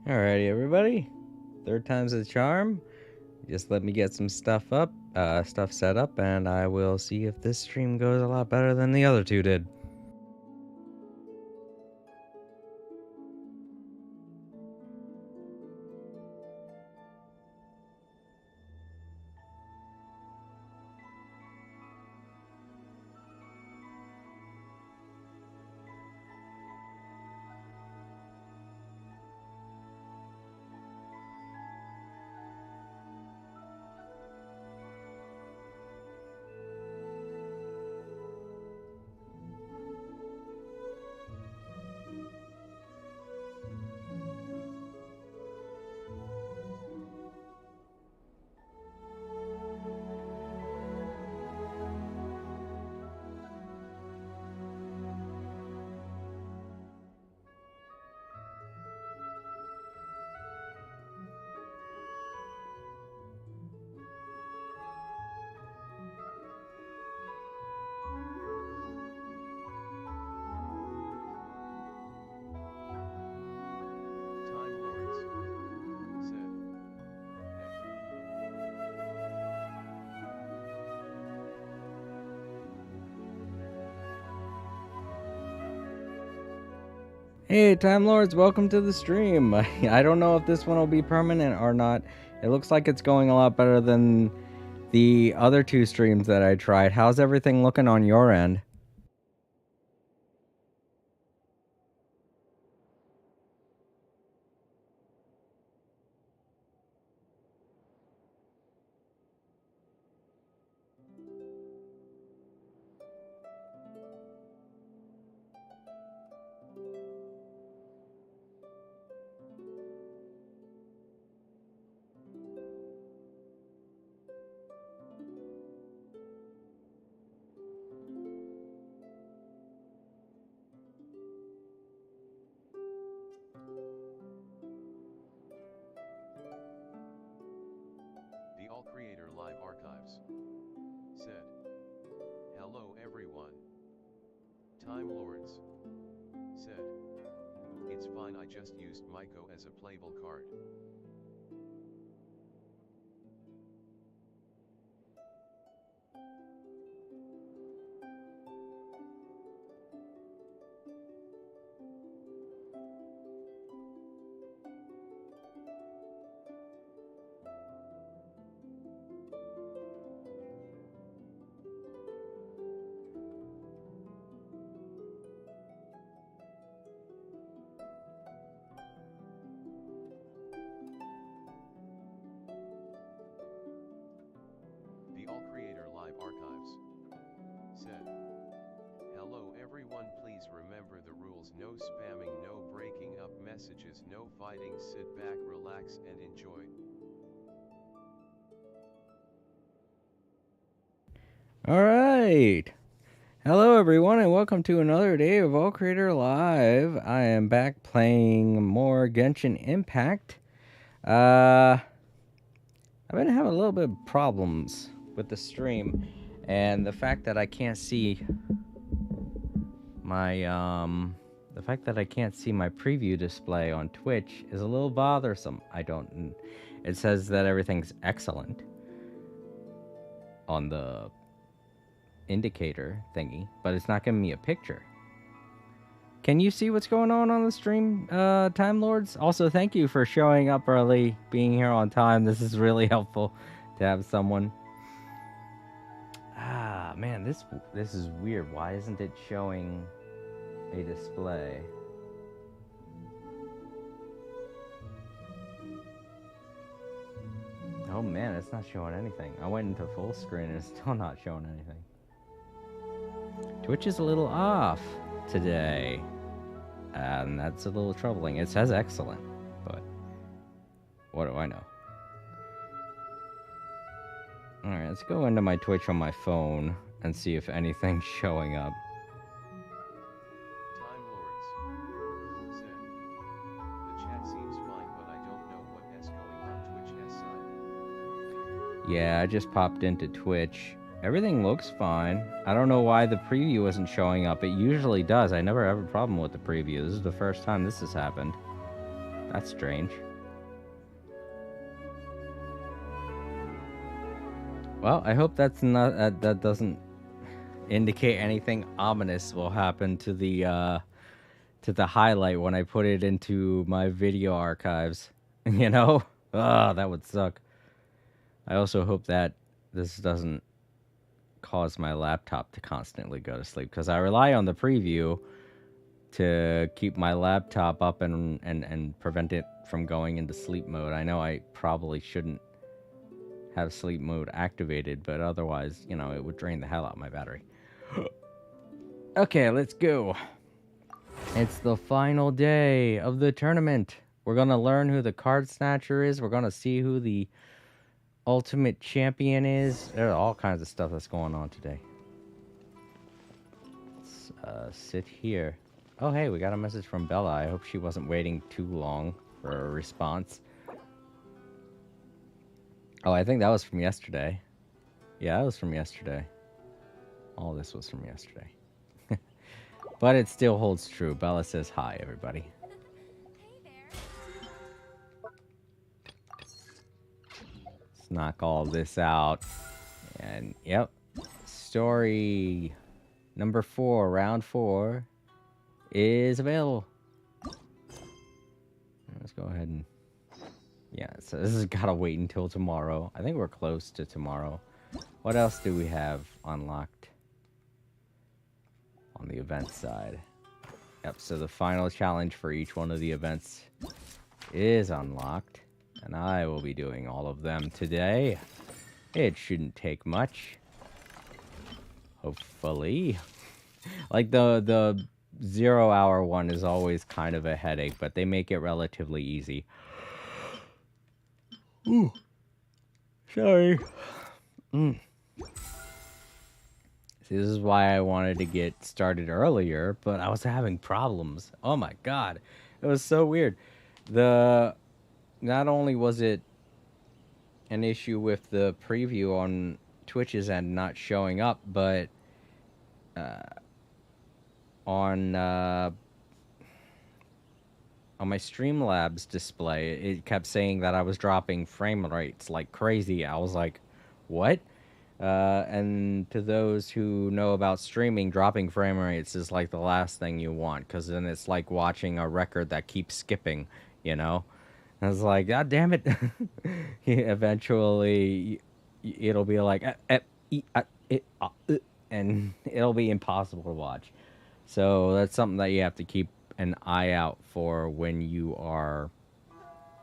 Alrighty, everybody. Third time's the charm. Just let me get some stuff set up, and I will see if this stream goes a lot better than the other two did. Hey, Time Lords, welcome to the stream. I don't know if this one will be permanent or not. It looks like it's going a lot better than the other two streams that I tried. How's everything looking on your end? The All Creator Live Archives said, "Hello everyone." Time Lords said, "It's fine, I just used Myco as a playable card." The All Creator Live Archives said, "Hello everyone, please remember the rules: no spamming, no breaking up messages, no fighting, sit back, relax and enjoy." Alright. Hello, everyone, and welcome to another day of All Creator Live. I am back playing more Genshin Impact. I've been having a little bit of problems with the stream, and the fact that I can't see my preview display on Twitch is a little bothersome. It says that everything's excellent on the indicator thingy, but it's not giving me a picture. Can you see what's going on the stream, Time Lords? Also, thank you for showing up early, being here on time. This is really helpful to have someone. Ah, man, this is weird. Why isn't it showing a display? Oh man, it's not showing anything. I went into full screen and it's still not showing anything. Twitch is a little off today, and that's a little troubling. It says excellent, but what do I know? Alright, let's go into my Twitch on my phone and see if anything's showing up. Time Lords said, "The chat seems fine, but I don't know what is going on Twitch's side." Yeah, I just popped into Twitch. Everything looks fine. I don't know why the preview isn't showing up. It usually does. I never have a problem with the preview. This is the first time this has happened. That's strange. Well, I hope that's not that doesn't indicate anything ominous will happen to the highlight when I put it into my video archives. You know? Ah, that would suck. I also hope that this doesn't cause my laptop to constantly go to sleep, because I rely on the preview to keep my laptop up and prevent it from going into sleep mode. I know I probably shouldn't have sleep mode activated, but otherwise, you know, it would drain the hell out of my battery. Okay, let's go. It's the final day of the tournament. We're gonna learn who the card snatcher is. We're gonna see who the ultimate champion is. There's all kinds of stuff that's going on today. Let's sit here. Oh, hey, we got a message from Bella. I hope she wasn't waiting too long for a response. Oh, I think that was from yesterday. Yeah, that was from yesterday. All this was from yesterday. But it still holds true. Bella says hi, everybody. Let's knock all this out. And, yep. Story number 4, round 4, is available. Let's go ahead and... Yeah, so this has got to wait until tomorrow. I think we're close to tomorrow. What else do we have unlocked on the event side? Yep, so the final challenge for each one of the events is unlocked. And I will be doing all of them today. It shouldn't take much. Hopefully. Like the 0 hour one is always kind of a headache, but they make it relatively easy. Ooh. Sorry. See, this is why I wanted to get started earlier, but I was having problems. Oh my god. It was so weird. Not only was it an issue with the preview on Twitch's end not showing up, but on my Streamlabs display, it kept saying that I was dropping frame rates like crazy. I was like, what? And to those who know about streaming, dropping frame rates is like the last thing you want, because then it's like watching a record that keeps skipping, you know? And I was like, God damn it. Eventually, it'll be like, and it'll be impossible to watch. So that's something that you have to keep an eye out for when you are,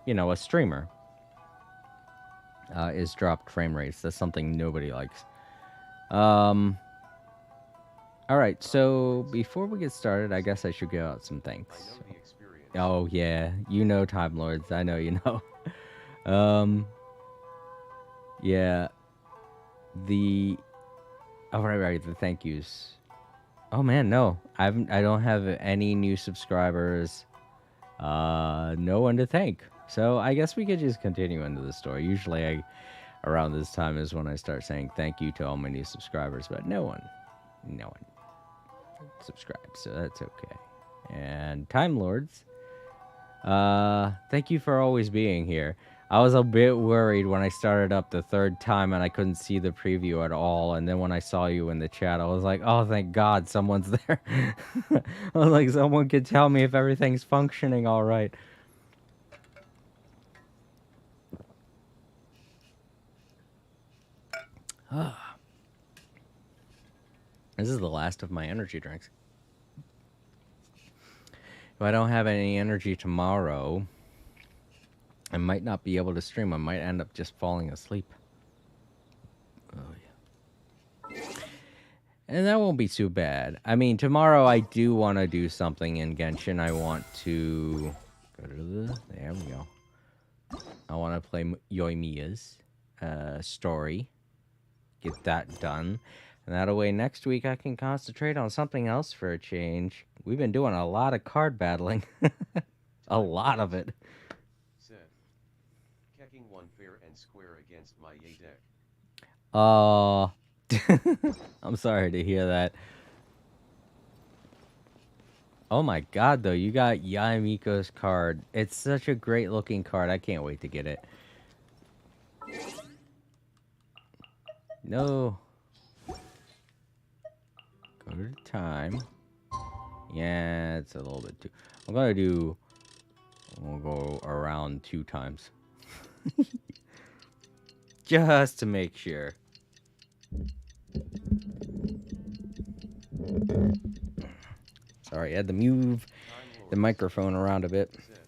you know, a streamer. Is dropped frame rates. That's something nobody likes. All right, so before we get started, I guess I should give out some thanks. I know the experience. Oh yeah, you know, Time Lords. I know you know. Yeah. Right, the thank yous. Oh man, no, I don't have any new subscribers. No one to thank. So I guess we could just continue into the story. Usually, around this time is when I start saying thank you to all my new subscribers, but no one subscribes, so that's okay. And Time Lords, thank you for always being here. I was a bit worried when I started up the third time and I couldn't see the preview at all. And then when I saw you in the chat, I was like, oh, thank God someone's there. I was like, someone could tell me if everything's functioning all right. This is the last of my energy drinks. If I don't have any energy tomorrow, I might not be able to stream. I might end up just falling asleep. Oh, yeah. And that won't be too bad. I mean, tomorrow I do want to do something in Genshin. I want to go to there we go. I want to play Yoimiya's story. Get that done. And that way next week I can concentrate on something else for a change. We've been doing a lot of card battling. A lot of it. Said, kecking one fair and square against my Yay deck. I'm sorry to hear that. Oh my god, though, you got Yamiko's card. It's such a great looking card. I can't wait to get it. No. Go to time. Yeah, it's a little bit too. We'll go around 2 times. Just to make sure. Sorry, I had to move the microphone around a bit. Said,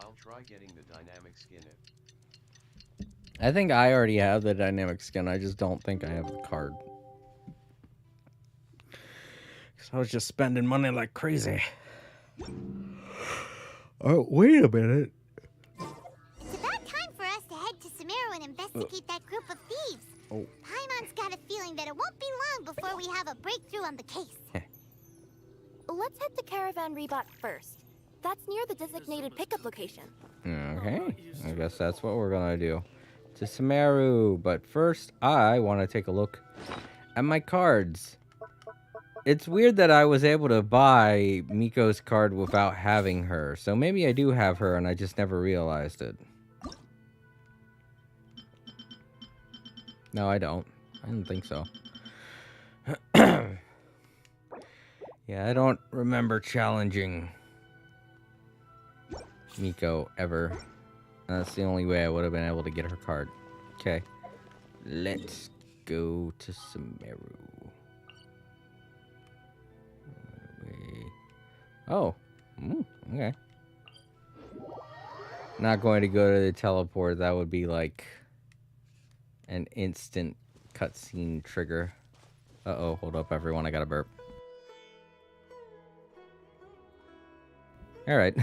I'll try getting the dynamic skin in. I think I already have the dynamic skin. I just don't think I have the card. Because I was just spending money like crazy. Oh, wait a minute. It's about time for us to head to Sumeru and investigate that group of thieves. Oh. Paimon's got a feeling that it won't be long before we have a breakthrough on the case. Let's head to Caravan Rebot first. That's near the designated pickup location. Okay, I guess that's what we're gonna do. To Sumeru, but first I want to take a look at my cards. It's weird that I was able to buy Miko's card without having her, so maybe I do have her and I just never realized it. No, I don't. I don't think so. Yeah, I don't remember challenging Miko ever. That's the only way I would have been able to get her card. Okay. Let's go to Sumeru. Oh. Okay. Not going to go to the teleport. That would be like an instant cutscene trigger. Uh-oh. Hold up, everyone. I got a burp. All right.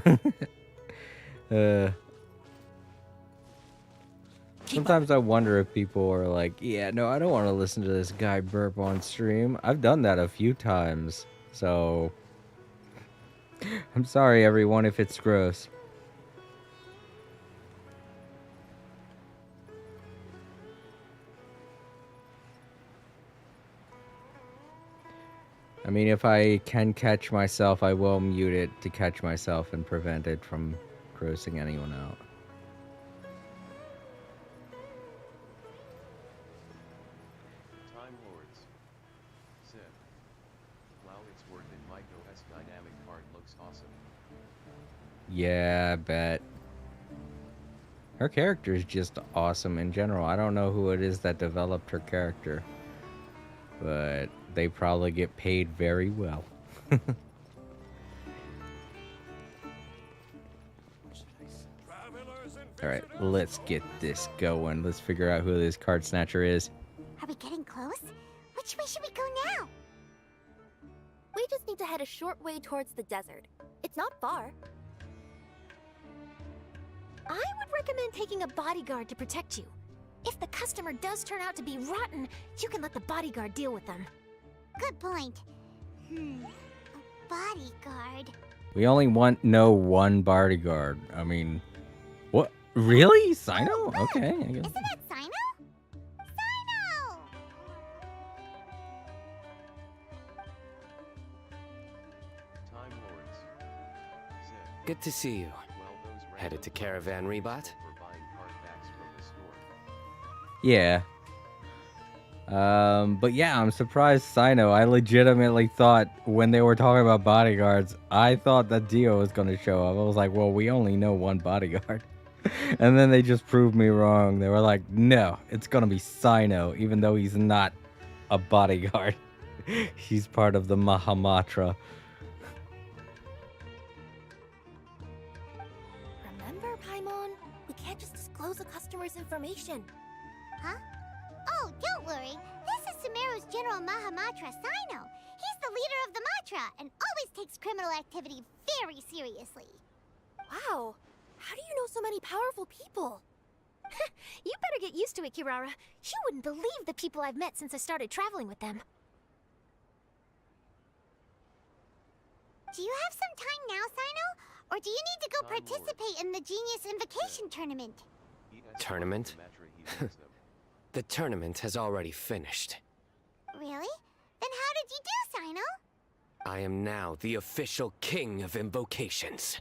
Sometimes I wonder if people are like, yeah, no, I don't want to listen to this guy burp on stream. I've done that a few times, so I'm sorry, everyone, if it's gross. I mean, if I can catch myself, I will mute it to catch myself and prevent it from grossing anyone out. Time Lords said, wow, it's worth it. Miko's dynamic card looks awesome. Yeah, I bet. Her character is just awesome in general. I don't know who it is that developed her character, but they probably get paid very well. Alright, let's get this going. Let's figure out who this card snatcher is. Are we getting close? Which way should we go now? We just need to head a short way towards the desert. It's not far. I would recommend taking a bodyguard to protect you. If the customer does turn out to be rotten, you can let the bodyguard deal with them. Good point. A bodyguard. We only know one bodyguard. I mean, what? Really? Sino? Okay. I guess. Isn't that Sino? Sino! Time Lords said, Good to see you. well, those Headed to random Caravan Rebot? for buying card backs from the store. Yeah. But yeah, I'm surprised Sino. I legitimately thought when they were talking about bodyguards, I thought that Dio was going to show up. I was like, well, we only know one bodyguard. And then they just proved me wrong. They were like, no, it's going to be Sino, even though he's not a bodyguard. He's part of the Mahamatra. Remember, Paimon? We can't just disclose a customer's information. Huh? Oh, don't worry. This is Sumeru's General Mahamatra, Sino. He's the leader of the Matra and always takes criminal activity very seriously. Wow. How do you know so many powerful people? You better get used to it, Kirara. You wouldn't believe the people I've met since I started traveling with them. Do you have some time now, Sino? Or do you need to go Time Lord. participate in the Genius Invocation Tournament? He has Tournament? Matra, he loves them. The tournament has already finished. Really? Then how did you do, Sino? I am now the official king of invocations.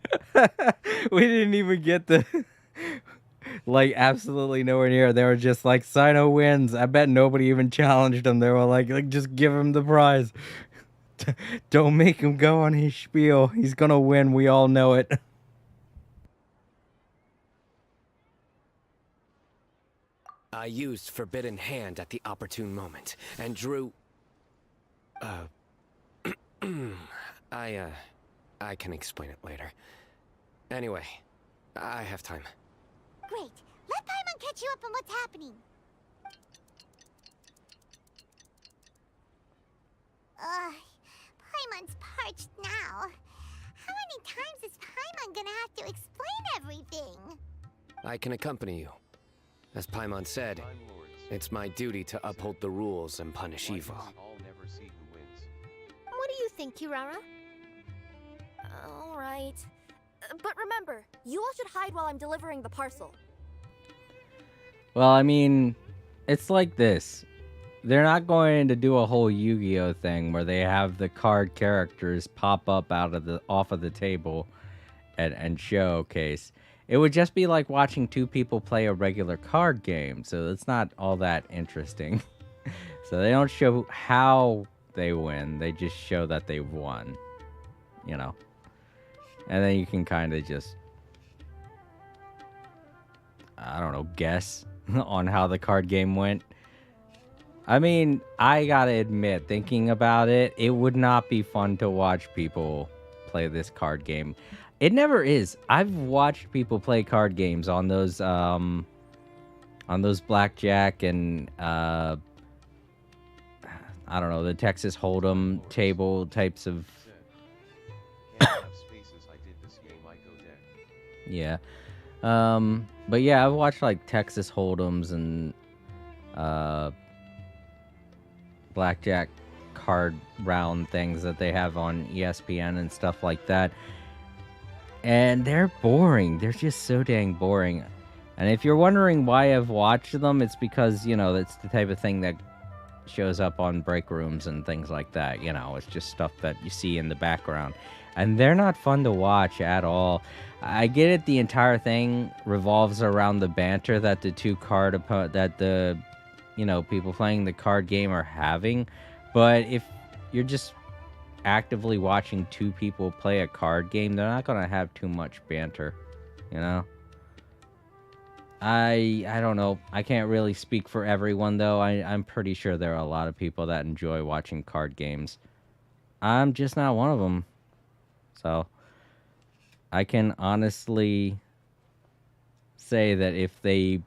We didn't even get the like absolutely nowhere near. They were just like Sino wins. I bet nobody even challenged him. They were like just give him the prize. Don't make him go on his spiel. He's gonna win. We all know it. I used Forbidden Hand at the opportune moment and drew. I can explain it later. Anyway, I have time. Great. Let Paimon catch you up on what's happening. Paimon's parched now. How many times is Paimon gonna have to explain everything? I can accompany you. As Paimon said, Time Lords. it's my duty to uphold the rules and punish Why evil. must all never see who wins? What do you think, Kirara? All right. But remember, you all should hide while I'm delivering the parcel. Well, I mean, it's like this. They're not going to do a whole Yu-Gi-Oh thing where they have the card characters pop up off of the table and showcase. It would just be like watching two people play a regular card game, so it's not all that interesting. So they don't show how they win, they just show that they won, you know. And then you can kind of just, I don't know, guess on how the card game went. I mean, I gotta admit, thinking about it, it would not be fun to watch people play this card game. It never is. I've watched people play card games on those blackjack and I don't know, the Texas Hold'em table types of. Can't have spaces. I did this game. I go dead. Yeah. But yeah, I've watched like Texas Hold'ems and blackjack card round things that they have on ESPN and stuff like that. And they're boring. They're just so dang boring. And if you're wondering why I've watched them, it's because, you know, that's the type of thing that shows up on break rooms and things like that. You know, it's just stuff that you see in the background. And they're not fun to watch at all. I get it, the entire thing revolves around the banter that the people playing the card game are having. But if you're just actively watching two people play a card game, they're not going to have too much banter, you know? I don't know. I can't really speak for everyone, though. I'm pretty sure there are a lot of people that enjoy watching card games. I'm just not one of them. So, I can honestly say that if they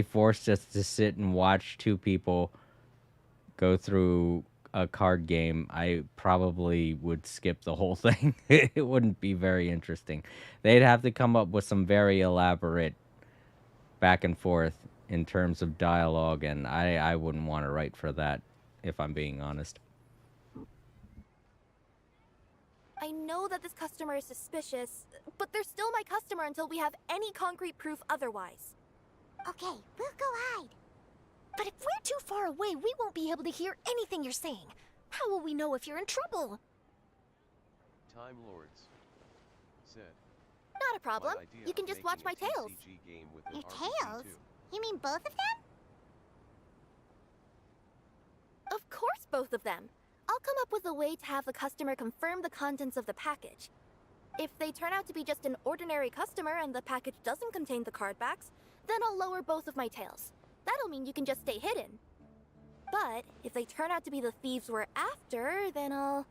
forced us to sit and watch two people go through a card game, I probably would skip the whole thing. It wouldn't be very interesting. They'd have to come up with some very elaborate back and forth in terms of dialogue, and I wouldn't want to write for that, if I'm being honest. I know that this customer is suspicious, but they're still my customer until we have any concrete proof otherwise. Okay, we'll go hide. But if we're too far away, we won't be able to hear anything you're saying. How will we know if you're in trouble? Time Lords said. Not a problem. My idea You can of just watch my making a tails. TCG game with an Your RPG tails? too. You mean both of them? Of course, both of them. I'll come up with a way to have the customer confirm the contents of the package. If they turn out to be just an ordinary customer and the package doesn't contain the card backs, then I'll lower both of my tails. That'll mean you can just stay hidden. But if they turn out to be the thieves we're after, then I'll...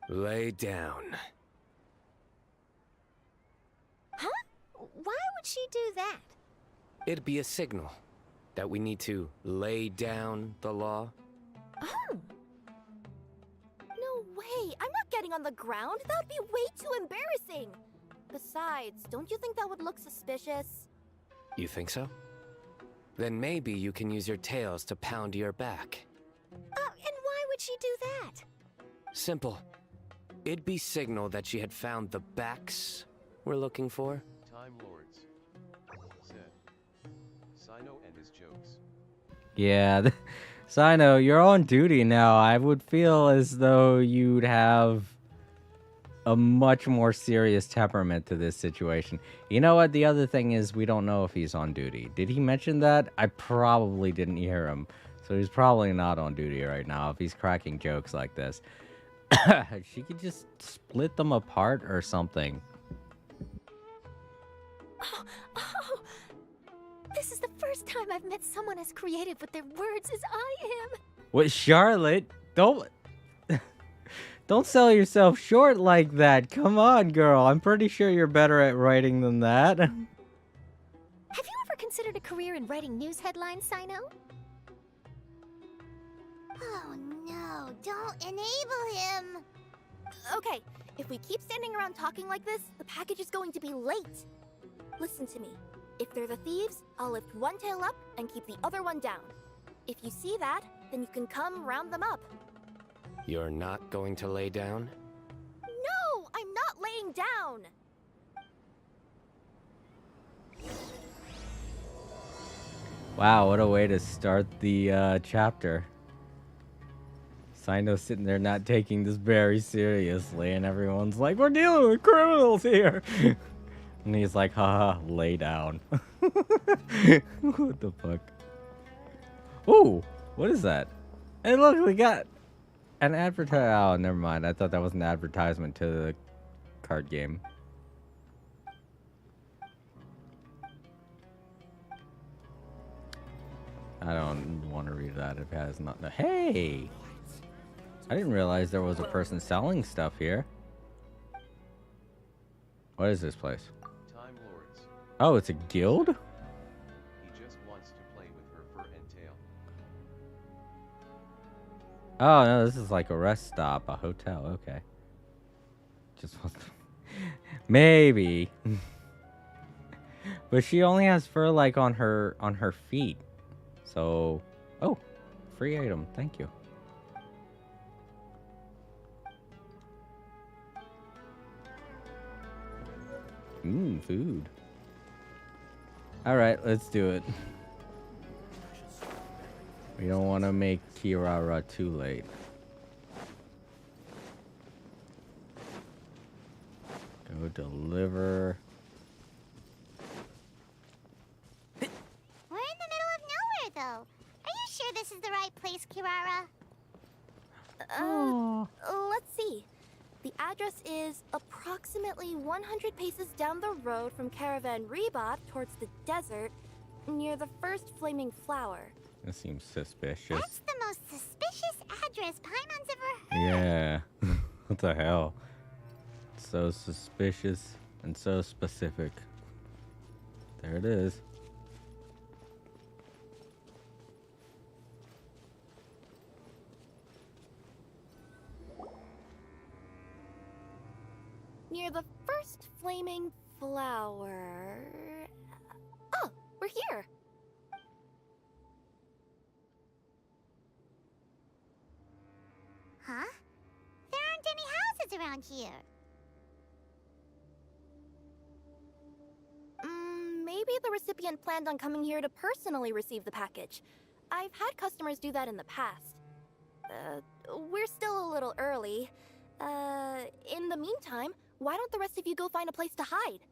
Lay down. Huh? Why would she do that? It'd be a signal that we need to lay down the law. Oh. No way! I'm not getting on the ground! That would be way too embarrassing! Besides, don't you think that would look suspicious? You think so? Then maybe you can use your tails to pound your back. And why would she do that? Simple. It'd be signal that she had found the backs we're looking for. Time Lords said. Sino and his jokes. Yeah, Sino, you're on duty now. I would feel as though you'd have a much more serious temperament to this situation. You know what? The other thing is we don't know if he's on duty. Did he mention that? I probably didn't hear him. So he's probably not on duty right now if he's cracking jokes like this. She could just split them apart or something. Oh, this is the first time I've met someone as creative with their words as I am. What, Charlotte? Don't sell yourself short like that. Come on, girl. I'm pretty sure you're better at writing than that. Have you ever considered a career in writing news headlines, Sino? Oh no, don't enable him! Okay, if we keep standing around talking like this, the package is going to be late. Listen to me. If they're the thieves, I'll lift one tail up and keep the other one down. If you see that, then you can come round them up. You're not going to lay down? No, I'm not laying down! Wow, what a way to start the chapter. Sino's sitting there not taking this very seriously, and everyone's like, we're dealing with criminals here! And he's like, haha, lay down. What the fuck? Ooh, what is that? Hey, look, we got an advertisement. Oh, never mind. I thought that was an advertisement to the card game. I don't want to read that if it has not. Hey! I didn't realize there was a person selling stuff here. What is this place? Time Lords. Oh, it's a guild? He just wants to play with her fur and tail. Oh, no, this is like a rest stop, a hotel. Okay. Just wants to... Maybe. But she only has fur like on her feet. So, oh, free item. Thank you. Food. All right, let's do it. We don't want to make Kirara too late. Go deliver. We're in the middle of nowhere, though. Are you sure this is the right place, Kirara? Let's see. The address is approximately 100 paces down the road from Caravan Rebot towards the desert, near the first flaming flower. That seems suspicious. That's the most suspicious address Paimon's ever heard. Yeah. What the hell? So suspicious and so specific. There it is. Near the first flaming flower... Oh, we're here! Huh? There aren't any houses around here. Maybe the recipient planned on coming here to personally receive the package. I've had customers do that in the past. We're still a little early. In the meantime, why don't the rest of you go find a place to hide?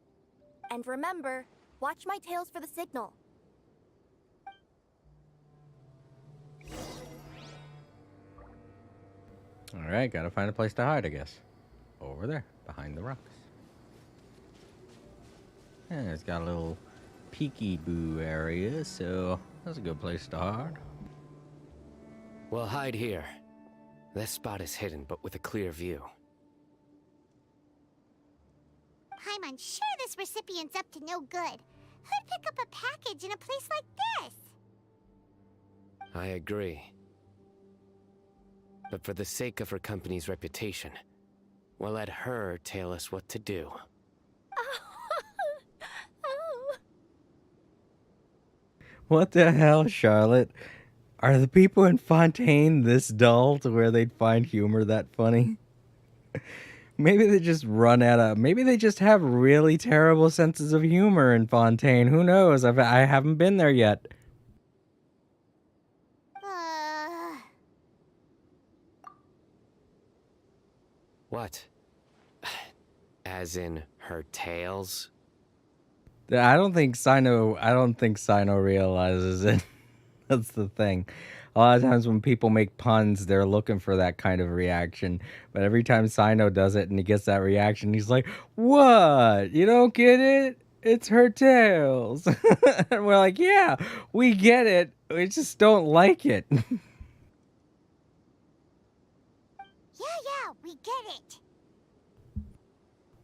And remember, watch my tails for the signal. Alright, gotta find a place to hide, I guess. Over there, behind the rocks. And it's got a little peeky-boo area, so that's a good place to hide. We'll hide here. This spot is hidden, but with a clear view. Paimon's sure this recipient's up to no good. Who'd pick up a package in a place like this? I agree. But for the sake of her company's reputation, we'll let her tell us what to do. Oh. What the hell, Charlotte? Are the people in Fontaine this dull to where they'd find humor that funny? Maybe they just run out of... Maybe they just have really terrible senses of humor in Fontaine. Who knows? I haven't been there yet. What? As in her tails? I don't think Sino realizes it. That's the thing. A lot of times when people make puns, they're looking for that kind of reaction. But every time Sino does it and he gets that reaction, he's like, "What? You don't get it? It's her tails." And we're like, "Yeah, we get it. We just don't like it." Yeah, we get it.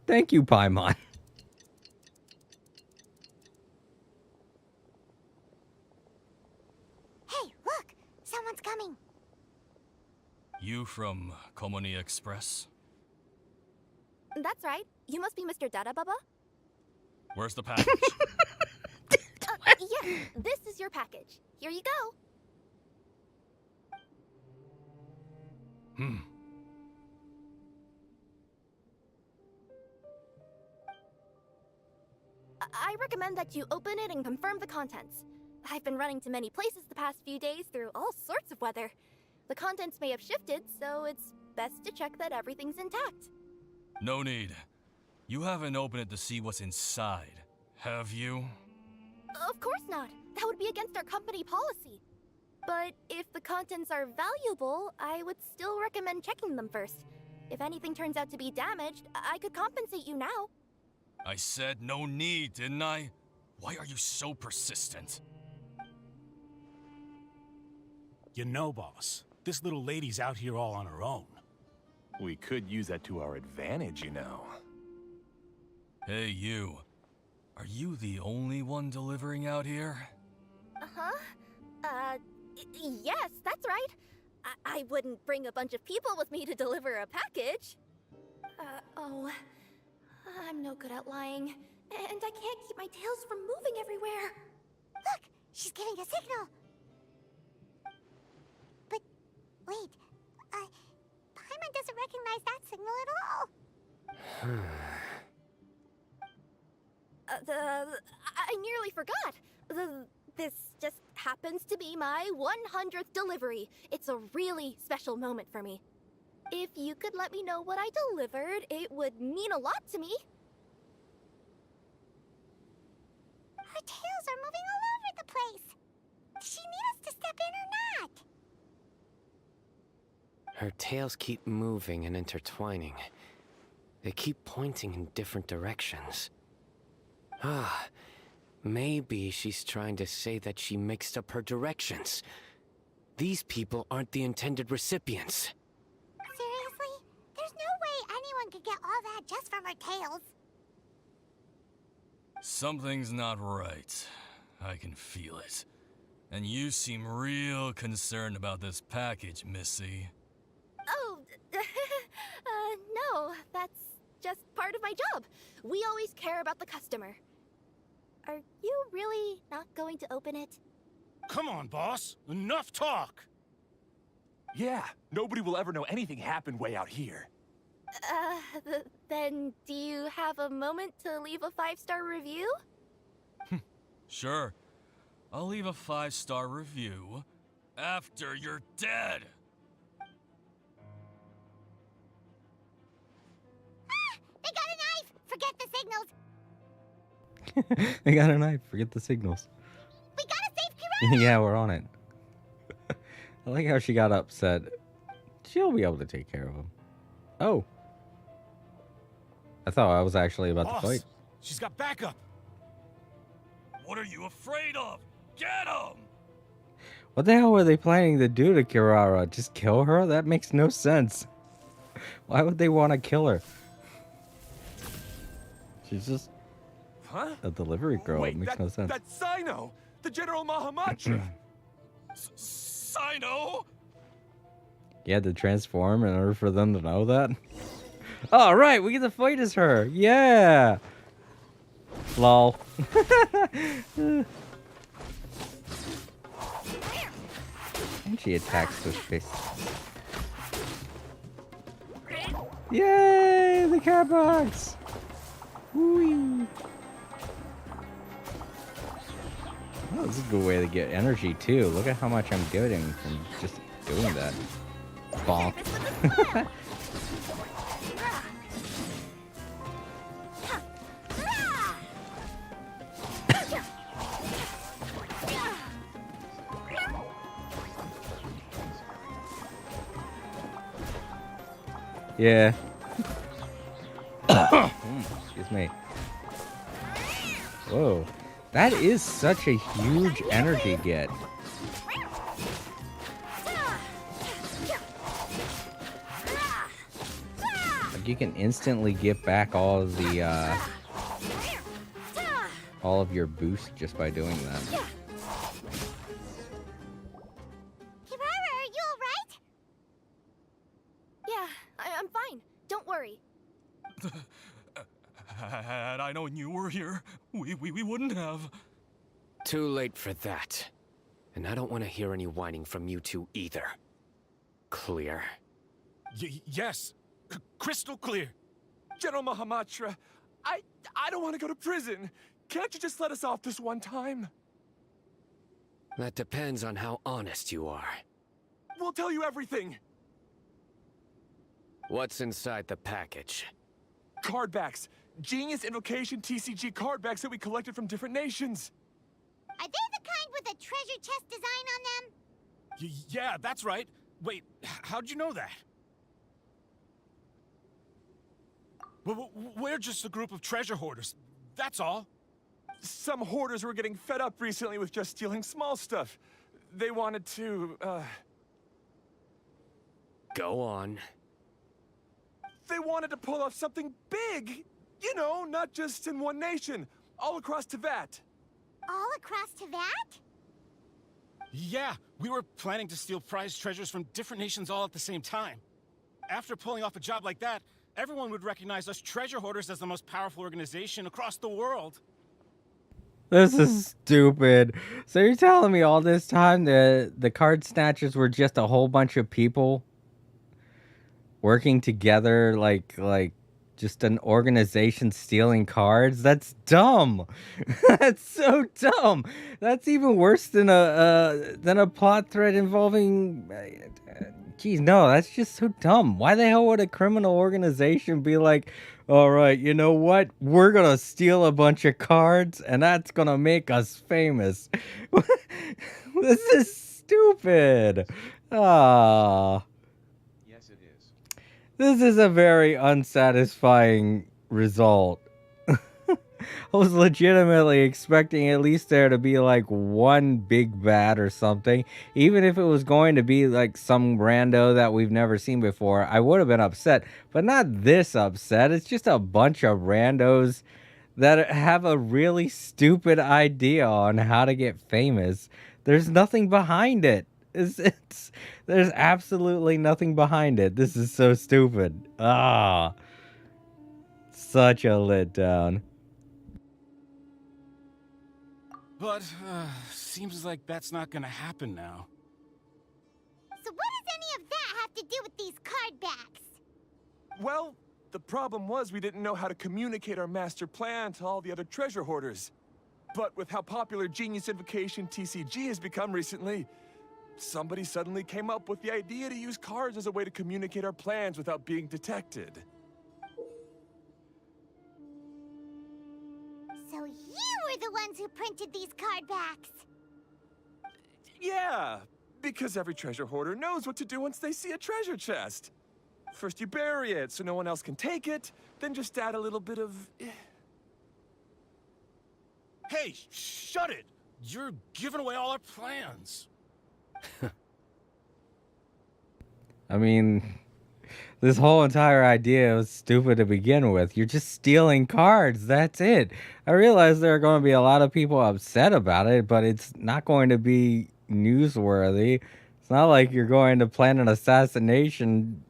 Thank you, Paimon. Hey, look! Someone's coming. You from Komoni Express? That's right. You must be Mr. Dada Baba? Where's the package? Yeah, this is your package. Here you go. I recommend that you open it and confirm the contents. I've been running to many places the past few days through all sorts of weather. The contents may have shifted, so it's best to check that everything's intact. No need. You haven't opened it to see what's inside, have you? Of course not. That would be against our company policy. But if the contents are valuable, I would still recommend checking them first. If anything turns out to be damaged, I could compensate you now. I said no need, didn't I? Why are you so persistent? You know, boss, this little lady's out here all on her own. We could use that to our advantage, you know. Hey, you. Are you the only one delivering out here? Yes, that's right. I wouldn't bring a bunch of people with me to deliver a package. I'm no good at lying. And I can't keep my tails from moving everywhere. Look! She's giving a signal. But, wait. Paimon doesn't recognize that signal at all. I nearly forgot. This just happens to be my 100th delivery. It's a really special moment for me. If you could let me know what I delivered, it would mean a lot to me. Her tails are moving all over the place. Does she need us to step in or not? Her tails keep moving and intertwining. They keep pointing in different directions. Maybe she's trying to say that she mixed up her directions. These people aren't the intended recipients. Seriously? There's no way anyone could get all that just from her tails. Something's not right. I can feel it. And you seem real concerned about this package, Missy. Oh, no, that's just part of my job. We always care about the customer. Are you really not going to open it? Come on, boss. Enough talk. Yeah, nobody will ever know anything happened way out here. Then do you have a moment to leave a 5-star review? Sure. I'll leave a 5-star review after you're dead. They got a knife! Forget the signals! They got a knife. Forget the signals. We gotta save Kirara! Yeah, we're on it. I like how she got upset. She'll be able to take care of him. Oh. I thought I was actually about Boss, to fight. she's got backup. What are you afraid of? Get him! What the hell were they planning to do to Kirara? Just kill her? That makes no sense. Why would they want to kill her? She's just a delivery girl. Wait, It makes no sense. That's Sino! The General Mahamatra! Sino? You had to transform in order for them to know that? All right, we get to fight as her. Yeah. Lol. And she attacks with face. Yay, the cat box. Whee. Oh, this is a good way to get energy too. Look at how much I'm getting from just doing that. Bonk. Yeah. Excuse me. Whoa. That is such a huge energy get. Like you can instantly get back all of the all of your boost just by doing that. Kirara, are you alright? Yeah, I'm fine. Don't worry. Had I known you were here, we wouldn't have. Too late for that. And I don't want to hear any whining from you two either. Clear? Yes. Crystal clear. General Mahamatra, I don't want to go to prison. Can't you just let us off this one time? That depends on how honest you are. We'll tell you everything. What's inside the package? Card backs. Genius Invocation TCG card backs that we collected from different nations. Are they the kind with a treasure chest design on them? Yeah, that's right. Wait, how'd you know that? We're just a group of treasure hoarders. That's all. Some hoarders were getting fed up recently with just stealing small stuff. They wanted to, Go on. They wanted to pull off something big. You know, not just in one nation. All across Teyvat. All across Teyvat? Yeah, we were planning to steal prized treasures from different nations all at the same time. After pulling off a job like that, everyone would recognize us treasure hoarders as the most powerful organization across the world. This is stupid. So you're telling me all this time the card snatchers were just a whole bunch of people working together like just an organization stealing cards? That's dumb. That's so dumb. That's even worse than a plot thread involving geez, no, that's just so dumb. Why the hell would a criminal organization be like, all right, you know what? We're gonna steal a bunch of cards and that's gonna make us famous. This is stupid. Ah. Yes, it is. This is a very unsatisfying result. I was legitimately expecting at least there to be like one big bad or something. Even if it was going to be like some rando that we've never seen before, I would have been upset. But not this upset. It's just a bunch of randos that have a really stupid idea on how to get famous. There's nothing behind it. There's absolutely nothing behind it. This is so stupid. Ah, such a letdown. But, seems like that's not gonna happen now. So what does any of that have to do with these card backs? Well, the problem was we didn't know how to communicate our master plan to all the other treasure hoarders. But with how popular Genius Invocation TCG has become recently, somebody suddenly came up with the idea to use cards as a way to communicate our plans without being detected. So you were the ones who printed these card backs. Yeah, because every treasure hoarder knows what to do once they see a treasure chest. First you bury it so no one else can take it, then just add a little bit of... Hey, shut it! You're giving away all our plans. I mean, this whole entire idea was stupid to begin with. You're just stealing cards. That's it. I realize there are going to be a lot of people upset about it, but it's not going to be newsworthy. It's not like you're going to plan an assassination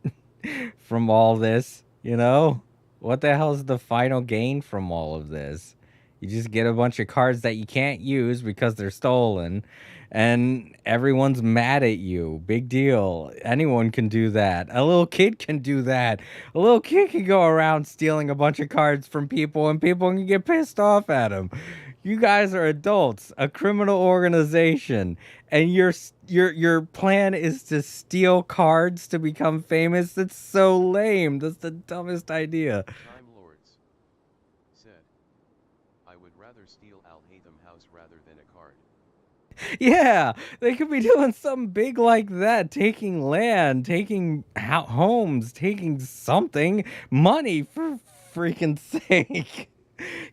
from all this, you know? What the hell's the final gain from all of this? You just get a bunch of cards that you can't use because they're stolen, and everyone's mad at you. Big deal. Anyone can do that. A little kid can do that. A little kid can go around stealing a bunch of cards from people, and people can get pissed off at him. You guys are adults, a criminal organization, and your plan is to steal cards to become famous. That's so lame. That's the dumbest idea. Time Lords said, I would rather steal Al Hatham House rather than a card. Yeah, they could be doing something big like that, taking land, taking homes, taking something, money for freaking sake.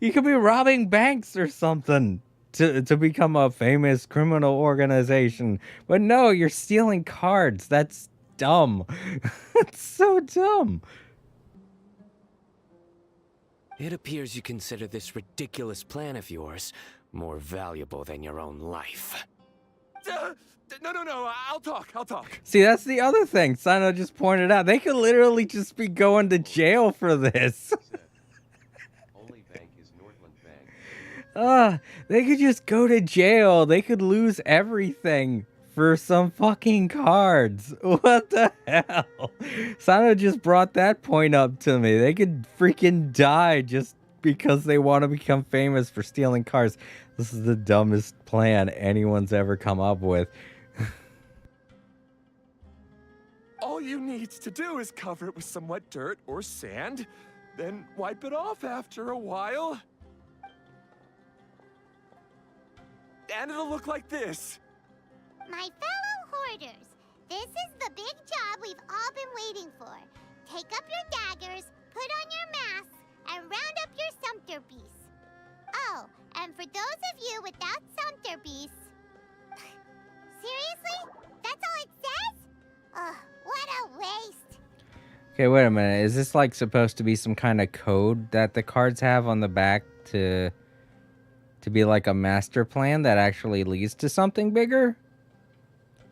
You could be robbing banks or something to become a famous criminal organization. But no, you're stealing cards. That's dumb. That's so dumb. It appears you consider this ridiculous plan of yours more valuable than your own life. No, I'll talk. See, that's the other thing Sino just pointed out. They could literally just be going to jail for this. Said, only bank is Northland Bank. They could just go to jail. They could lose everything for some fucking cards. What the hell? Sano just brought that point up to me. They could freaking die just because they want to become famous for stealing cars. This is the dumbest plan anyone's ever come up with. All you need to do is cover it with some wet dirt or sand, then wipe it off after a while. And it'll look like this. My fellow hoarders, this is the big job we've all been waiting for. Take up your daggers, put on your masks, and round up your sumpter beasts. Oh, and for those of you without sumpter beasts... Seriously? That's all it says? Ugh, what a waste. Okay, wait a minute. Is this like supposed to be some kind of code that the cards have on the back to be like a master plan that actually leads to something bigger?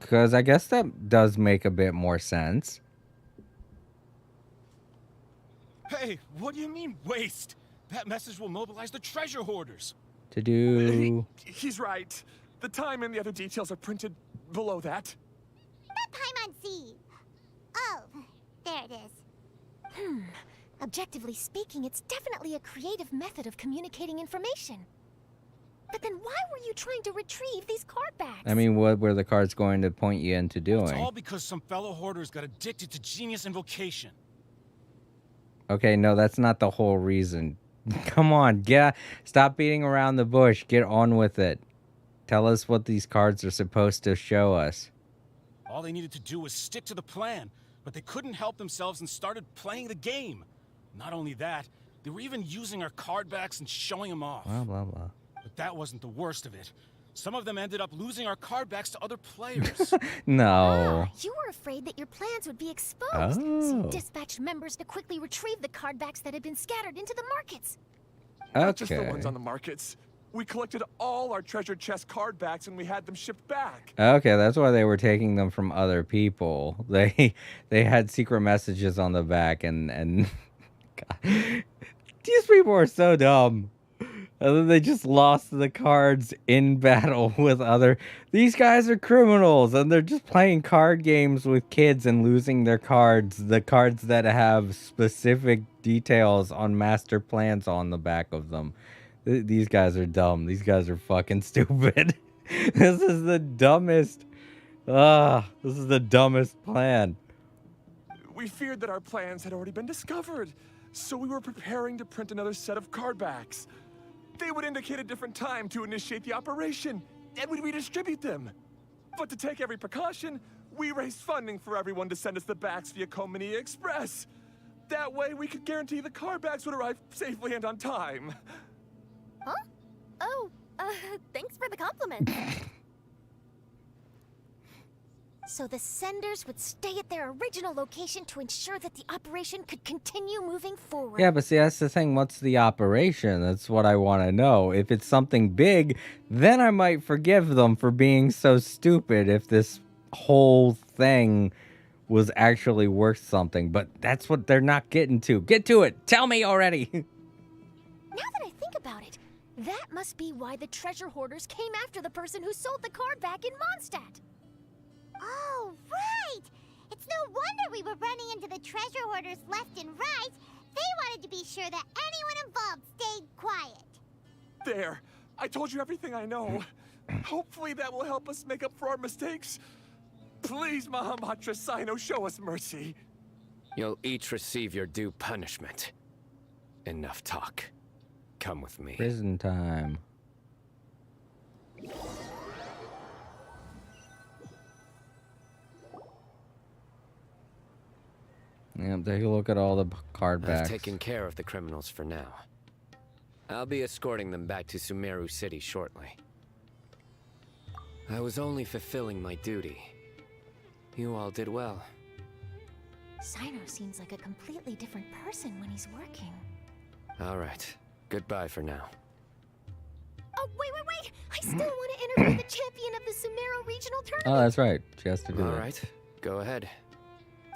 Because I guess that does make a bit more sense. Hey, what do you mean, waste? That message will mobilize the treasure hoarders. To do... He's right. The time and the other details are printed below that. That Paimon-si. Oh, there it is. Objectively speaking, it's definitely a creative method of communicating information. But then why were you trying to retrieve these card backs? I mean, what were the cards going to point you into doing? It's all because some fellow hoarders got addicted to genius invocation. Okay, no, that's not the whole reason. Come on, stop beating around the bush. Get on with it. Tell us what these cards are supposed to show us. All they needed to do was stick to the plan, but they couldn't help themselves and started playing the game. Not only that, they were even using our card backs and showing them off. Blah, blah, blah. But that wasn't the worst of it. Some of them ended up losing our card backs to other players. No. You were afraid that your plans would be exposed. So you Oh. dispatched members to quickly retrieve the card backs that had been scattered into the markets. Not just the Okay. ones on the markets. We collected all our treasure chest card backs and we had them shipped back. Okay, that's why they were taking them from other people. They had secret messages on the back and God. These people are so dumb. And then they just lost the cards in battle with other... These guys are criminals, and they're just playing card games with kids and losing their cards. The cards that have specific details on master plans on the back of them. These guys are dumb. These guys are fucking stupid. This is the dumbest... this is the dumbest plan. We feared that our plans had already been discovered, so we were preparing to print another set of card backs. They would indicate a different time to initiate the operation, and we'd redistribute them. But to take every precaution, we raised funding for everyone to send us the backs via Komini Express. That way, we could guarantee the card backs would arrive safely and on time. Huh? Oh, thanks for the compliment. So the senders would stay at their original location to ensure that the operation could continue moving forward. Yeah, but see, that's the thing. What's the operation? That's what I want to know. If it's something big, then I might forgive them for being so stupid if this whole thing was actually worth something. But that's what they're not getting to. Get to it. Tell me already. Now that I think about it, that must be why the treasure hoarders came after the person who sold the card back in Mondstadt. Oh, right! It's no wonder we were running into the treasure hoarders left and right. They wanted to be sure that anyone involved stayed quiet. There, I told you everything I know. Hopefully that will help us make up for our mistakes. Please, Mahamatra Sino, show us mercy. You'll each receive your due punishment. Enough talk. Come with me. Prison time. Yeah, take a look at all the card I've backs. taken care of the criminals for now. I'll be escorting them back to Sumeru City shortly. I was only fulfilling my duty. You all did well. Sino seems like a completely different person when he's working. All right. Goodbye for now. Oh, wait! I still want to interview the champion of the Sumeru Regional Oh, Tournament! that's right. She has to do All that. right. Go ahead.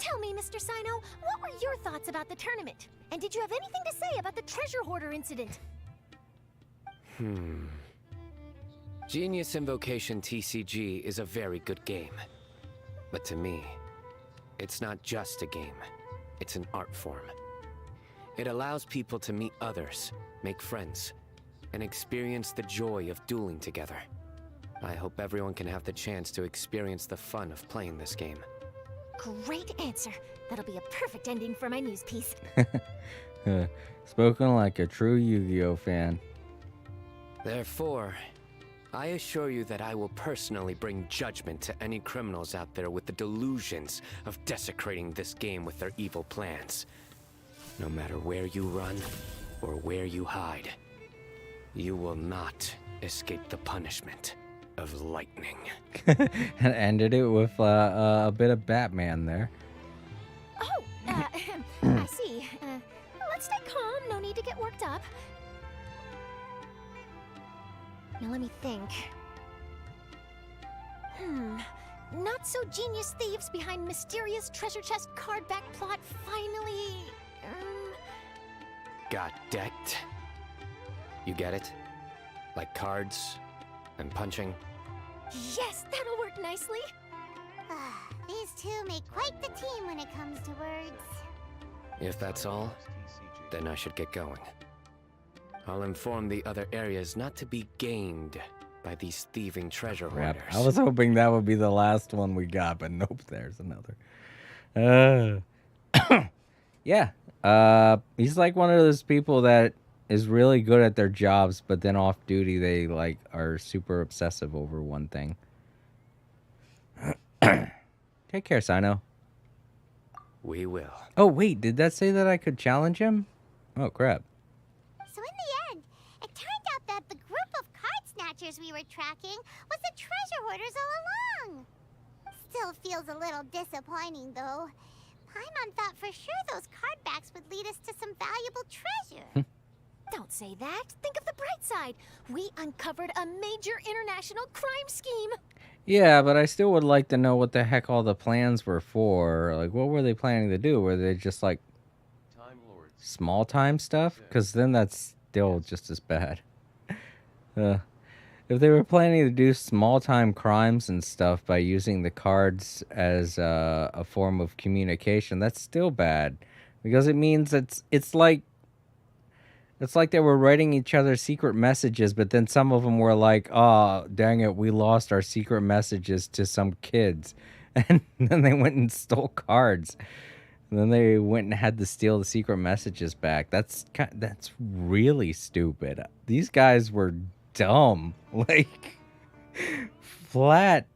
Tell me, Mr. Sino, what were your thoughts about the tournament? And did you have anything to say about the treasure hoarder incident? Genius Invocation TCG is a very good game. But to me, it's not just a game. It's an art form. It allows people to meet others, make friends, and experience the joy of dueling together. I hope everyone can have the chance to experience the fun of playing this game. Great answer. That'll be a perfect ending for my news piece. Spoken like a true Yu-Gi-Oh fan. Therefore, I assure you that I will personally bring judgment to any criminals out there with the delusions of desecrating this game with their evil plans. No matter where you run or where you hide, you will not escape the punishment of lightning. And ended it with a bit of Batman there. Oh, I see. Let's stay calm. No need to get worked up. Now let me think. Not so genius thieves behind mysterious treasure chest card back plot finally... Got decked? You get it? Like cards and punching? Yes, that'll work nicely. These two make quite the team when it comes to words. If that's all, TCG. then I should get going. I'll inform the other areas not to be gamed by these thieving treasure Crap. hoarders. I was hoping that would be the last one we got, but nope, there's another. Yeah. He's like one of those people that is really good at their jobs, but then off duty they like are super obsessive over one thing. Take care, Sino. We will. Oh wait, did that say that I could challenge him? Oh crap. So in the end, it turned out that the group of card snatchers we were tracking was the treasure hoarders all along. Still feels a little disappointing, though. Paimon thought for sure those card backs would lead us to some valuable treasure. Don't say that. Think of the bright side. We uncovered a major international crime scheme. Yeah, but I still would like to know what the heck all the plans were for. Like, what were they planning to do? Were they just like Time Lords. small time stuff? Because then that's still just as bad. If they were planning to do small time crimes and stuff by using the cards as a form of communication, that's still bad. Because it means it's like they were writing each other secret messages, but then some of them were like, oh, dang it, we lost our secret messages to some kids. And then they went and stole cards. And then they went and had to steal the secret messages back. That's really stupid. These guys were dumb. Like, flat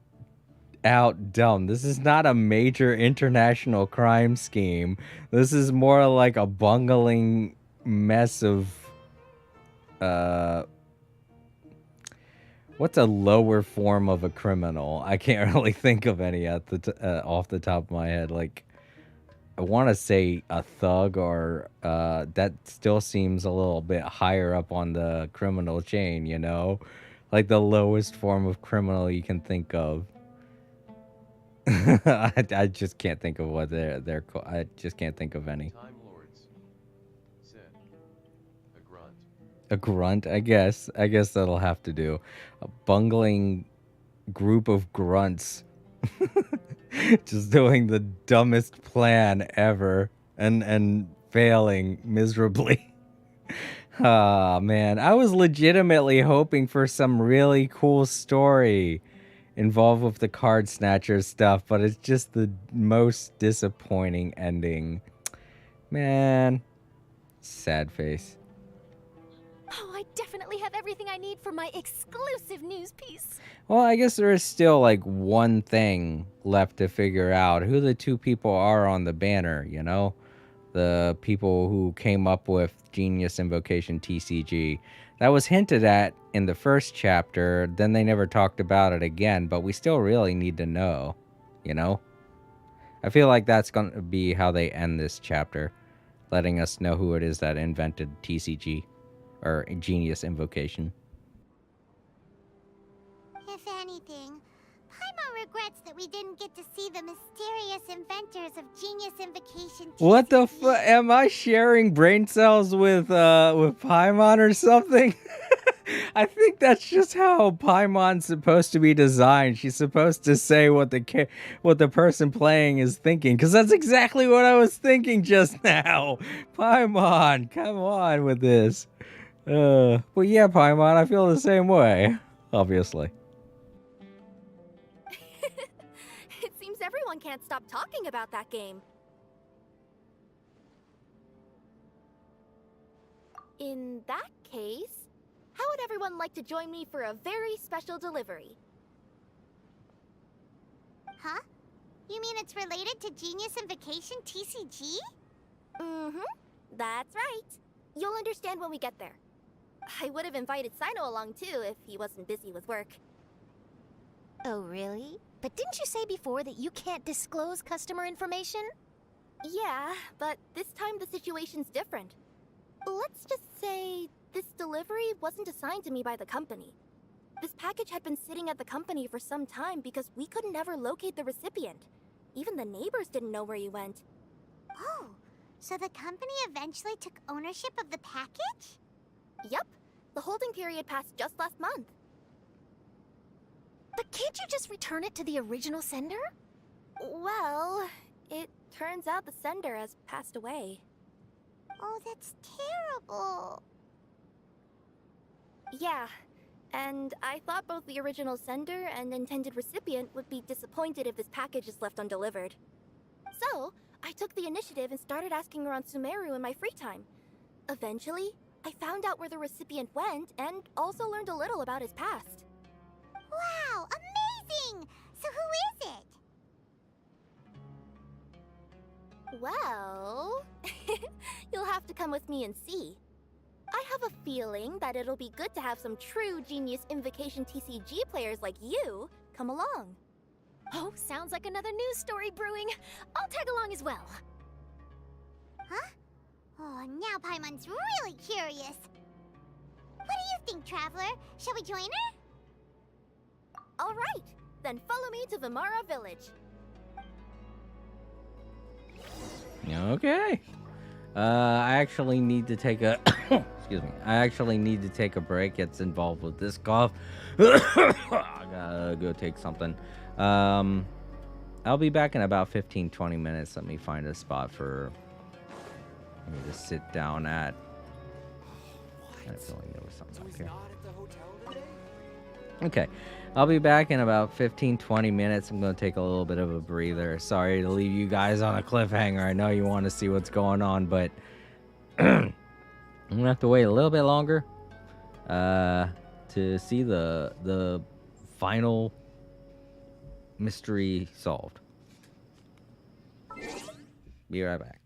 out dumb. This is not a major international crime scheme. This is more like a bungling mess of what's a lower form of a criminal? I can't really think of any at the off the top of my head. Like, I want to say a thug, or that still seems a little bit higher up on the criminal chain, you know, like the lowest form of criminal you can think of. I just can't think of what they're called. I just can't think of any. Time Lords. Said. A grunt. A grunt, I guess. I guess that'll have to do. A bungling group of grunts. Just doing the dumbest plan ever and failing miserably. Ah, man. I was legitimately hoping for some really cool story involved with the card snatcher stuff, but it's just the most disappointing ending. Man. Sad face. Oh, I definitely have everything I need for my exclusive news piece. Well, I guess there is still like one thing left to figure out who the two people are on the banner, you know? The people who came up with Genius Invocation TCG. That was hinted at in the first chapter, then they never talked about it again, but we still really need to know, you know? I feel like that's going to be how they end this chapter, letting us know who it is that invented TCG, or Genius Invocation. If anything, Paimon regrets that we didn't get to see the mysterious inventors of Genius Invocation TCG. What the fuck? Am I sharing brain cells with Paimon or something? I think that's just how Paimon's supposed to be designed. She's supposed to say what the person playing is thinking, because that's exactly what I was thinking just now. Paimon, come on with this. Well, yeah, Paimon, I feel the same way. Obviously. It seems everyone can't stop talking about that game. In that case, how would everyone like to join me for a very special delivery? Huh? You mean it's related to Genius Invocation TCG? Mm-hmm. That's right. You'll understand when we get there. I would have invited Sino along too if he wasn't busy with work. Oh, really? But didn't you say before that you can't disclose customer information? Yeah, but this time the situation's different. Let's just say this delivery wasn't assigned to me by the company. This package had been sitting at the company for some time because we couldn't ever locate the recipient. Even the neighbors didn't know where he went. Oh, so the company eventually took ownership of the package? Yep, the holding period passed just last month. But can't you just return it to the original sender? Well, it turns out the sender has passed away. Oh, that's terrible. Yeah, and I thought both the original sender and intended recipient would be disappointed if this package is left undelivered. So, I took the initiative and started asking around Sumeru in my free time. Eventually, I found out where the recipient went and also learned a little about his past. Wow, amazing! So who is it? Well, you'll have to come with me and see. I have a feeling that it'll be good to have some true Genius Invocation TCG players like you come along. Oh, sounds like another news story brewing. I'll tag along as well. Huh? Oh, now Paimon's really curious. What do you think, Traveler? Shall we join her? All right, then follow me to Vimara Village. Okay. I actually need to take a excuse me. I actually need to take a break. It's involved with this cough. I gotta go take something. I'll be back in about 15-20 minutes. Let me find a spot for me to sit down at. I had a feeling there was something up here. Okay, I'll be back in about 15-20 minutes. I'm going to take a little bit of a breather. Sorry to leave you guys on a cliffhanger. I know you want to see what's going on, but I'm going to have to wait a little bit longer to see the final mystery solved. Be right back.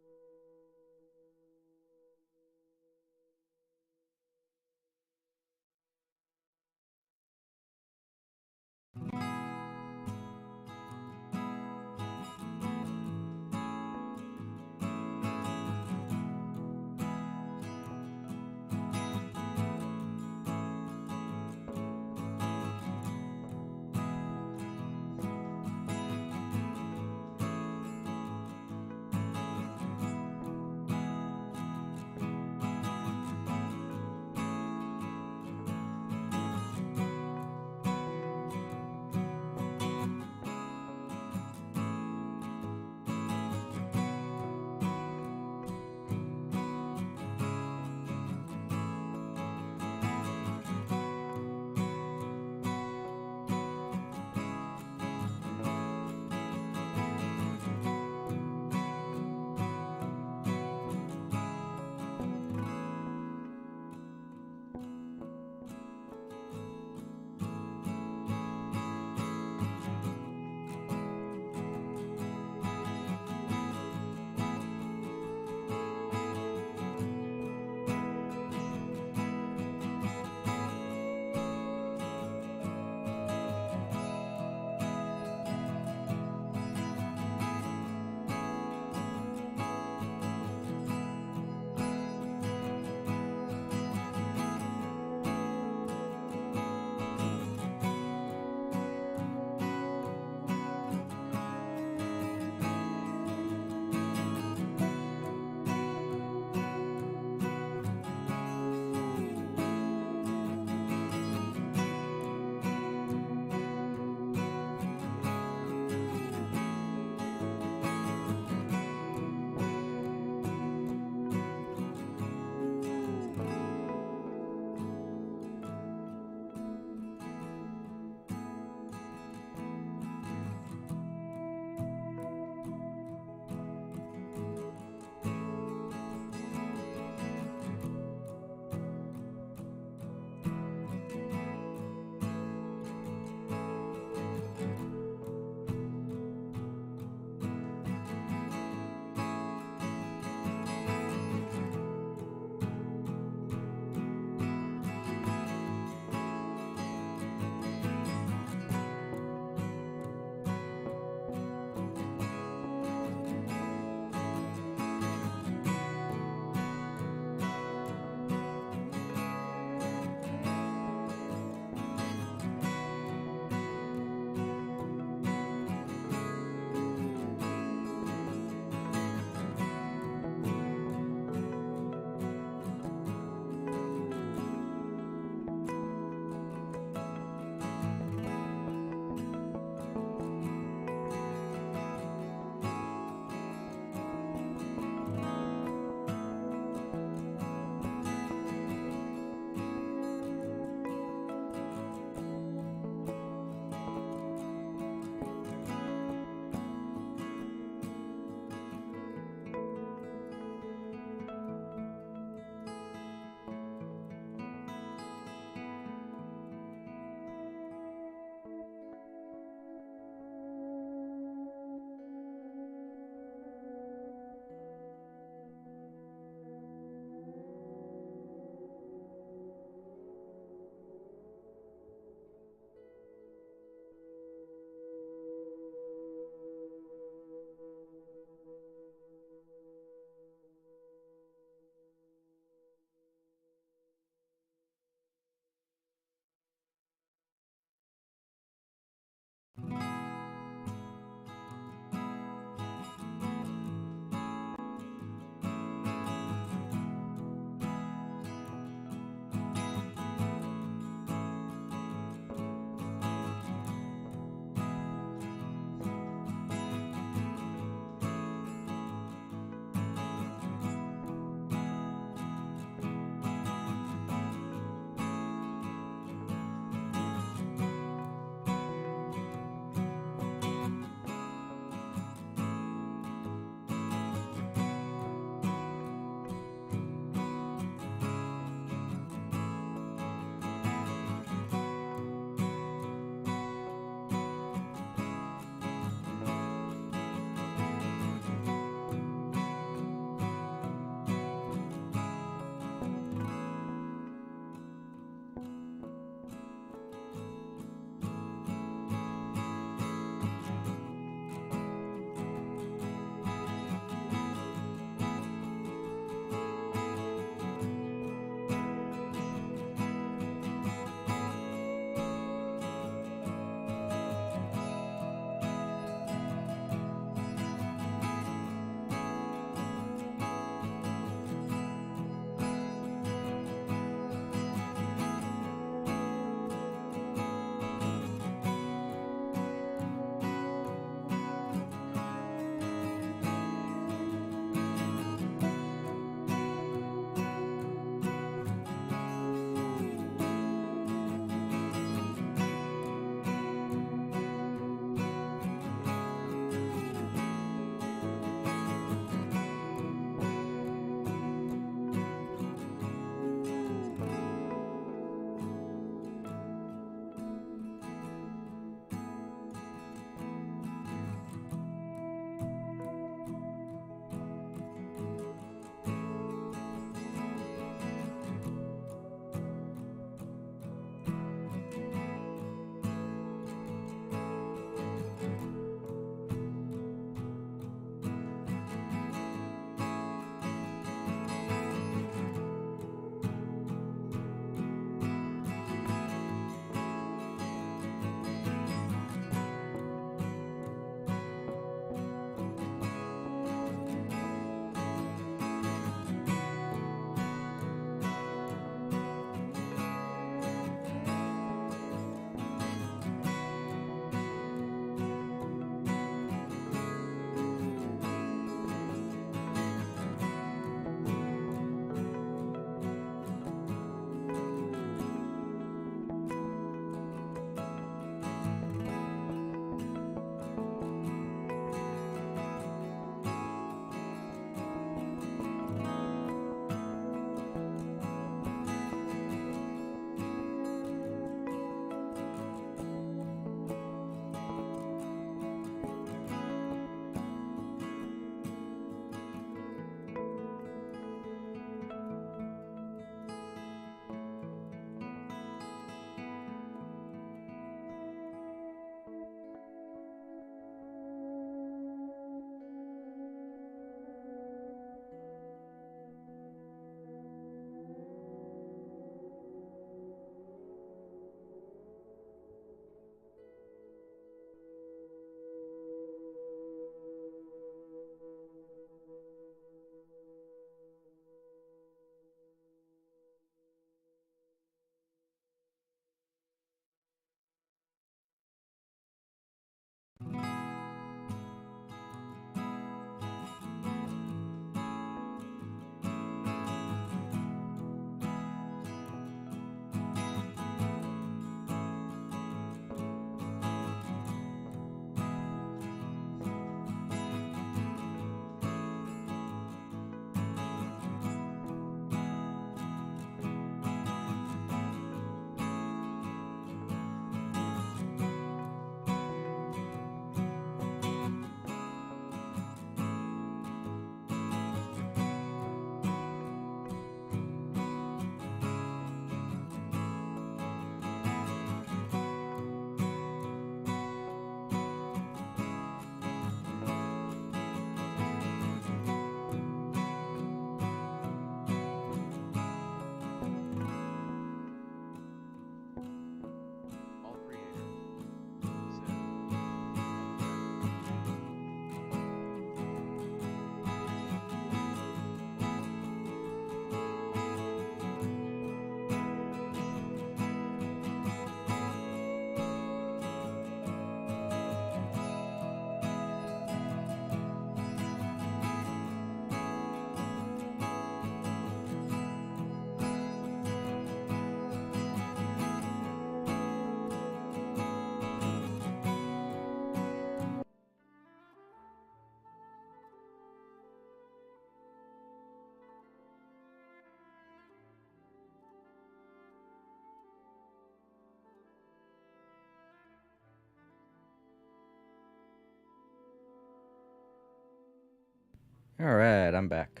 Alright, I'm back.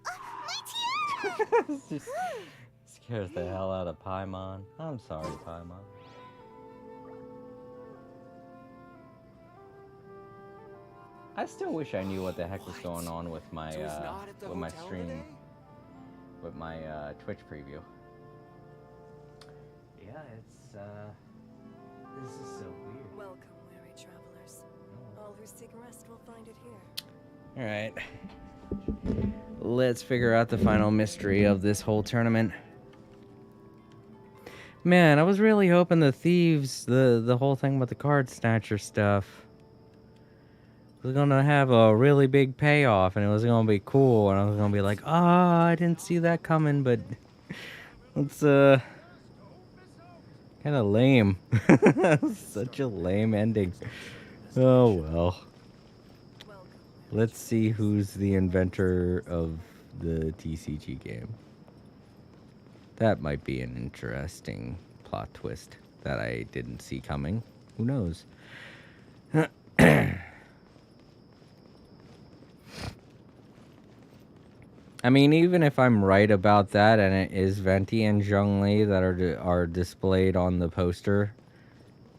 My tears! Just scares the hell out of Paimon. I'm sorry, Paimon. I still wish I knew what the heck was going on with my stream, with my Twitch preview. Yeah, it's this is so weird. Welcome, weary travelers. All who seek rest will find it here. All right, let's figure out the final mystery of this whole tournament. Man, I was really hoping the thieves, the whole thing with the card snatcher stuff, was gonna have a really big payoff, and it was gonna be cool, and I was gonna be like, ah, I didn't see that coming, but it's kind of lame. Such a lame ending. Oh well. Let's see who's the inventor of the TCG game. That might be an interesting plot twist that I didn't see coming. Who knows? I mean, even if I'm right about that, and it is Venti and Zhongli that are displayed on the poster,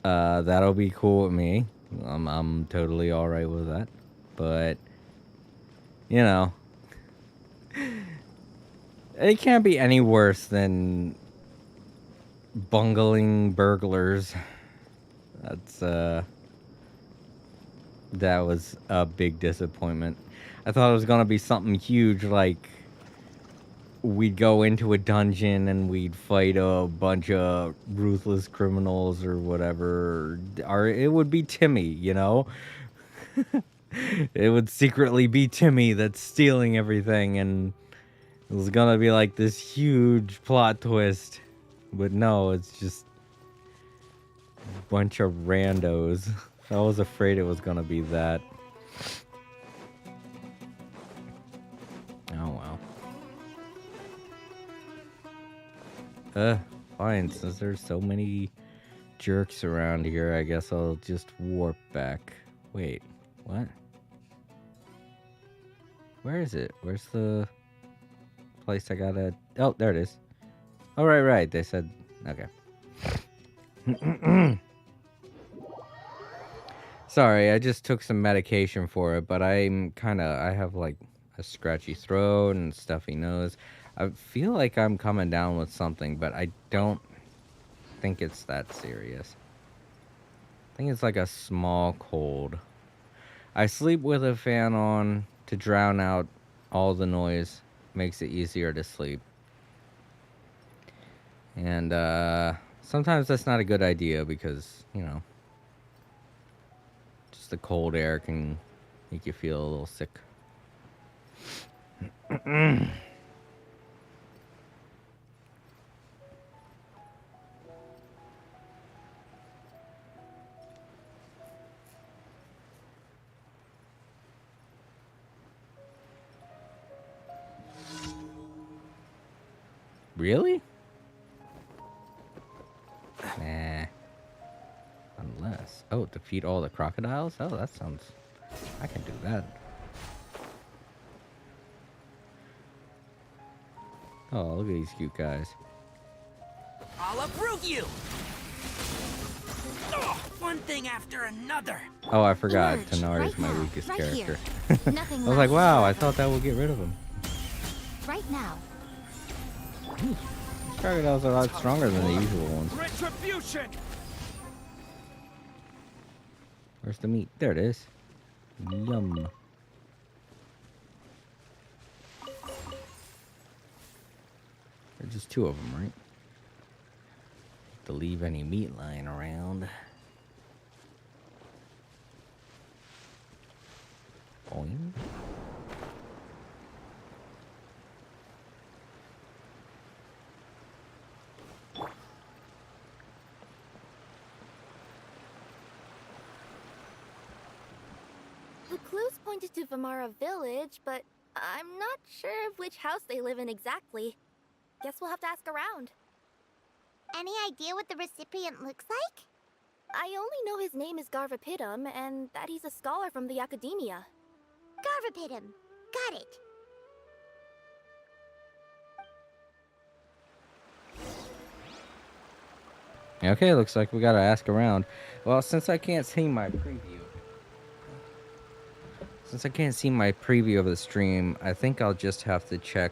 that'll be cool with me. I'm totally all right with that. But you know, it can't be any worse than bungling burglars. That was a big disappointment. I thought it was gonna be something huge, like we'd go into a dungeon and we'd fight a bunch of ruthless criminals or whatever, or it would be Timmy, you know? It would secretly be Timmy that's stealing everything, and it was gonna be like this huge plot twist. But no, it's just a bunch of randos. I was afraid it was gonna be that. Oh well. Fine, since there's so many jerks around here, I guess I'll just warp back. Wait, what? Where is it? Where's the place I gotta... Oh, there it is. Oh, right. They said... Okay. Sorry, I just took some medication for it, but I have like a scratchy throat and stuffy nose. I feel like I'm coming down with something, but I don't think it's that serious. I think it's like a small cold. I sleep with a fan on to drown out all the noise. Makes it easier to sleep. And sometimes that's not a good idea because, you know, just the cold air can make you feel a little sick. Really? Nah. Unless... Oh, defeat all the crocodiles? Oh, that sounds... I can do that. Oh, look at these cute guys. I'll uproot you! Ugh, one thing after another. Oh, I forgot. Emerge, Tanari is right my now, weakest right character. Nothing I was like, lasts wow, I forever. thought that would get rid of him. Right now. These crocodiles are a lot stronger than the usual ones. Retribution! Where's the meat? There it is. Yum. There's just two of them, right? To leave any meat lying around. Boing. The clues pointed to Vamara Village, but I'm not sure of which house they live in exactly. Guess we'll have to ask around. Any idea what the recipient looks like? I only know his name is Garvapitum and that he's a scholar from the Academia. Garvapitum. Got it. Okay, looks like we gotta ask around. Well, since I can't see my preview, of the stream, I think I'll just have to check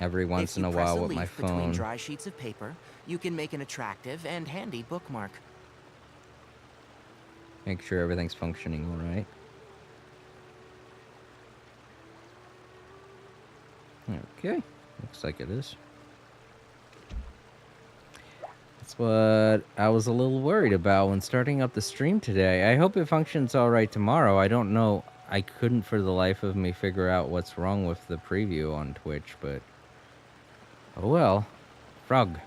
every once in a while with my If you press a leaf between phone. dry sheets of paper, you can make an attractive and handy bookmark. Make sure everything's functioning all right. Okay, looks like it is. That's what I was a little worried about when starting up the stream today. I hope it functions all right tomorrow. I don't know. I couldn't for the life of me figure out what's wrong with the preview on Twitch, but oh well. Frog.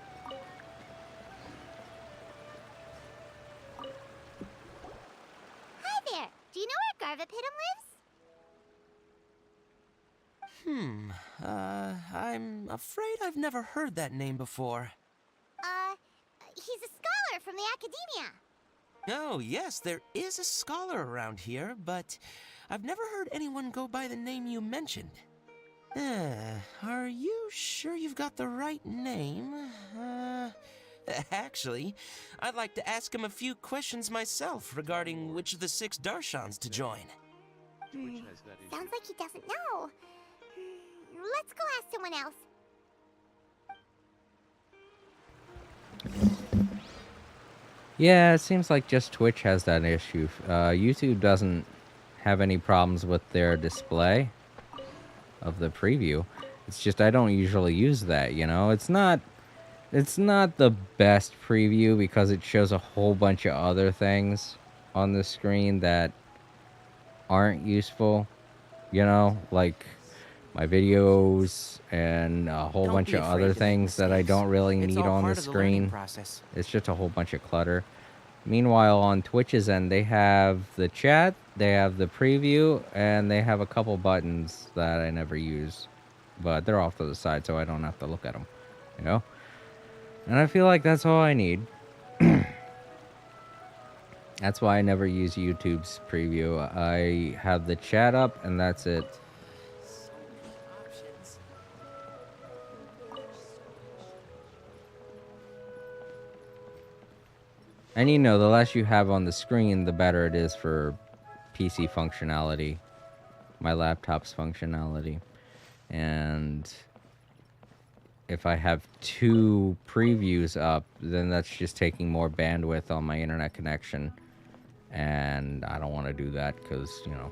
Hi there. Do you know where Garvapitum lives? I'm afraid I've never heard that name before. He's a scholar from the academia. Oh, yes, there is a scholar around here, but I've never heard anyone go by the name you mentioned. Are you sure you've got the right name? Actually, I'd like to ask him a few questions myself regarding which of the 6 Darshans to join. Twitch has that issue. Sounds like he doesn't know. Let's go ask someone else. Yeah, it seems like just Twitch has that issue. YouTube doesn't have any problems with their display of the preview. It's just I don't usually use that, you know? It's not the best preview because it shows a whole bunch of other things on the screen that aren't useful, you know? Like my videos and a whole Don't bunch be of afraid other to make things that I mistakes. don't really It's need all on the part of the learning screen. process. It's just a whole bunch of clutter. Meanwhile, on Twitch's end, they have the chat, they have the preview, and they have a couple buttons that I never use. But they're off to the side, so I don't have to look at them, you know? And I feel like that's all I need. That's why I never use YouTube's preview. I have the chat up, and that's it. And you know, the less you have on the screen, the better it is for PC functionality, my laptop's functionality. And if I have 2 previews up, then that's just taking more bandwidth on my internet connection. And I don't want to do that because, you know,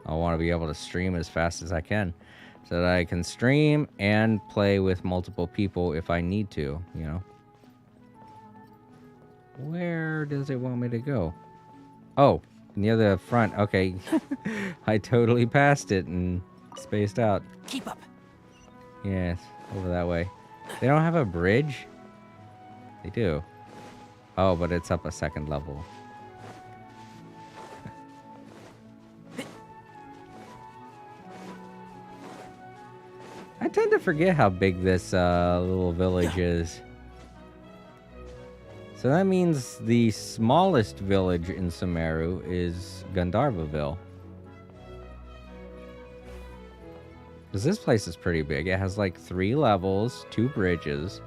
I want to be able to stream as fast as I can so that I can stream and play with multiple people if I need to, you know. Where does it want me to go? Oh, near the front. Okay. I totally passed it and spaced out. Keep up. Yes, over that way. They don't have a bridge? They do. Oh, but it's up a 2nd level. I tend to forget how big this little village is. So that means the smallest village in Sumeru is Gandharvaville. Because this place is pretty big. It has like 3 levels, 2 bridges.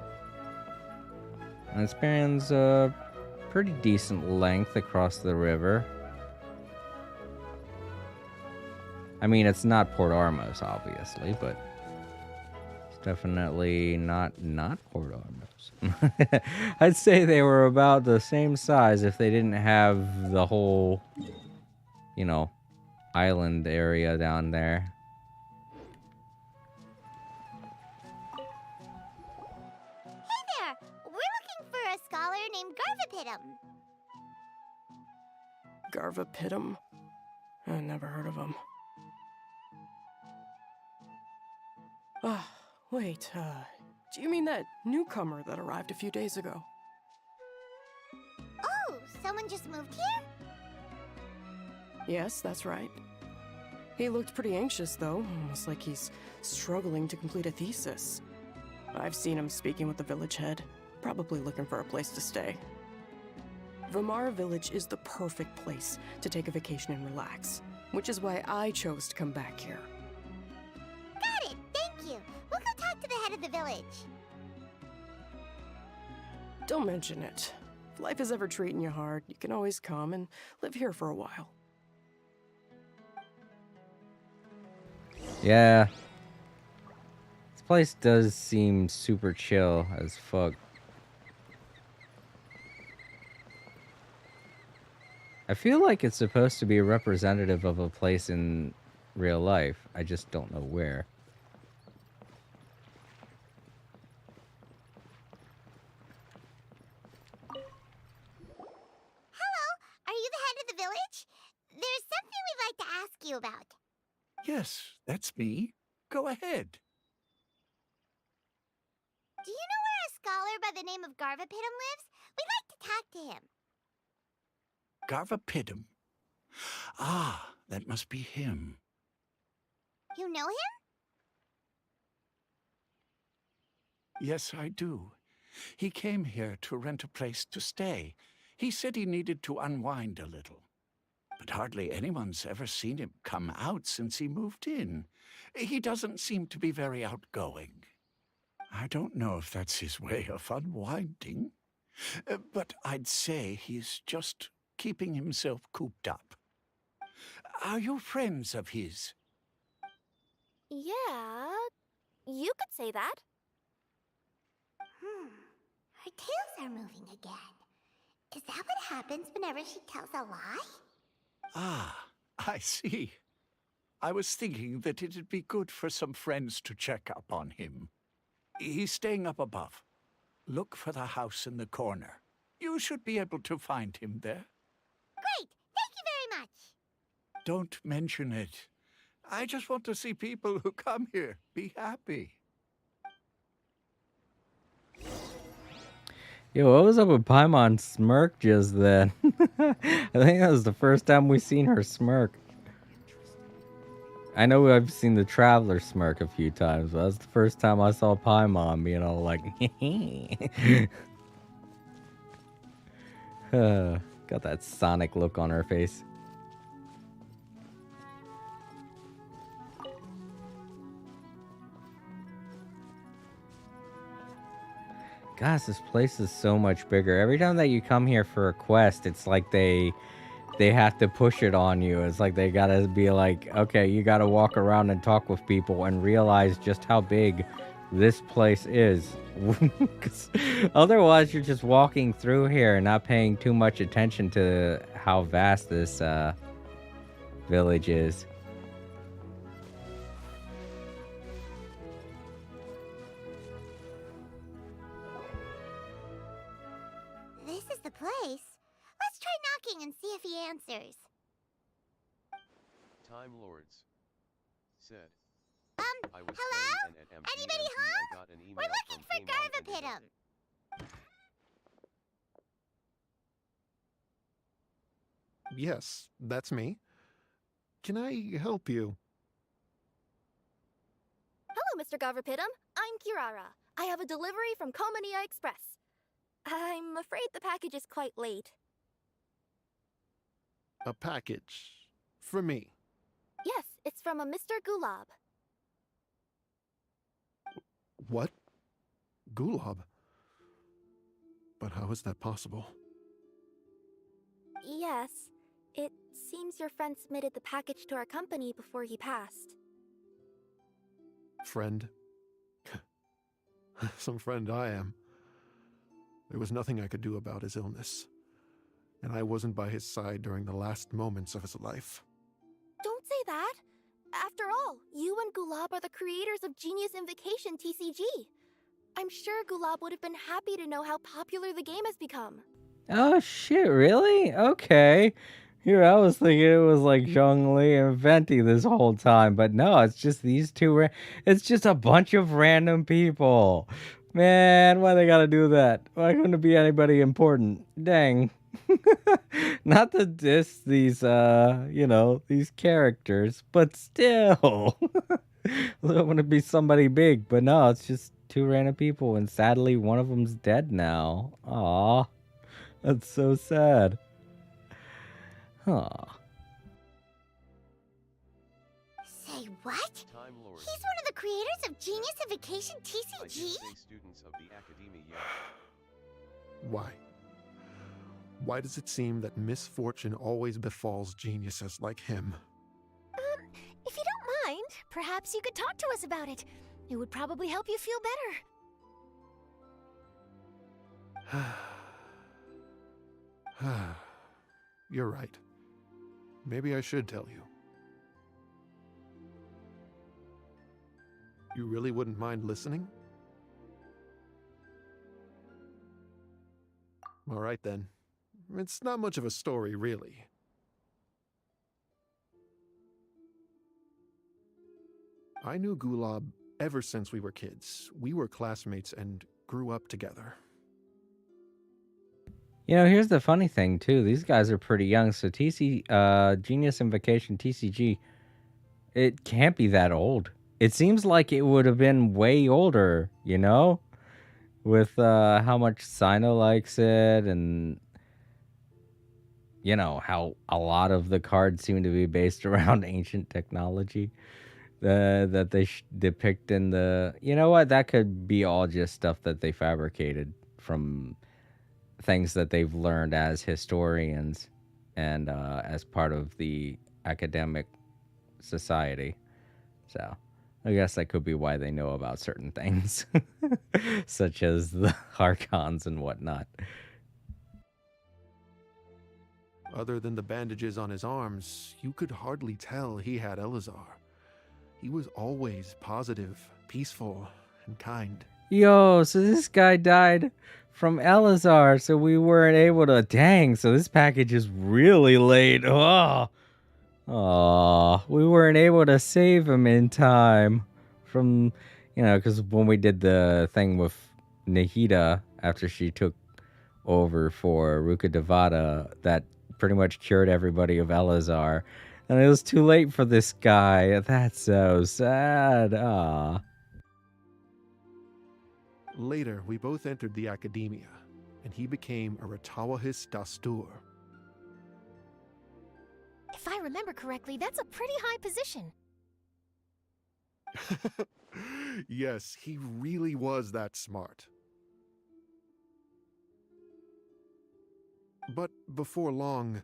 And it spans a pretty decent length across the river. I mean, it's not Port Armos, obviously, but it's definitely not Port Armos. I'd say they were about the same size if they didn't have the whole, you know, island area down there. Hey there! We're looking for a scholar named Garvapitum? Garvapitum. I never heard of him. Wait, do you mean that newcomer that arrived a few days ago? Oh, someone just moved here? Yes, that's right. He looked pretty anxious, though, almost like he's struggling to complete a thesis. I've seen him speaking with the village head, probably looking for a place to stay. Vamara Village is the perfect place to take a vacation and relax. which is why I chose to come back here. Got it, thank you. We'll go talk to the head of the village. Don't mention it. If life is ever treating you hard, you can always come and live here for a while. Yeah. This place does seem super chill as fuck. I feel like it's supposed to be representative of a place in real life. I just don't know where. Hello, are you the head of the village? There's something we'd like to ask you about. Yes, that's me. Go ahead. Do you know where a scholar by the name of Garvapidum lives? We'd like to talk to him. Garvapidum. Ah, that must be him. You know him? Yes, I do. He came here to rent a place to stay. He said he needed to unwind a little. But hardly anyone's ever seen him come out since he moved in. He doesn't seem to be very outgoing. I don't know if that's his way of unwinding, but I'd say he's just keeping himself cooped up. Are you friends of his? Yeah, you could say that. Her tails are moving again. Is that what happens whenever she tells a lie? Ah, I see. I was thinking that it'd be good for some friends to check up on him. He's staying up above. Look for the house in the corner. You should be able to find him there. Great! Thank you very much! Don't mention it. I just want to see people who come here be happy. Yo, what was up with Paimon's smirk just then? I think that was the first time we seen her smirk. I know I've seen the Traveler smirk a few times, but that's the first time I saw Paimon being all like, got that Sonic look on her face. Gosh, this place is so much bigger. Every time that you come here for a quest, it's like they have to push it on you. It's like they gotta be like, okay, you gotta walk around and talk with people and realize just how big this place is. 'Cause otherwise, you're just walking through here and not paying too much attention to how vast this village is. This is the place. Let's try knocking and see if he answers. Time Lords said. I was hello? playing and at MTMT Anybody I home? got an email We're looking for from Paimon and Garvapidum. Yes, that's me. Can I help you? Hello, Mr. Garvapidum. I'm Kirara. I have a delivery from Komania Express. I'm afraid the package is quite late. A package. For me. Yes, it's from a Mr. Gulab. What? Gulab? But how is that possible? Yes, it seems your friend submitted the package to our company before he passed. Friend? Some friend I am. There was nothing I could do about his illness. And I wasn't by his side during the last moments of his life. Don't say that! After all, you and Gulab are the creators of Genius Invocation TCG. I'm sure Gulab would have been happy to know how popular the game has become. Oh shit, really? Okay. Here, I was thinking it was like Zhongli and Venti this whole time, but no, it's just these two. It's just a bunch of random people. Man, why they gotta do that? Why couldn't it be anybody important? Dang. Not to diss these, these characters, but still. I want to be somebody big, but no, it's just two random people, and sadly, one of them's dead now. Aw, that's so sad. Huh. What? Time Lords. He's one of the creators of Geniusification I didn't TCG? say students of the Academia yet. Why? Why does it seem that misfortune always befalls geniuses like him? If you don't mind, perhaps you could talk to us about it. It would probably help you feel better. You're right. Maybe I should tell you. You really wouldn't mind listening? All right then. It's not much of a story, really. I knew Gulab ever since we were kids. We were classmates and grew up together. You know, here's the funny thing too. These guys are pretty young, so Genius Invocation TCG, it can't be that old. It seems like it would have been way older, you know? With how much Sino likes it, and you know how a lot of the cards seem to be based around ancient technology that they depict in the. You know what? That could be all just stuff that they fabricated from things that they've learned as historians and as part of the academic society. So I guess that could be why they know about certain things, such as the Archons and whatnot. Other than the bandages on his arms, you could hardly tell he had Elazar. He was always positive, peaceful, and kind. Yo, so this guy died from Elazar, so we weren't able to. Dang, so this package is really late. Oh, we weren't able to save him in time from, you know, because when we did the thing with Nahida after she took over for Ruka Devada, that pretty much cured everybody of Elazar. And it was too late for this guy. That's so sad. Later, we both entered the academia, and he became a Ratawahis Dastur. If I remember correctly, that's a pretty high position. Yes, he really was that smart. But before long,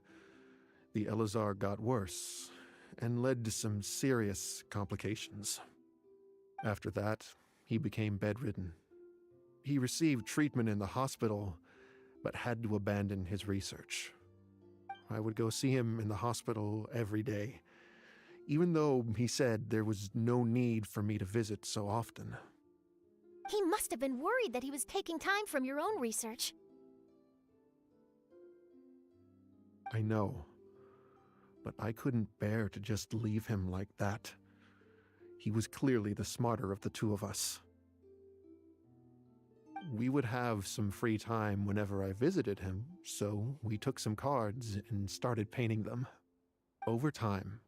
the Elazar got worse and led to some serious complications. After that, he became bedridden. He received treatment in the hospital, but had to abandon his research. I would go see him in the hospital every day, even though he said there was no need for me to visit so often. He must have been worried that he was taking time from your own research. I know, but I couldn't bear to just leave him like that. He was clearly the smarter of the two of us. We would have some free time whenever I visited him, so we took some cards and started painting them. Over time,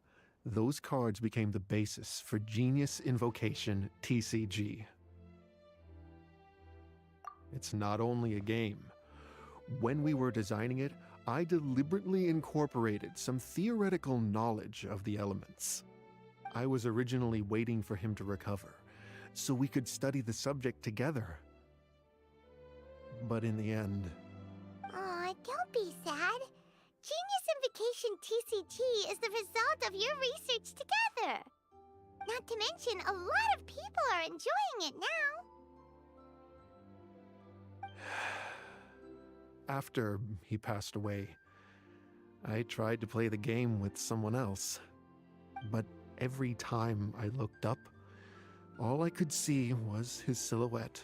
those cards became the basis for Genius Invocation TCG. It's not only a game. When we were designing it, I deliberately incorporated some theoretical knowledge of the elements. I was originally waiting for him to recover, so we could study the subject together. But in the end... Aw, don't be sad. Genius Invocation TCG is the result of your research together. Not to mention, a lot of people are enjoying it now. After he passed away, I tried to play the game with someone else. But every time I looked up, all I could see was his silhouette.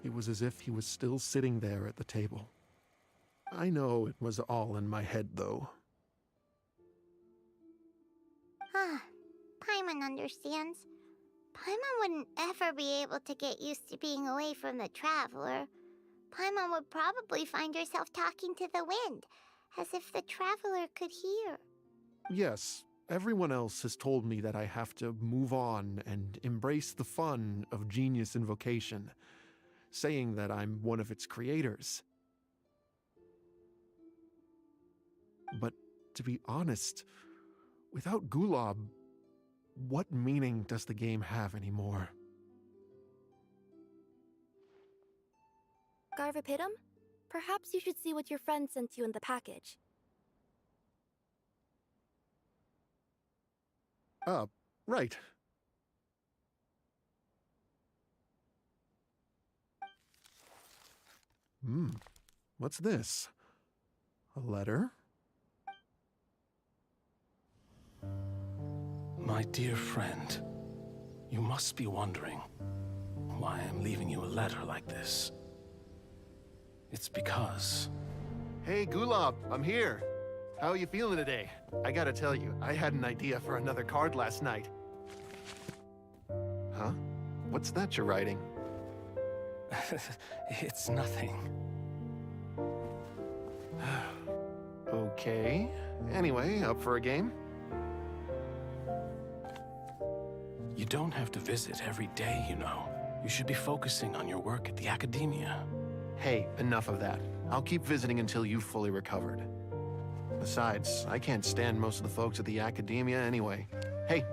It was as if he was still sitting there at the table. I know it was all in my head, though. Paimon understands. Paimon wouldn't ever be able to get used to being away from the Traveler. Paimon would probably find herself talking to the wind, as if the Traveler could hear. Yes, everyone else has told me that I have to move on and embrace the fun of Genius Invocation, saying that I'm one of its creators. But to be honest, without Gulab, what meaning does the game have anymore? Garvapidum? Perhaps you should see what your friend sent you in the package. Right. What's this? A letter? My dear friend, you must be wondering why I'm leaving you a letter like this. It's because... Hey, Gulab, I'm here. How are you feeling today? I gotta tell you, I had an idea for another card last night. Huh? What's that you're writing? It's nothing. Okay. Anyway, up for a game? You don't have to visit every day, you know. You should be focusing on your work at the academia. Hey, enough of that. I'll keep visiting until you've fully recovered. Besides, I can't stand most of the folks at the academia anyway. Hey,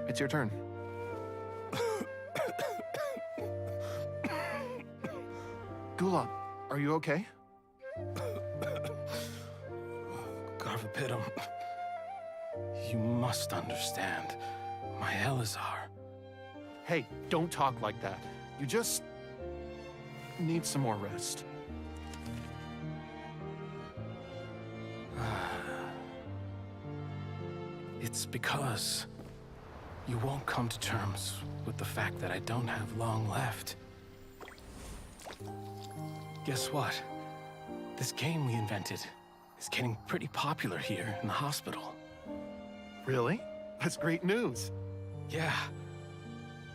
it's your turn. Gulab, are you okay? Garvapidum, you must understand. My Elazar. Hey, don't talk like that. You just need some more rest. It's because you won't come to terms with the fact that I don't have long left. Guess what? This game we invented is getting pretty popular here in the hospital. Really? That's great news. Yeah.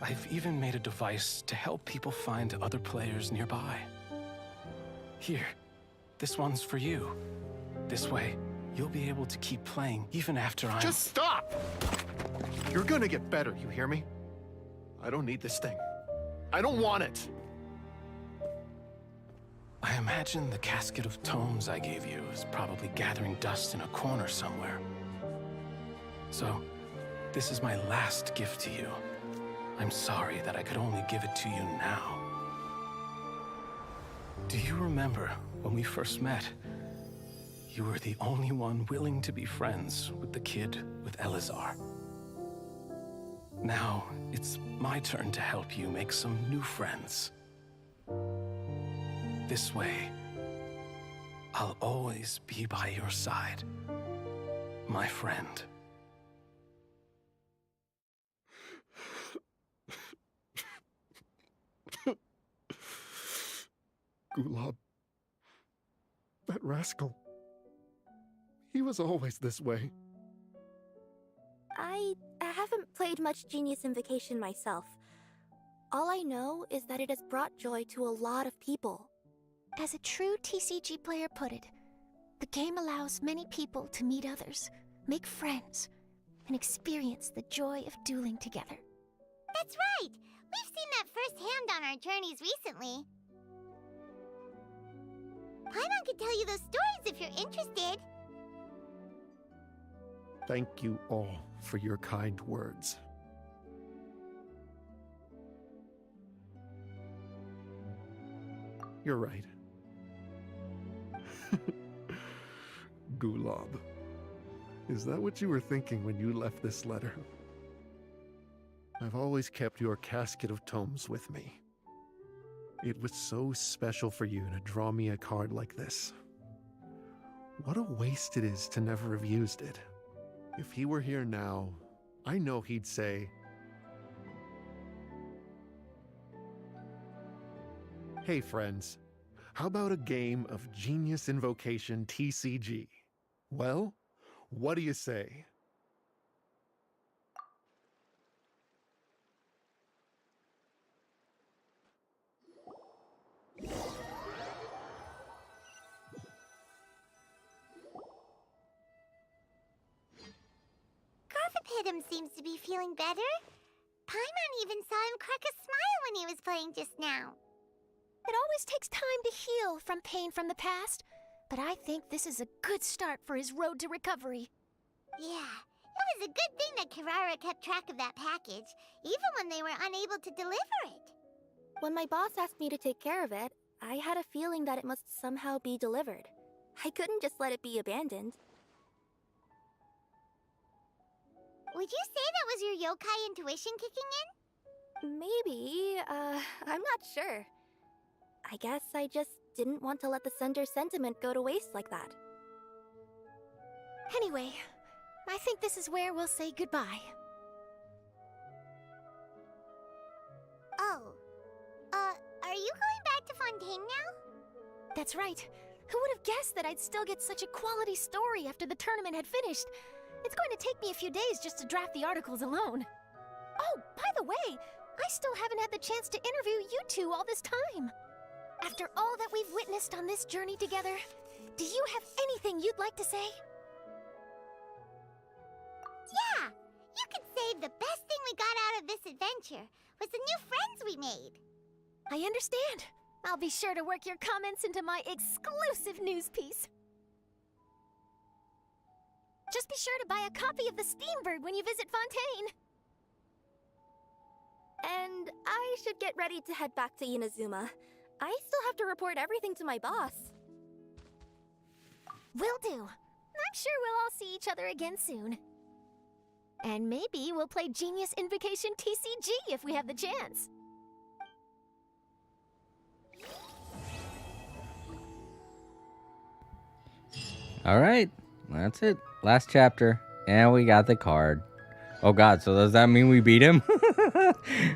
I've even made a device to help people find other players nearby. Here, this one's for you. This way, you'll be able to keep playing even after I'm... Just stop! You're gonna get better, you hear me? I don't need this thing. I don't want it! I imagine the casket of tomes I gave you is probably gathering dust in a corner somewhere. So, this is my last gift to you. I'm sorry that I could only give it to you now. Do you remember when we first met? You were the only one willing to be friends with the kid with Elazar. Now, it's my turn to help you make some new friends. This way, I'll always be by your side, my friend. Gulab. That rascal. He was always this way. I haven't played much Genius Invocation myself. All I know is that it has brought joy to a lot of people. As a true TCG player put it, the game allows many people to meet others, make friends, and experience the joy of dueling together. That's right! We've seen that firsthand on our journeys recently. Paimon could tell you those stories if you're interested. Thank you all for your kind words. You're right. Gulab. Is that what you were thinking when you left this letter? I've always kept your casket of tomes with me. It was so special for you to draw me a card like this. What a waste it is to never have used it. If he were here now, I know he'd say, "Hey friends, how about a game of Genius Invocation TCG? Well, what do you say?" Garvapidum seems to be feeling better. Paimon even saw him crack a smile when he was playing just now. It always takes time to heal from pain from the past, but I think this is a good start for his road to recovery. Yeah, It was a good thing that Kirara kept track of that package, even when they were unable to deliver it. When my boss asked me to take care of it, I had a feeling that it must somehow be delivered. I couldn't just let it be abandoned. Would you say that was your yokai intuition kicking in? Maybe, I'm not sure. I guess I just didn't want to let the sender's sentiment go to waste like that. Anyway, I think this is where we'll say goodbye. Oh. Are you going back to Fontaine now? That's right. Who would have guessed that I'd still get such a quality story after the tournament had finished? It's going to take me a few days just to draft the articles alone. Oh, by the way, I still haven't had the chance to interview you two all this time. After all that we've witnessed on this journey together, do you have anything you'd like to say? Yeah, you could say the best thing we got out of this adventure was the new friends we made. I understand. I'll be sure to work your comments into my exclusive news piece. Just be sure to buy a copy of the Steambird when you visit Fontaine. And I should get ready to head back to Inazuma. I still have to report everything to my boss. Will do. I'm sure we'll all see each other again soon. And maybe we'll play Genius Invocation TCG if we have the chance. All right, that's it. Last chapter, and we got the card. Oh God, so does that mean we beat him?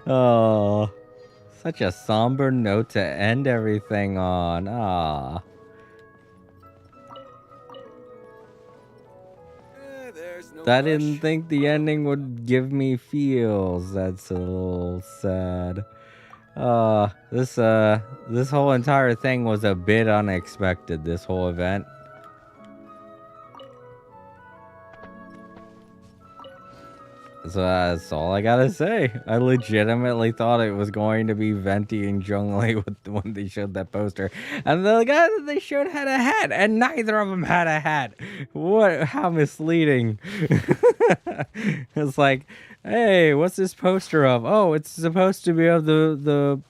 Oh, such a somber note to end everything on. Ah. I didn't think the ending would give me feels. That's a little sad. This whole entire thing was a bit unexpected, this whole event. So that's all I gotta say. I legitimately thought it was going to be Venti and Zhongli when they showed that poster. And the guy that they showed had a hat, and neither of them had a hat. What? How misleading. It's like, hey, what's this poster of? Oh, it's supposed to be of the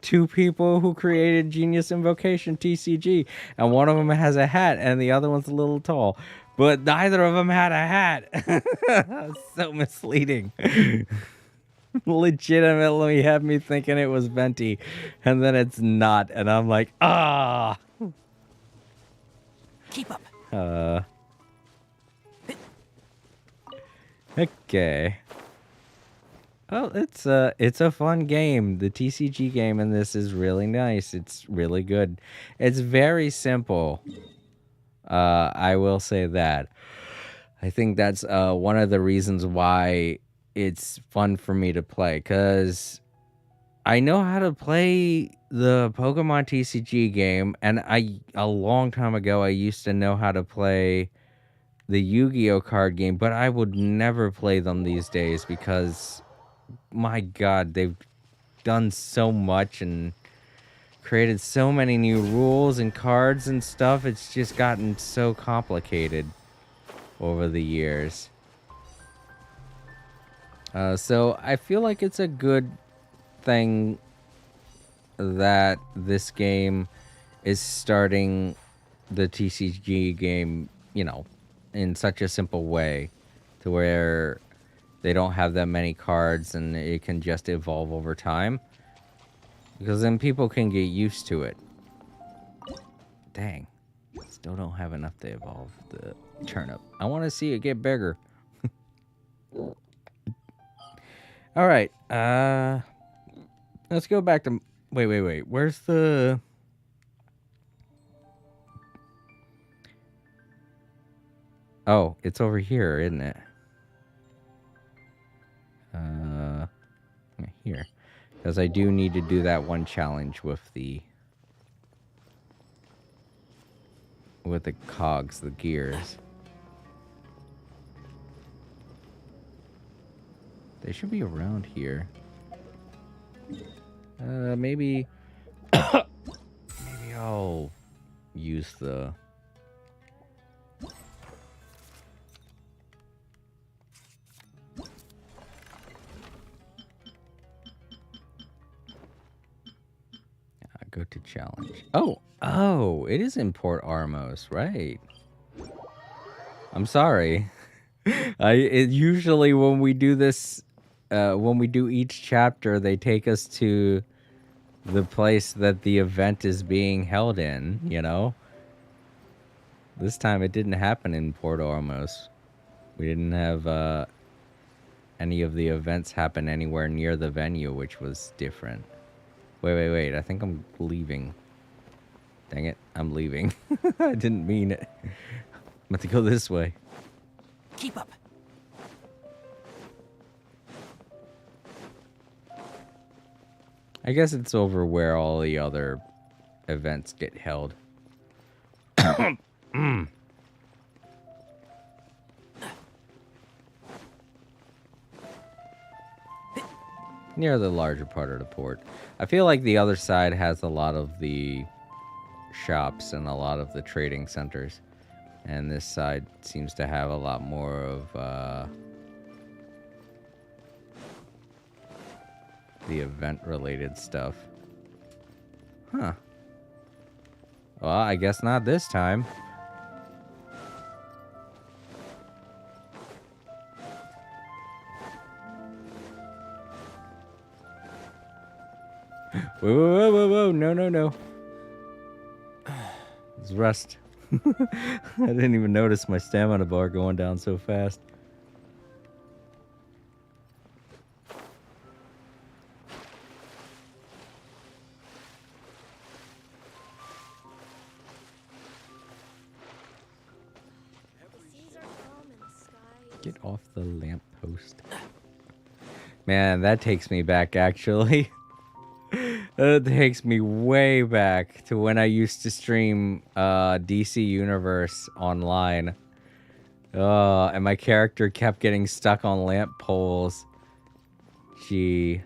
two people who created Genius Invocation TCG. And one of them has a hat, and the other one's a little tall. But neither of them had a hat. So misleading. Legitimately had me thinking it was Venti, and then it's not, and I'm like, ah. Keep up. Okay. Oh, it's a fun game. The TCG game in this is really nice. It's really good. It's very simple. I will say that. I think that's one of the reasons why it's fun for me to play, because I know how to play the Pokemon TCG game, and a long time ago I used to know how to play the Yu-Gi-Oh card game, but I would never play them these days because, my God, they've done so much and created so many new rules and cards and stuff. It's just gotten so complicated over the years. So I feel like it's a good thing that this game is starting the TCG game, you know, in such a simple way to where they don't have that many cards and it can just evolve over time. Because then people can get used to it. Dang. Still don't have enough to evolve the turnip. I want to see it get bigger. Alright. Let's go back to... Wait. Where's the... Oh, it's over here, isn't it? Here. Because I do need to do that one challenge with the cogs, the gears. They should be around here. Maybe I'll use the Go to challenge. Oh, it is in Port Armos, right? I'm sorry. Usually when we do this, when we do each chapter, they take us to the place that the event is being held in, you know? This time it didn't happen in Port Ormos. We didn't have any of the events happen anywhere near the venue, which was different. Wait. I think I'm leaving. Dang it, I'm leaving. I didn't mean it. I'm about to go this way. Keep up. I guess it's over where all the other events get held. Near the larger part of the port. I feel like the other side has a lot of the shops and a lot of the trading centers. And this side seems to have a lot more of the event-related stuff. Huh. Well, I guess not this time. Whoa. No. It's rest. I didn't even notice my stamina bar going down so fast. Get off the lamppost. Man, that takes me back, actually. That takes me way back to when I used to stream DC Universe online. And my character kept getting stuck on lamp poles. Gee.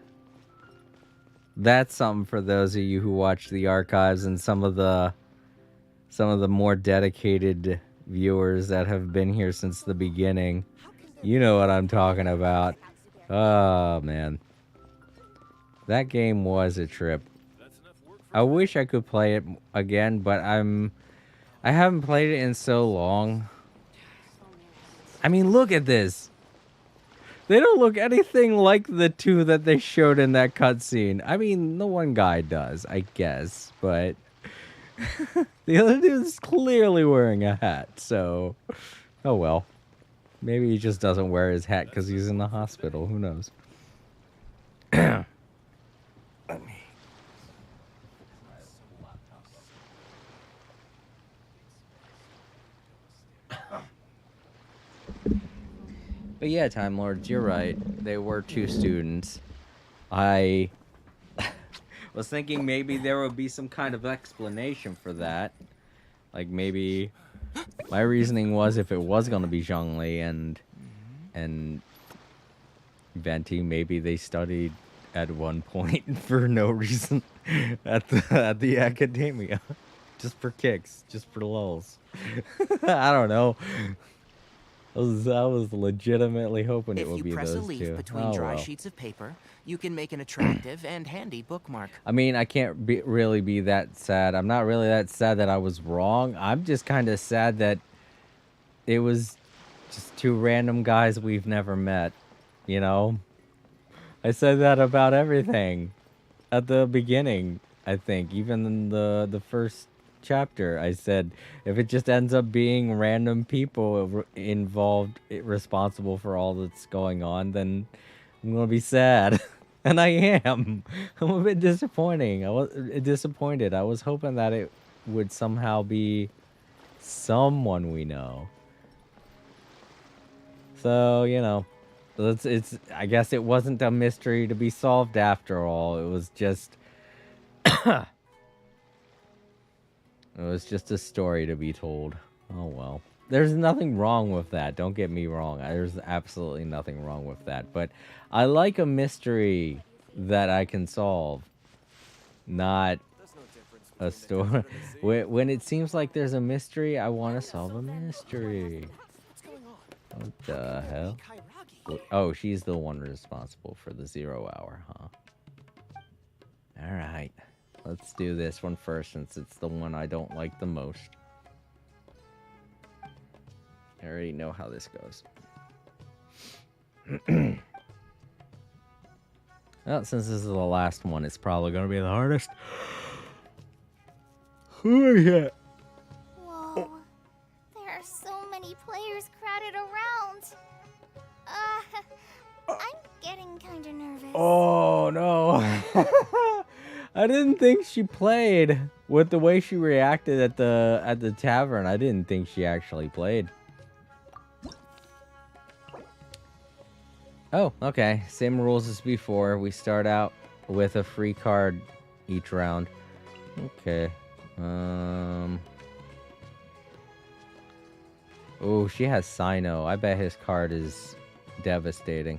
That's something for those of you who watch the archives and some of the more dedicated viewers that have been here since the beginning. You know what I'm talking about. Oh, man. That game was a trip. I wish I could play it again, but I haven't played it in so long. I mean, look at this. They don't look anything like the two that they showed in that cutscene. I mean, the one guy does, I guess, but the other dude's clearly wearing a hat, so oh well. Maybe he just doesn't wear his hat because he's in the hospital. Who knows? Let me. But yeah, Time Lords, you're right. They were two students. I was thinking maybe there would be some kind of explanation for that. Like maybe my reasoning was if it was going to be Zhongli and Venti, maybe they studied at one point for no reason at the academia. Just for kicks, just for lulz. I don't know. I was legitimately hoping it would be those two. If you press a leaf between dry sheets of paper, you can make an attractive and handy bookmark. I mean, I can't really be that sad. I'm not really that sad that I was wrong. I'm just kind of sad that it was just two random guys we've never met, you know? I said that about everything at the beginning, I think. Even in the first chapter, I said if it just ends up being random people involved, responsible for all that's going on, then I'm gonna be sad. And I am. I'm a bit disappointed. I was hoping that it would somehow be someone we know. So, you know, it's I guess it wasn't a mystery to be solved after all. It was just it was just a story to be told. Oh, well. There's nothing wrong with that. Don't get me wrong. There's absolutely nothing wrong with that. But I like a mystery that I can solve. Not a story. When it seems like there's a mystery, I want to solve a mystery. What the hell? Oh, she's the one responsible for the 0 hour, huh? Alright. Let's do this one first since it's the one I don't like the most. I already know how this goes. Well, since this is the last one, it's probably going to be the hardest. Oh, yeah. Whoa. There are so many players crowded around. I'm getting kinda nervous. Oh, no. I didn't think she played. With the way she reacted at the tavern, I didn't think she actually played. Oh, okay. Same rules as before. We start out with a free card each round. Okay. Oh, she has Sino. I bet his card is devastating.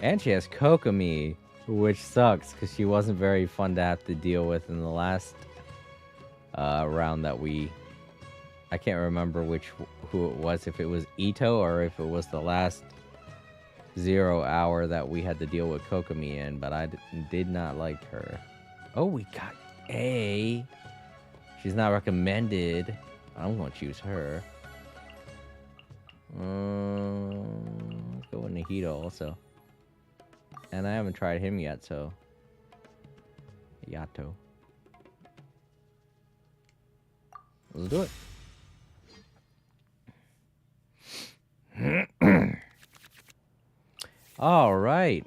And she has Kokomi, which sucks because she wasn't very fun to have to deal with in the last round that we... I can't remember who it was, if it was Ito or if it was the last 0 hour that we had to deal with Kokomi in, but I did not like her. Oh, we got A. She's not recommended. I'm going to choose her. Let's go with Nahito also. And I haven't tried him yet, so... Yato. Let's do it. All right.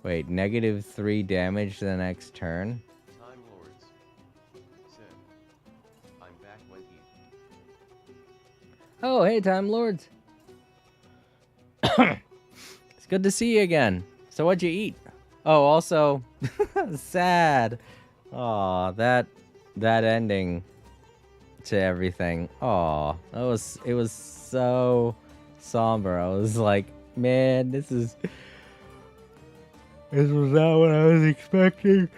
Wait, -3 damage the next turn? Time Lords said, I'm back when he... Oh, hey, Time Lords. It's good to see you again. So what'd you eat? Oh, also, sad. Aw, that ending to everything. Aw, it was so somber. I was like, man, this was not what I was expecting.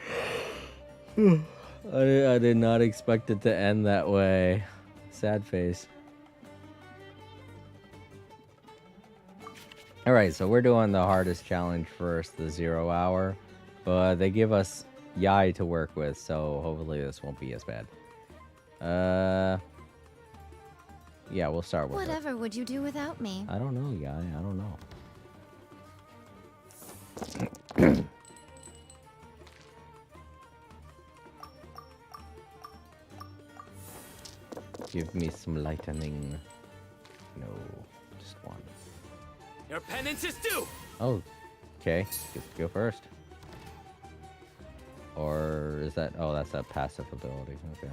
I did not expect it to end that way. Sad face. Alright, so we're doing the hardest challenge first, the 0 hour. But they give us Yai to work with, so hopefully this won't be as bad. Yeah, we'll start with Whatever her. would you do without me? I don't know, Yai. I don't know. Give me some lightning. No, just one. Your penance is due! Oh, okay. Go first. Or is that... Oh, that's a passive ability. Okay.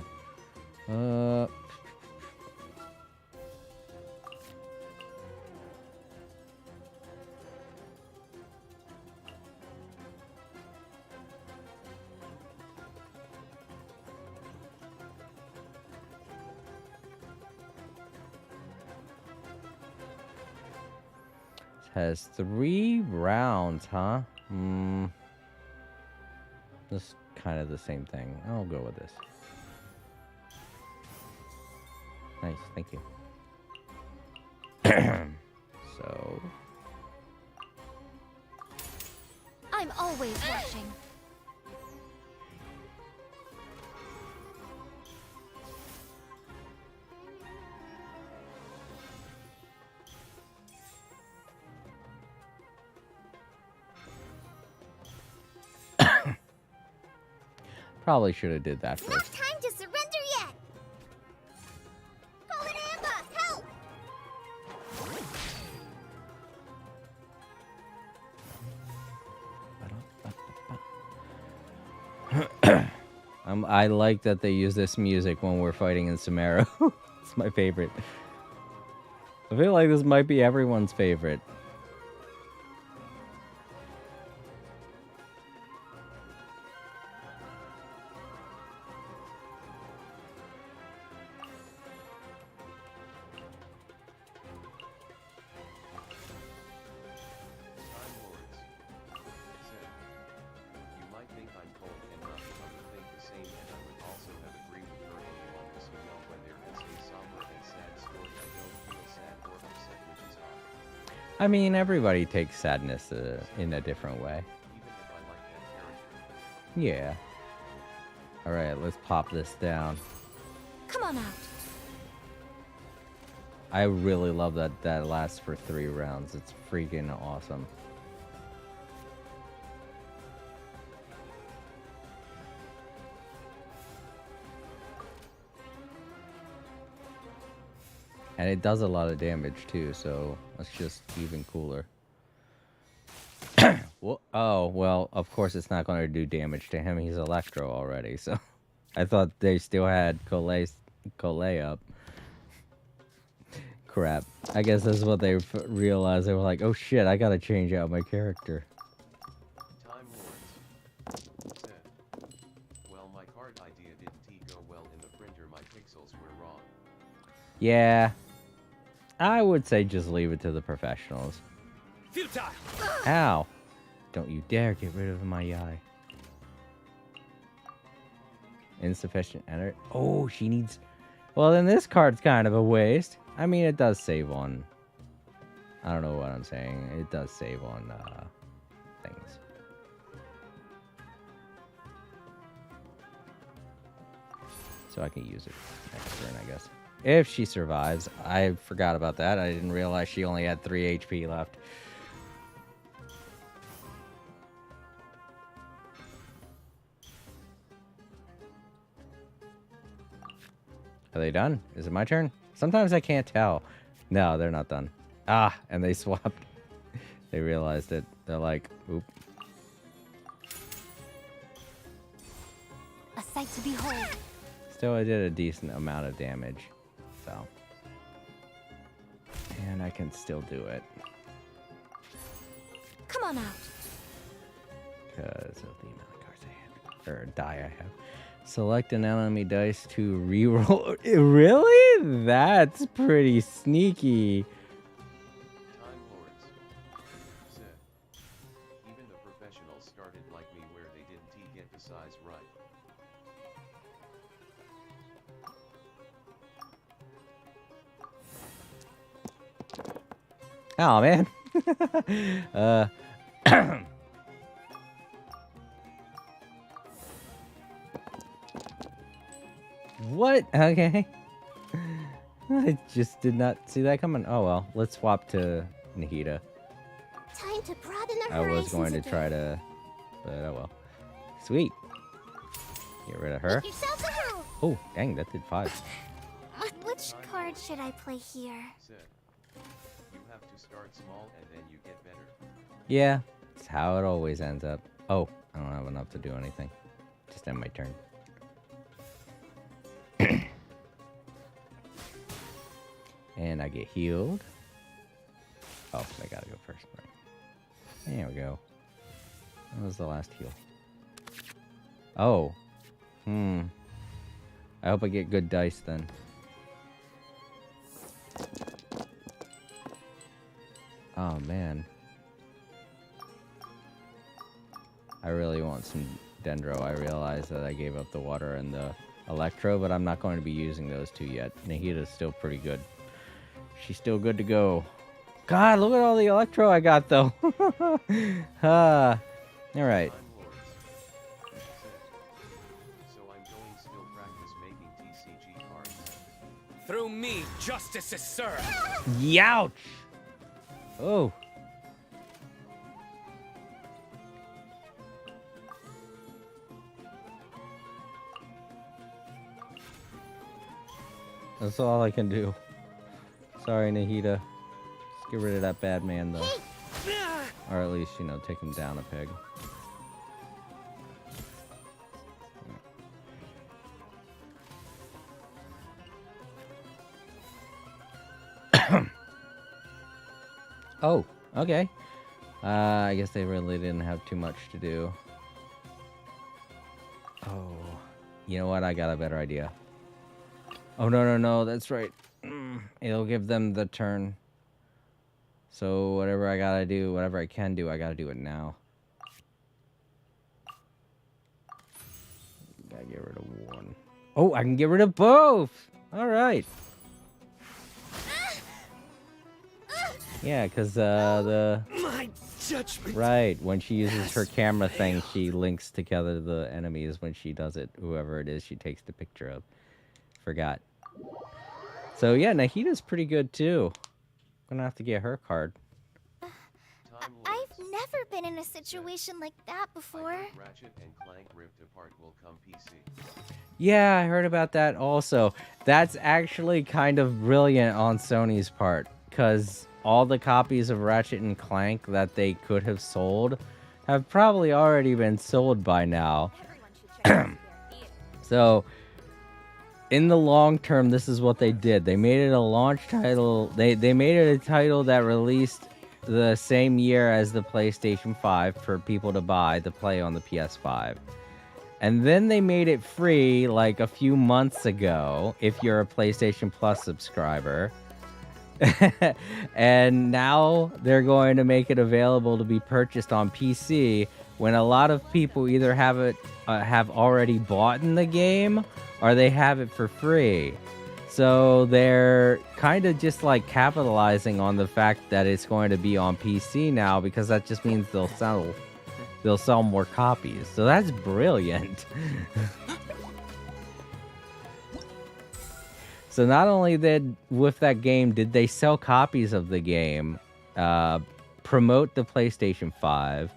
Has 3 rounds, huh? This is kind of the same thing. I'll go with this. Nice, thank you. So... I'm always watching. Probably should have did that It's not first. time to surrender yet! Call an ambush! Help! I like that they use this music when we're fighting in Sumeru. It's my favorite. I feel like this might be everyone's favorite. I mean, everybody takes sadness in a different way. Even if I like that character. Yeah. Alright, let's pop this down. Come on out. I really love that that lasts for 3 rounds. It's freaking awesome. And it does a lot of damage too, so that's just even cooler. Well, oh, well, of course it's not going to do damage to him. He's Electro already, so I thought they still had Collet up. Crap. I guess that's what they realized. They were like, oh shit, I gotta change out my character. Time Lords said, well, my card idea didn't go well in the printer. My pixels were wrong. Yeah. I would say just leave it to the professionals. Futile! Ow. Don't you dare get rid of my eye. Insufficient energy. Oh, she needs... Well, then this card's kind of a waste. I mean, it does save on... I don't know what I'm saying. It does save on things. So I can use it next turn, I guess. If she survives. I forgot about that. I didn't realize she only had 3 HP left. Are they done? Is it my turn? Sometimes I can't tell. No, they're not done. Ah, and they swapped. They realized it. They're like, oop. A sight to behold. Still, I did a decent amount of damage. So. And I can still do it. Come on out. Because of the amount of cards I have. Or die I have. Select an enemy dice to reroll. Really? That's pretty sneaky. Time Lords said, even the professionals started like me where they didn't get the size right. Oh man. What? Okay. I just did not see that coming. Oh well, let's swap to Nahida. Time to broaden our I was horizons going to again. try to, but oh well. Sweet. Get rid of her. Make yourselves a move. Oh, dang, that did 5. Which card should I play here? Said, you have to start small and then you get better. Yeah, it's how it always ends up. Oh, I don't have enough to do anything. Just end my turn. And I get healed. Oh, I gotta go first. Right. There we go. That was the last heal. Oh. I hope I get good dice then. Oh, man. I really want some Dendro. I realize that I gave up the water and the Electro, but I'm not going to be using those two yet. Nahida's still pretty good. She's still good to go. God, look at all the Electro I got, though. All right. Time Lords said, so I'm going still practice making TCG cards. Through me, justice is served. Youch! Oh. That's all I can do. Sorry, Nahida. Let's get rid of that bad man, though. Or at least, you know, take him down a peg. Oh, okay. I guess they really didn't have too much to do. Oh, you know what? I got a better idea. Oh, no, that's right. It'll give them the turn. So whatever I gotta do, whatever I can do, I gotta do it now. Gotta get rid of one. Oh, I can get rid of both! Alright. Yeah, because the... My judgment. Right, when she uses her camera thing, she links together the enemies when she does it. Whoever it is she takes the picture of. Forgot. So yeah, Nahida's pretty good too. Gonna have to get her card. I've never been in a situation like that before. Ratchet and Clank Rift Apart will come PC. Yeah, I heard about that also. That's actually kind of brilliant on Sony's part, because all the copies of Ratchet and Clank that they could have sold have probably already been sold by now. So, in the long term, this is what they did. They made it a launch title. They made it a title that released the same year as the PlayStation 5 for people to buy to play on the PS5. And then they made it free like a few months ago if you're a PlayStation Plus subscriber. And now they're going to make it available to be purchased on PC when a lot of people either have already bought in the game or they have it for free. So they're kind of just like capitalizing on the fact that it's going to be on PC now, because that just means they'll sell more copies. So that's brilliant. So not only with that game did they sell copies of the game, promote the PlayStation 5,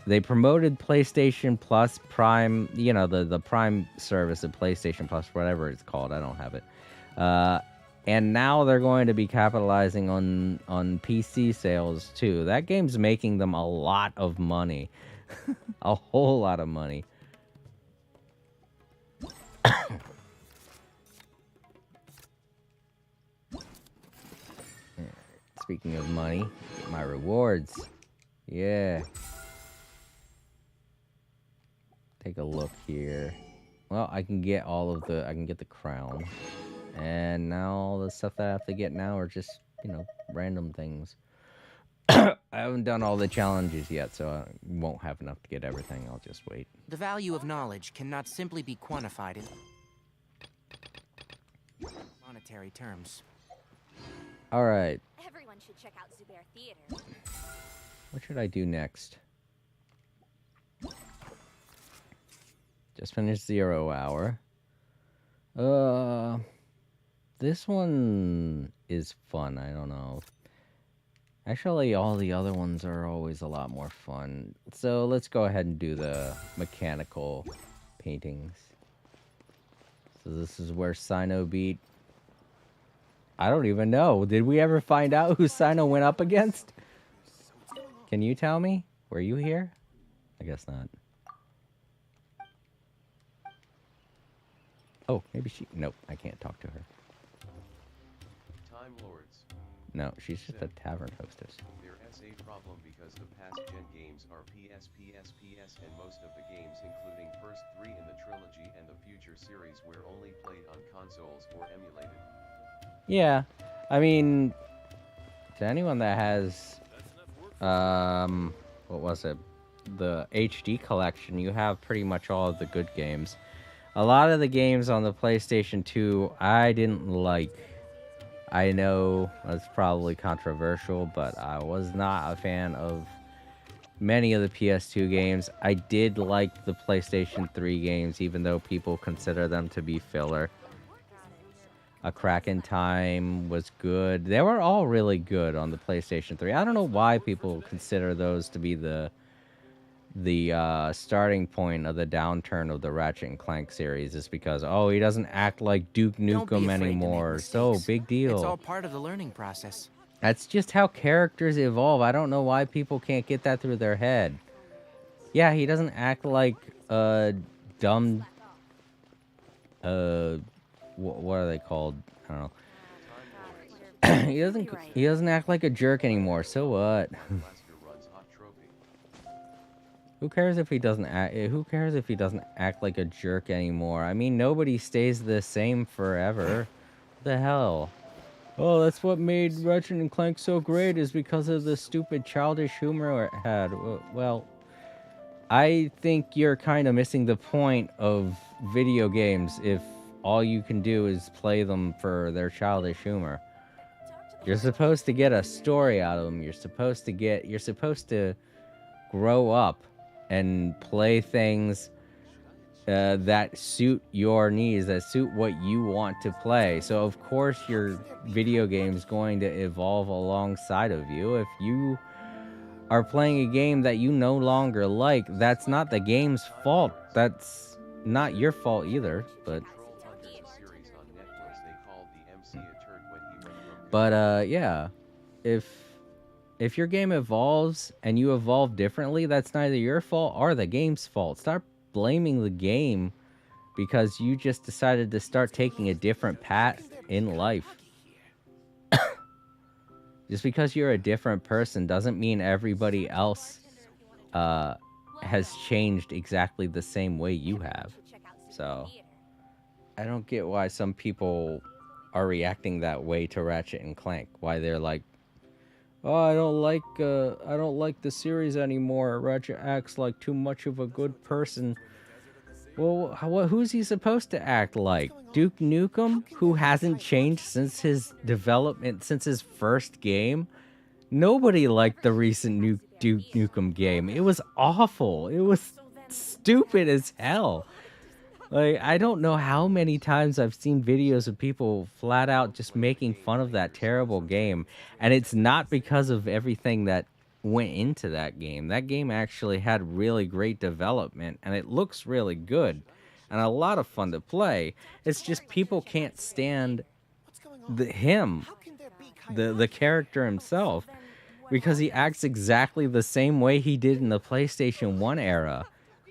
they promoted PlayStation Plus Prime, you know, the Prime service of PlayStation Plus, whatever it's called, I don't have it. And now they're going to be capitalizing on PC sales too. That game's making them a lot of money. A whole lot of money. Speaking of money, get my rewards. Yeah. Take a look here. Well, I can get I can get the crown. And now all the stuff that I have to get now are just, you know, random things. I haven't done all the challenges yet, so I won't have enough to get everything. I'll just wait. The value of knowledge cannot simply be quantified in monetary terms. All right. Everyone should check out Zubair Theater. What should I do next? Just finished 0 Hour. This one is fun. I don't know. Actually, all the other ones are always a lot more fun. So let's go ahead and do the mechanical paintings. So this is where Sino beat... I don't even know. Did we ever find out who Sino went up against? Can you tell me? Were you here? I guess not. Oh, maybe she... Nope, I can't talk to her. Time Lords. No, she's just a tavern hostess. There's a problem because the past gen games are PS, and most of the games, including first 3 in the trilogy and the future series, were only played on consoles or emulated. Yeah, I mean, to anyone that has, what was it? The HD collection, you have pretty much all of the good games. A lot of the games on the PlayStation 2, I didn't like. I know that's probably controversial, but I was not a fan of many of the PS2 games. I did like the PlayStation 3 games, even though people consider them to be filler. A Crack in Time was good. They were all really good on the PlayStation 3. I don't know why people consider those to be the starting point of the downturn of the Ratchet and Clank series. Is because, oh, he doesn't act like Duke Nukem anymore. So, big deal. It's all part of the learning process. That's just how characters evolve. I don't know why people can't get that through their head. Yeah, he doesn't act like a dumb... what are they called? I don't know. He doesn't act like a jerk anymore. So what? Who cares if he doesn't act like a jerk anymore? I mean, nobody stays the same forever. What the hell? Oh, that's what made Ratchet and Clank so great, is because of the stupid childish humor it had. Well, I think you're kind of missing the point of video games if all you can do is play them for their childish humor. You're supposed to get a story out of them. You're supposed to grow up and play things that suit your needs, that suit what you want to play. So of course your video game's going to evolve alongside of you. If you are playing a game that you no longer like, that's not the game's fault. That's not your fault either, but yeah, if your game evolves and you evolve differently, that's neither your fault or the game's fault. Stop blaming the game because you just decided to start taking a different path in life. Just because you're a different person doesn't mean everybody else has changed exactly the same way you have. So I don't get why some people are reacting that way to Ratchet and Clank. Why they're like, "Oh, I don't like the series anymore. Ratchet acts like too much of a good person." Well, who's he supposed to act like? Duke Nukem, who hasn't changed since his development, since his first game? Nobody liked the recent Duke Nukem game. It was awful. It was stupid as hell. Like, I don't know how many times I've seen videos of people flat out just making fun of that terrible game. And it's not because of everything that went into that game. That game actually had really great development, and it looks really good and a lot of fun to play. It's just people can't stand the character himself, because he acts exactly the same way he did in the PlayStation 1 era.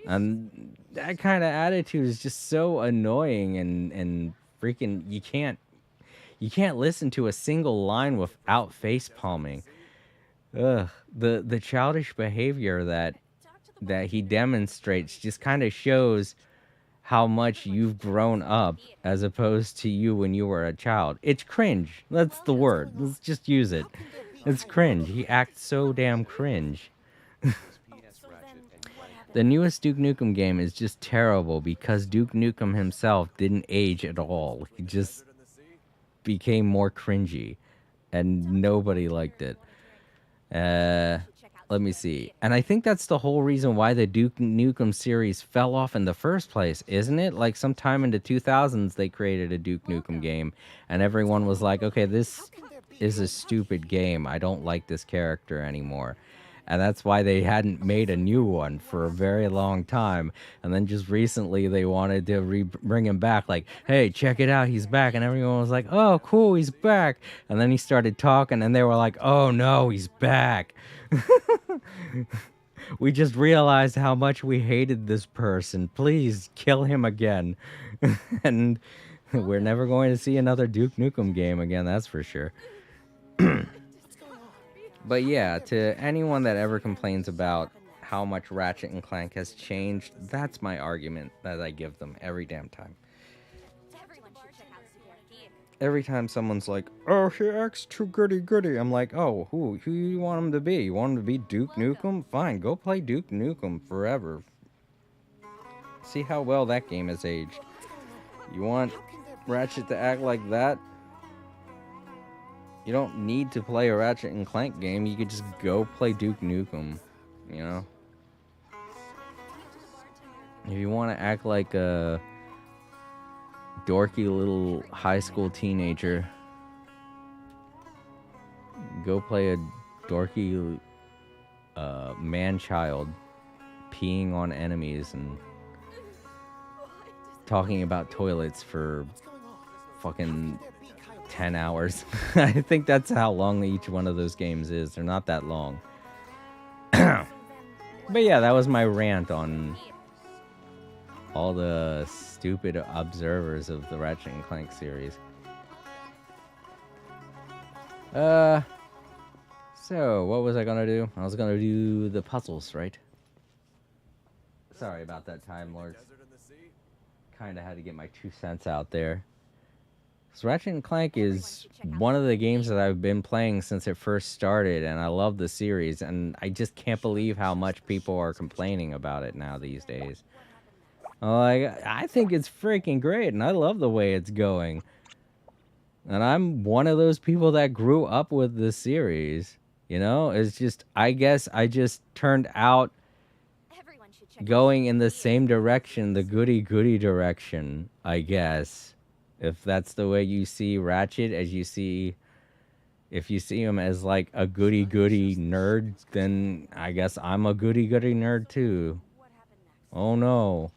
And that kind of attitude is just so annoying, and freaking you can't listen to a single line without face palming. Ugh, the childish behavior that he demonstrates just kind of shows how much you've grown up as opposed to you when you were a child. It's cringe. That's the word. Let's just use it. It's cringe. He acts so damn cringe. The newest Duke Nukem game is just terrible because Duke Nukem himself didn't age at all. He just became more cringy, and nobody liked it. Let me see. And I think that's the whole reason why the Duke Nukem series fell off in the first place, isn't it? Like sometime in the 2000s, they created a Duke Nukem game, and everyone was like, okay, this is a stupid game. I don't like this character anymore. And that's why they hadn't made a new one for a very long time. And then just recently they wanted to bring him back. Like, hey, check it out, he's back. And everyone was like, oh, cool, he's back. And then he started talking and they were like, oh no, he's back. We just realized how much we hated this person. Please kill him again. And we're never going to see another Duke Nukem game again, that's for sure. But yeah, to anyone that ever complains about how much Ratchet and Clank has changed, that's my argument that I give them every damn time. Every time someone's like, oh, he acts too goody-goody, I'm like, oh, who you want him to be? You want him to be Duke Nukem? Fine, go play Duke Nukem forever. See how well that game has aged. You want Ratchet to act like that? You don't need to play a Ratchet and Clank game. You could just go play Duke Nukem, you know? If you want to act like a dorky little high school teenager, go play a dorky man-child peeing on enemies and talking about toilets for fucking 10 hours. I think that's how long each one of those games is. They're not that long. But yeah, that was my rant on all the stupid observers of the Ratchet and Clank series. So what was I gonna do? I was gonna do the puzzles, right? Sorry about that, Time Lords. Kinda had to get my 2 cents out there. So Ratchet and Clank is one of the games that I've been playing since it first started, and I love the series, and I just can't believe how much people are complaining about it now these days. Like, I think it's freaking great, and I love the way it's going. And I'm one of those people that grew up with the series. You know, it's just, I guess I just turned out going in the same direction, the goody-goody direction, I guess. If that's the way you see Ratchet, as you see, if you see him as like a goody-goody nerd, then I guess I'm a goody-goody nerd too. Oh no.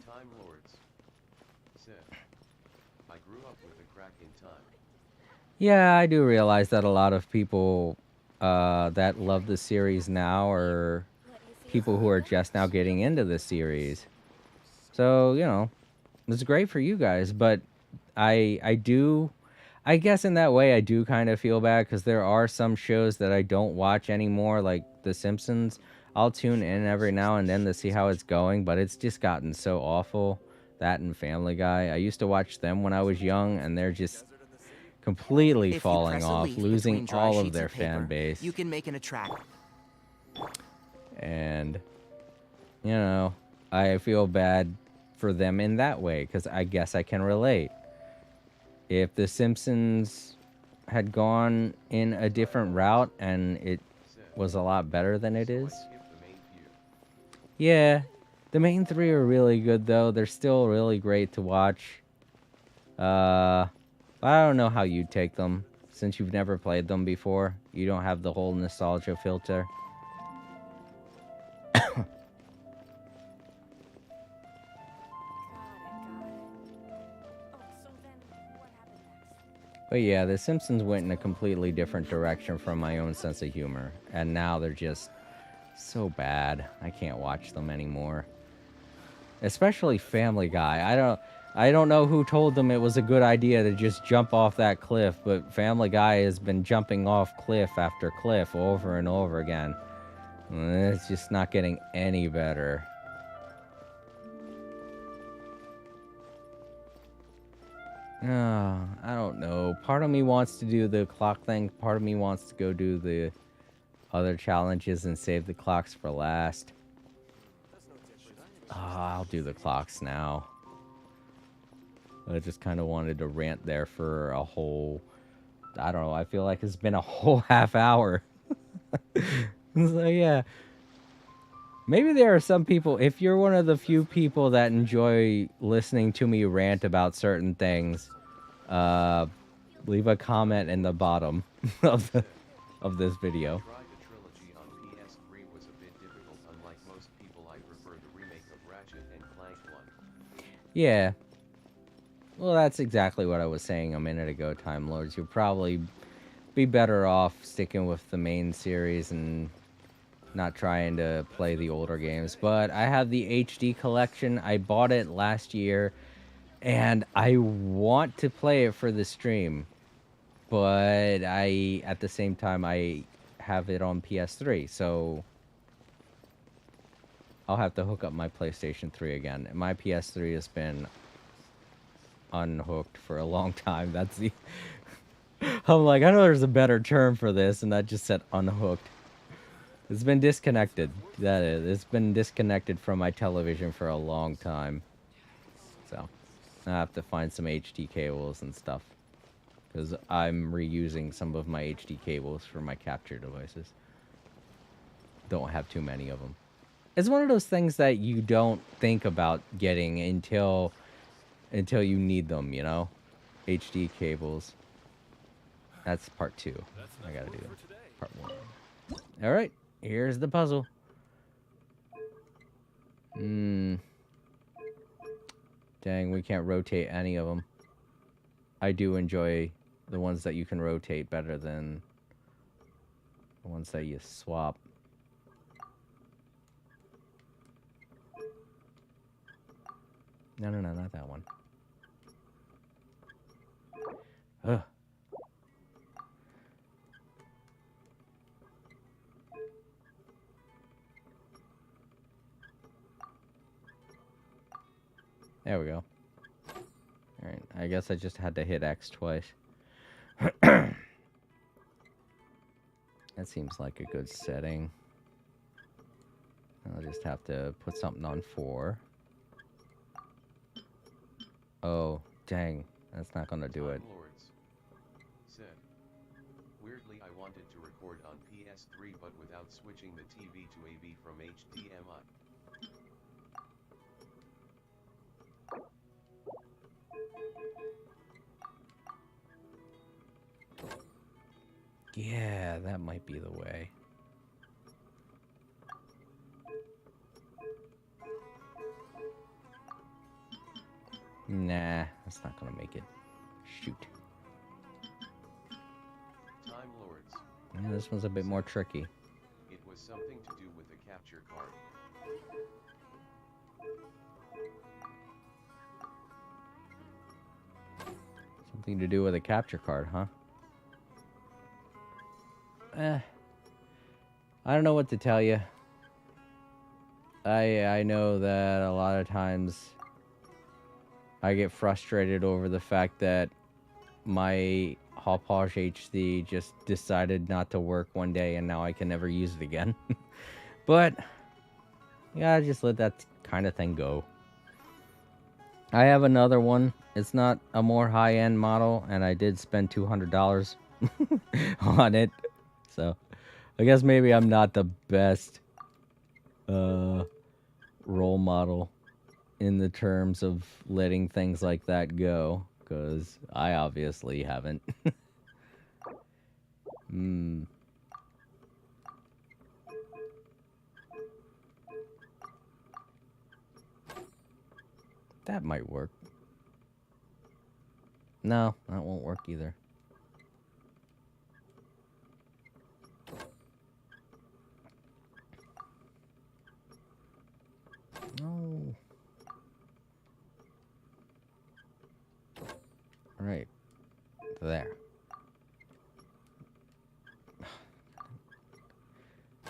Time Lords said, I grew up with the crack in time. Yeah, I do realize that a lot of people that love the series now are people who are just now getting into the series. So, you know, it's great for you guys, but I guess in that way I do kind of feel bad because there are some shows that I don't watch anymore, like The Simpsons. I'll tune in every now and then to see how it's going, but it's just gotten so awful. That and Family Guy. I used to watch them when I was young, and they're just completely If you falling press a off, leaf losing between dry all of sheets their of paper, fan base. you can make an attract. And, you know, I feel bad for them in that way because I guess I can relate. If The Simpsons had gone in a different route and it was a lot better than it is. Yeah, the main three are really good though. They're still really great to watch. I don't know how you take them since you've never played them before. You don't have the whole nostalgia filter. But yeah, The Simpsons went in a completely different direction from my own sense of humor. And now they're just so bad. I can't watch them anymore. Especially Family Guy. I don't know who told them it was a good idea to just jump off that cliff, but Family Guy has been jumping off cliff after cliff over and over again. It's just not getting any better. I don't know. Part of me wants to do the clock thing. Part of me wants to go do the other challenges and save the clocks for last. I'll do the clocks now. I just kind of wanted to rant there for a whole... I don't know. I feel like it's been a whole half hour. So, yeah. Maybe there are some people... If you're one of the few people that enjoy listening to me rant about certain things, leave a comment in the bottom of this video. The trilogy on PS3 was a bit difficult. Unlike most people, I prefer the remake of Ratchet and Clank 1. Yeah. Well, that's exactly what I was saying a minute ago, Time Lords. You'll probably be better off sticking with the main series and not trying to play the older games. But I have the HD collection. I bought it last year, and I want to play it for the stream. But at the same time, I have it on PS3, so I'll have to hook up my PlayStation 3 again. My PS3 has been unhooked for a long time. That's the... I'm like, I know there's a better term for this, and that just said unhooked. It's been disconnected. That is. It's been disconnected from my television for a long time. So, I have to find some HD cables and stuff. Because I'm reusing some of my HD cables for my capture devices. Don't have too many of them. It's one of those things that you don't think about getting until you need them, you know? HD cables. That's part 2. I gotta do part 1. Alright, here's the puzzle. Dang, we can't rotate any of them. I do enjoy the ones that you can rotate better than the ones that you swap. No, not that one. Ugh. There we go. Alright, I guess I just had to hit X twice. That seems like a good setting. I'll just have to put something on 4. Oh, dang. That's not gonna do it. said. Weirdly, I wanted to record on PS3 but without switching the TV to AV from HDMI. Yeah, that might be the way. Nah, that's not gonna make it. Shoot. Time Lords. Yeah, this one's a bit more tricky. It was something to do with the capture card. Something to do with a capture card, huh? I don't know what to tell you. I know that a lot of times I get frustrated over the fact that my Hauppauge HD just decided not to work one day and now I can never use it again. But yeah, just let that kind of thing go. I have another one. It's not a more high-end model, and I did spend $200 on it. So I guess maybe I'm not the best role model in the terms of letting things like that go, because I obviously haven't. That might work. No, that won't work either. No. Right. There.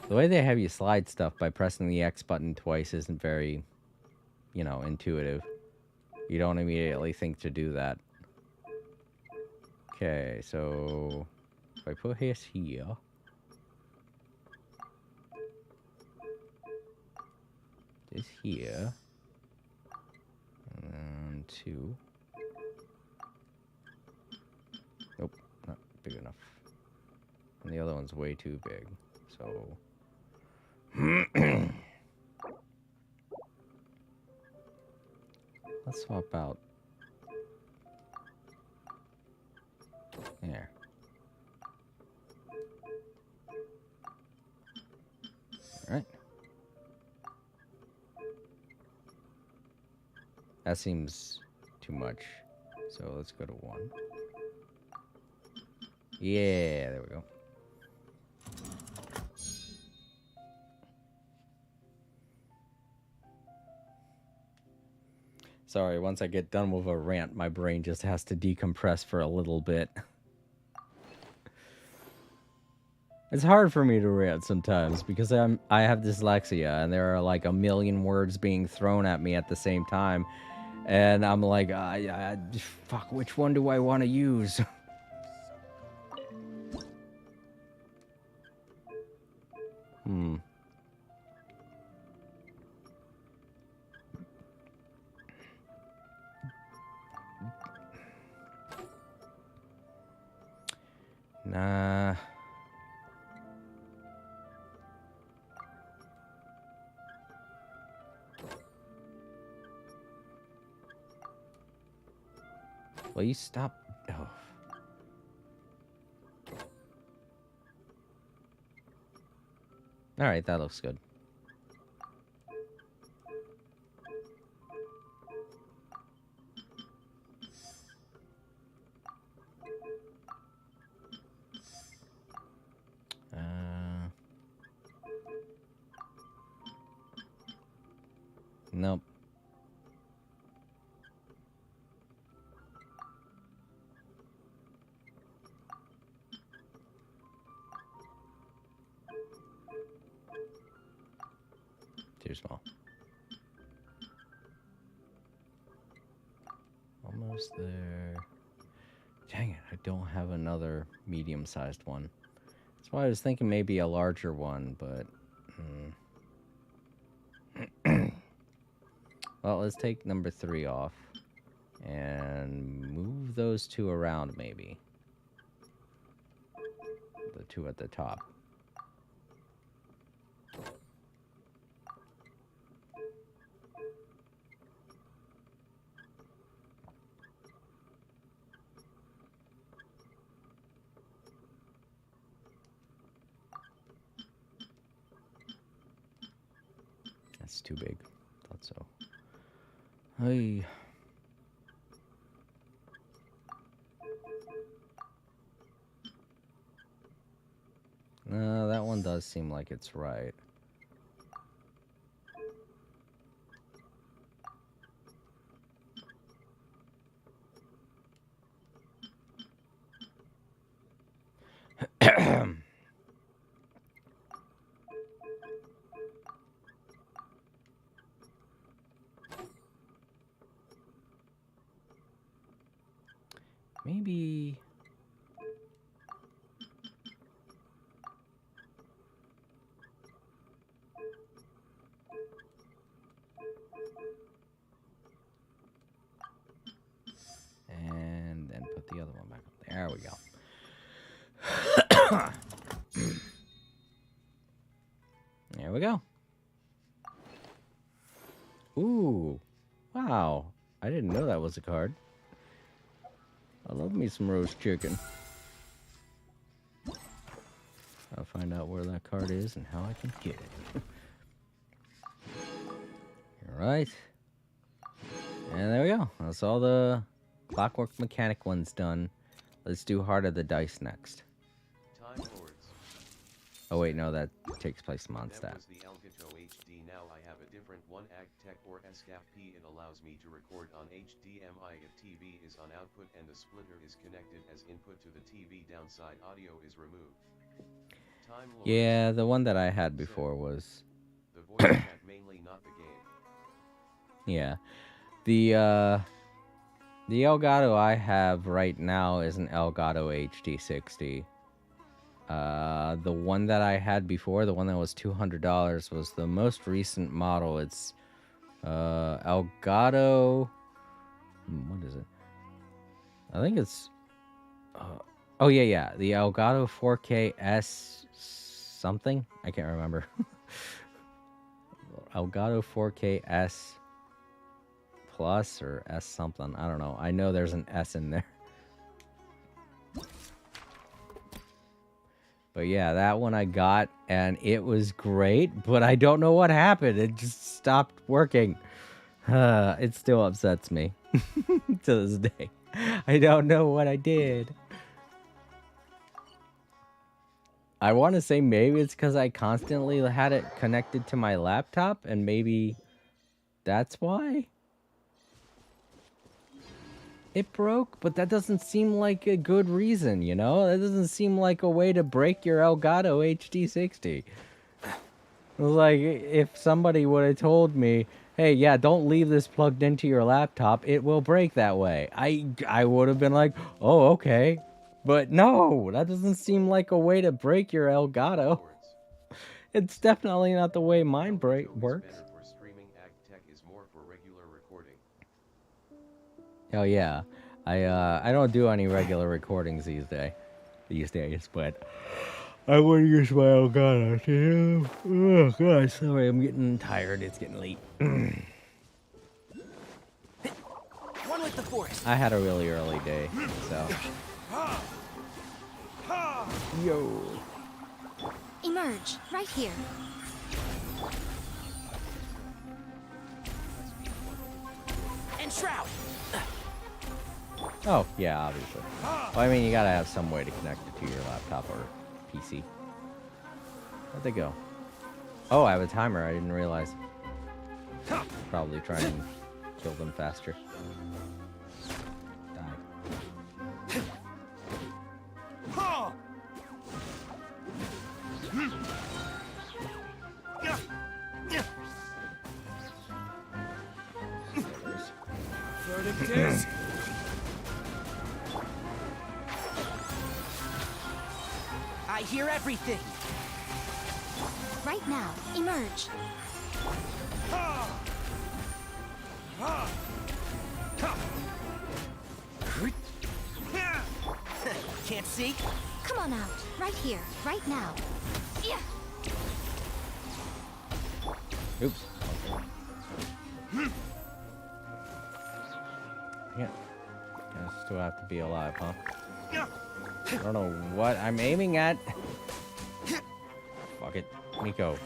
The way they have you slide stuff by pressing the X button twice isn't very, you know, intuitive. You don't immediately think to do that. Okay, so if I put his here, this here, and 2. Nope, not big enough. And the other one's way too big, so... Let's swap out. There. Alright. That seems too much. So let's go to 1. Yeah, there we go. Sorry, once I get done with a rant, my brain just has to decompress for a little bit. It's hard for me to rant sometimes because I have dyslexia and there are like a million words being thrown at me at the same time, and I'm like, fuck, which one do I want to use? Nah. Will you stop? Oh. All right, that looks good. Nope. Too small. Almost there. Dang it, I don't have another medium-sized one. That's why I was thinking maybe a larger one, but... Well, let's take number 3 off. And move those 2 around, maybe. two at the top. That's too big. Thought so. Hey. No, that one does seem like it's right. Maybe... And then put the other one back up. There we go. There we go. Ooh. Wow. I didn't know that was a card. I love me some roast chicken. I'll find out where that card is and how I can get it. Alright. And there we go. That's all the Clockwork Mechanic ones done. Let's do Heart of the Dice next. Time Lords. Oh wait, no, that takes place in Mondstadt. That was the Elgato HD. Now I have a different one, AgTech or SCAP-P. It allows me to record on HDMI if TV is on output and the splitter is connected as input to the TV. Downside audio is removed. Time Lords. Yeah, the one that I had before was... The voice chat mainly, not the game. Yeah. The Elgato I have right now is an Elgato HD60. The one that I had before, the one that was $200, was the most recent model. It's Elgato... What is it? I think it's... oh, yeah. The Elgato 4K S something? I can't remember. Elgato 4K S Plus or S something. I don't know. I know there's an S in there. But yeah, that one I got, and it was great, but I don't know what happened. It just stopped working. It still upsets me to this day. I don't know what I did. I want to say maybe it's because I constantly had it connected to my laptop, and maybe that's why it broke, but that doesn't seem like a good reason, you know? That doesn't seem like a way to break your Elgato HD60. Like, if somebody would have told me, hey, yeah, don't leave this plugged into your laptop, it will break that way. I would have been like, oh, okay. But no, that doesn't seem like a way to break your Elgato. It's definitely not the way mine works. Oh yeah, I don't do any regular recordings these days, but I would use my Elgato too. Oh god, sorry, I'm getting tired. It's getting late. One with the force. I had a really early day, so. Yo. Emerge, right here. And shroud. Oh, yeah, obviously. Well, I mean, you gotta have some way to connect it to your laptop or PC. Where'd they go? Oh, I have a timer. I didn't realize. Probably try and kill them faster. Die. Verdict is... I hear everything. Right now, emerge. Can't see? Come on out. Right here. Right now. Yeah. Oops. Yeah. I still have to be alive, huh? I don't know what I'm aiming at. Fuck it. Miko.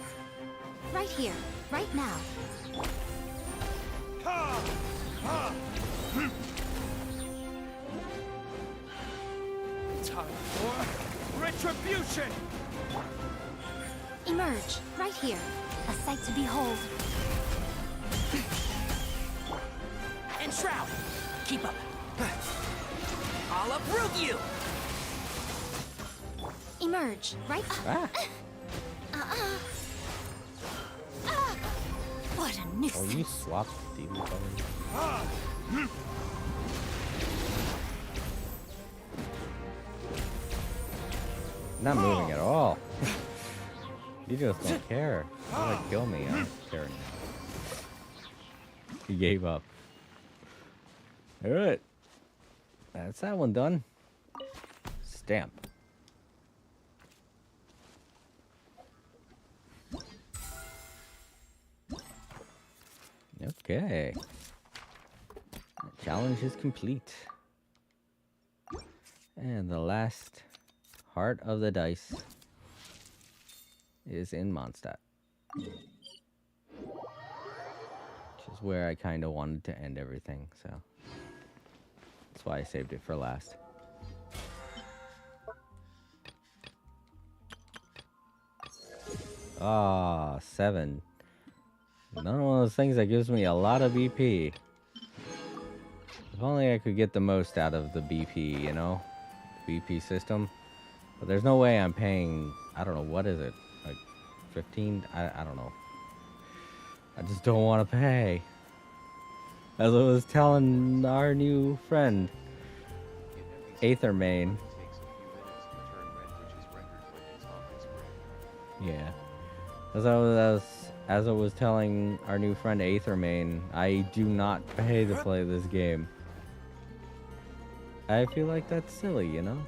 Right here. Right now. Time for retribution! Emerge. Right here. A sight to behold. And Shroud! Keep up. I'll uproot you! Emerge. Right. Ah. What a Oh, nuisance. you swapped these already. Not moving at all. You just don't care. You wanna kill me, I don't care anymore. He gave up. Alright. That's that one done. Stamp. Okay. The challenge is complete. And the last heart of the dice is in Mondstadt. Which is where I kind of wanted to end everything, so that's why I saved it for last. Ah, 7. Another one of those things that gives me a lot of BP. If only I could get the most out of the BP, you know? BP system. But there's no way I'm paying, I don't know, what is it? Like 15? I don't know. I just don't want to pay. As I was telling our new friend, Aethermane. Yeah. As I was telling our new friend Aethermane, I do not pay to play this game. I feel like that's silly, you know?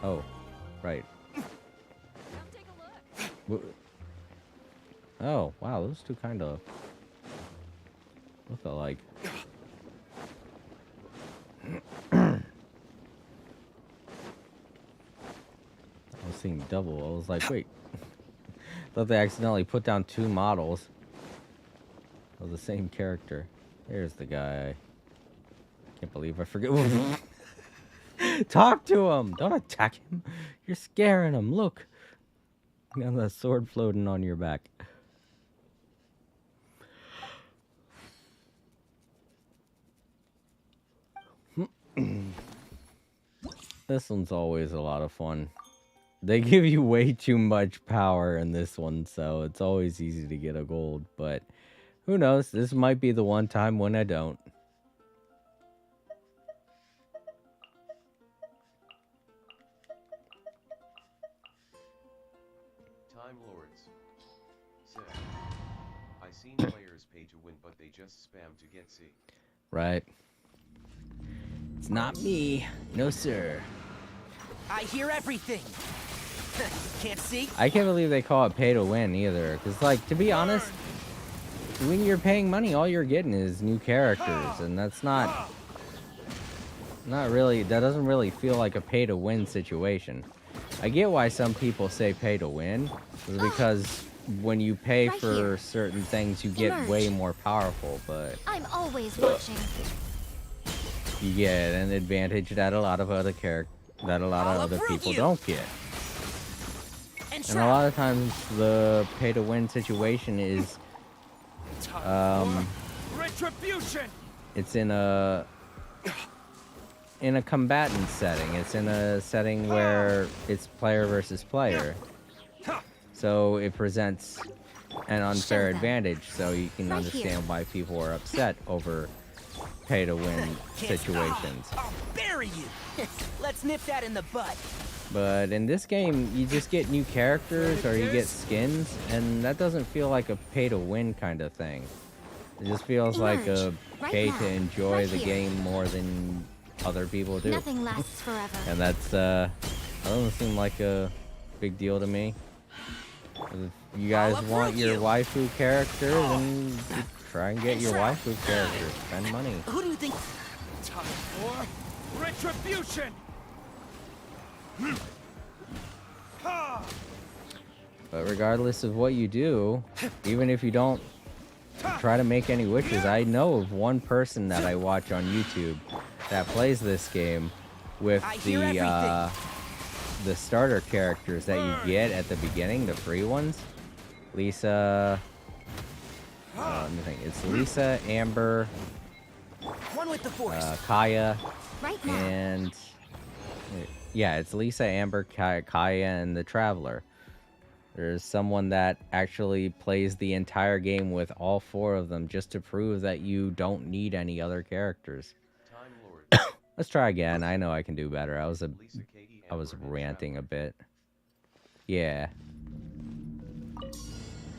Oh, right. Oh, wow, those two kind of look alike. I was seeing double. I was like, wait. Thought they accidentally put down 2 models of the same character. There's the guy. Can't believe I forget. Talk to him! Don't attack him! You're scaring him. Look! You got that sword floating on your back. This one's always a lot of fun. They give you way too much power in this one, so it's always easy to get a gold, but who knows? This might be the one time when I don't. Time Lords said, I seen players pay to win, but they just spam to get C. Right. It's not me. No, sir. I hear everything. Can't see? I can't believe they call it pay to win either. Because, like, to be honest, when you're paying money, all you're getting is new characters. And that's not really, that doesn't really feel like a pay to win situation. I get why some people say pay to win. Is because when you pay for certain things, you get way more powerful. But I'm always watching. You get an advantage that a lot of other people don't get. And a lot of times the pay to win situation is retribution. It's in a combatant setting. It's in a setting where it's player versus player. So it presents an unfair advantage, so you can understand why people are upset over pay to win situations. I'll bury you. Let's nip that in the bud. But in this game, you just get new characters or you get skins, and that doesn't feel like a pay to win kind of thing. It just feels like a pay to enjoy the game more than other people do. Nothing lasts forever. And Doesn't seem like a big deal to me. If you guys want your waifu character, then you try and get your waifu character. Spend money. Who do you think? Time for retribution! But regardless of what you do, even if you don't try to make any wishes, I know of one person that I watch on YouTube that plays this game with the starter characters that you get at the beginning, the free ones. Lisa, let me think. It's Lisa, Amber, One with the force. Kaya, Right now. and yeah, it's Lisa, Amber, Kaya, and the Traveler. There's someone that actually plays the entire game with all four of them just to prove that you don't need any other characters. Let's try again. I know I can do better. I was ranting a bit. Yeah.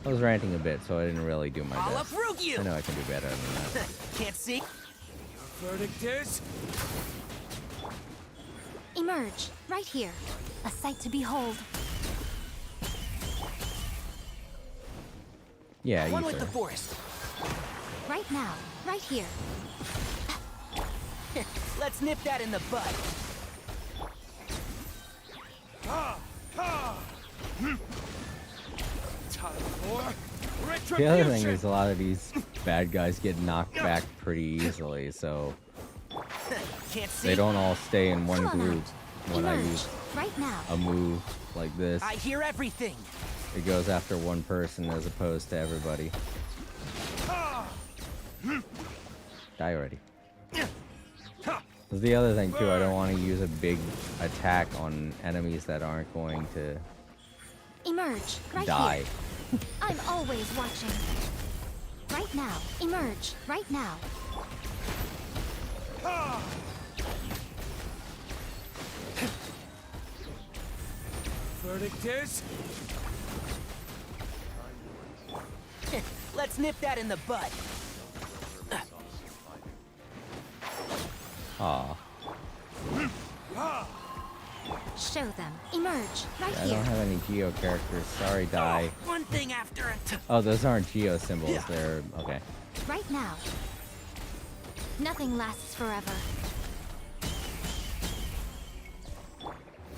I was ranting a bit, so I didn't really do my best. I know I can do better than that. Can't see. Your verdict is? Emerge, right here. A sight to behold. Yeah, One you with the sir. forest. Right now, right here. Let's nip that in the bud. Time for The other thing retribution! is a lot of these bad guys get knocked back pretty easily, so Can't see. they don't all stay in one Come on group out. when I Emerge, use right now. a move like this. I hear everything. It goes after one person as opposed to everybody. Die already. That's the other thing too, I don't want to use a big attack on enemies that aren't going to Emerge, right die. here. I'm always watching. Right now. Emerge, right now. Verdict is? Let's nip that in the bud. Aw. Show them. Emerge, right I here. don't have any Geo characters. Sorry, die. One thing after another. Oh, those aren't Geo symbols. They're okay. Right now. Nothing lasts forever.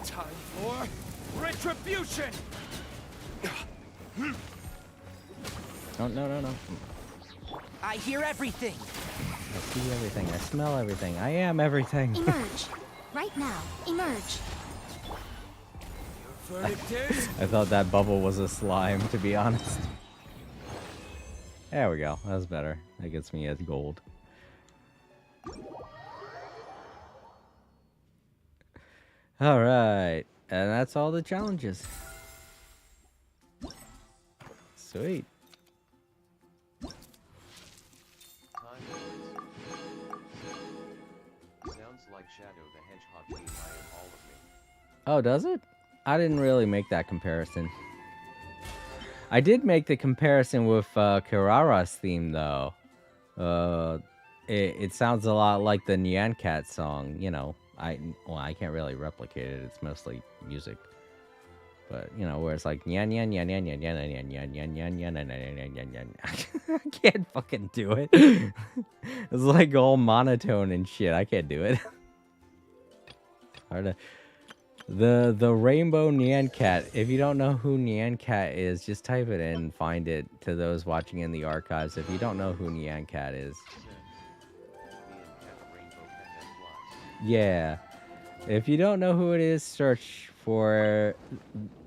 Time for retribution! No. I hear everything. I see everything. I smell everything. I am everything. Emerge, right now. Emerge. Verdict is? I thought that bubble was a slime, to be honest. There we go. That's better. That gets me as gold. Alright. And that's all the challenges. Sweet. Sounds like Shadow the Hedgehog theme I am all of me. Oh, does it? I didn't really make that comparison. I did make the comparison with Kirara's theme, though. It sounds a lot like the Nyan Cat song. You know, I can't really replicate it. It's mostly music. But, you know, where it's like nyan nyan nyan nyan nyan nyan nyan nyan nyan nyan nyan nyan nyan nyan. I can't fucking do it. It's like all monotone and shit. I can't do it. Hard to... The Rainbow Nyan Cat. If you don't know who Nyan Cat is, just type it in and find it to those watching in the archives. If you don't know who Nyan Cat is. Yeah. If you don't know who it is, search for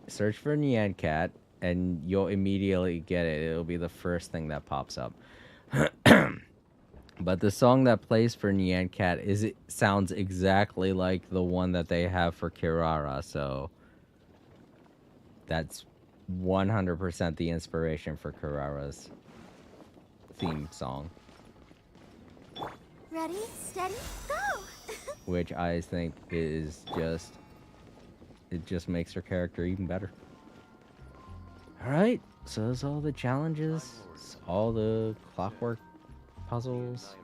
Nyan Cat and you'll immediately get it. It'll be the first thing that pops up. But the song that plays for Nyan Cat sounds exactly like the one that they have for Kirara, so that's 100% the inspiration for Kirara's theme song. Ready, steady, go! Which I think is it just makes her character even better. Alright, so that's all the challenges, all the clockwork puzzles,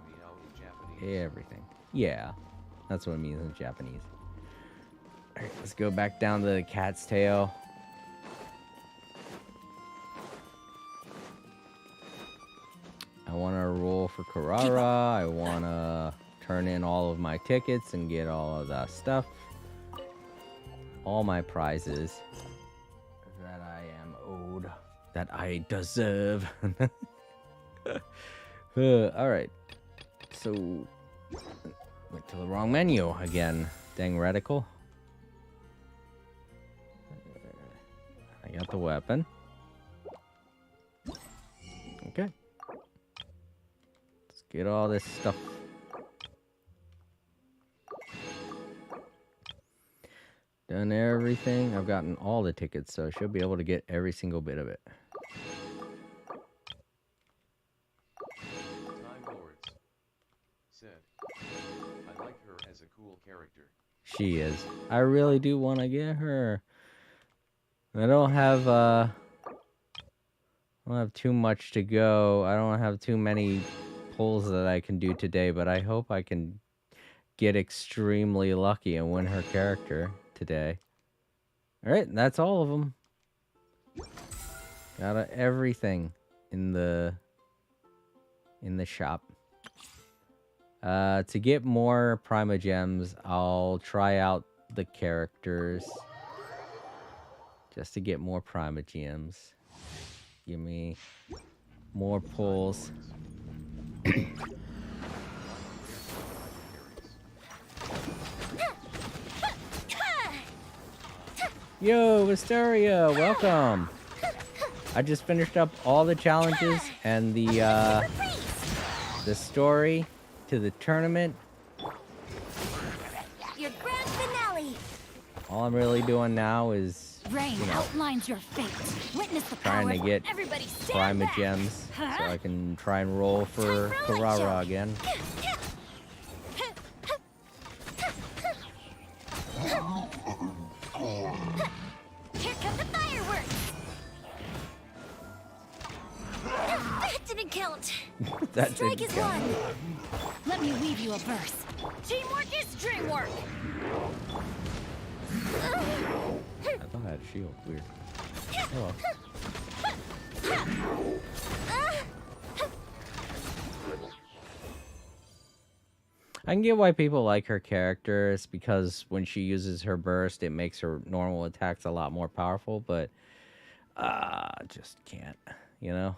everything. Yeah, that's what it means in Japanese. Alright, Let's go back down to the cat's tail. I want to roll for Carrara. I want to turn in all of my tickets and get all of that stuff. All my prizes that I am owed, that I deserve. Alright. So, went to the wrong menu again. Dang reticle. I got the weapon. Okay. Let's get all this stuff. Done everything. I've gotten all the tickets, so I should be able to get every single bit of it. Time Lords said, I like her as a cool character. She is. I really do want to get her. I don't have too much to go. I don't have too many pulls that I can do today, but I hope I can get extremely lucky and win her character today. All right, that's all of them. Got everything in the shop. To get more Prima Gems, I'll try out the characters just to get more Prima Gems. Give me more pulls. Yo, Wisteria, welcome. I just finished up all the challenges and the story to the tournament. Your grand finale. All I'm really doing now is, Rain you know, outlines your fate. Witness the trying power. to get Everybody stand Prima back. Gems so I can try and roll for Carrara again. Here come the fireworks. That didn't count. That Strike didn't is count. one. Let me weave you a verse. Teamwork is dreamwork. I thought I had a shield. Weird. Oh well. I can get why people like her character. It's because when she uses her burst, it makes her normal attacks a lot more powerful, but just can't, you know?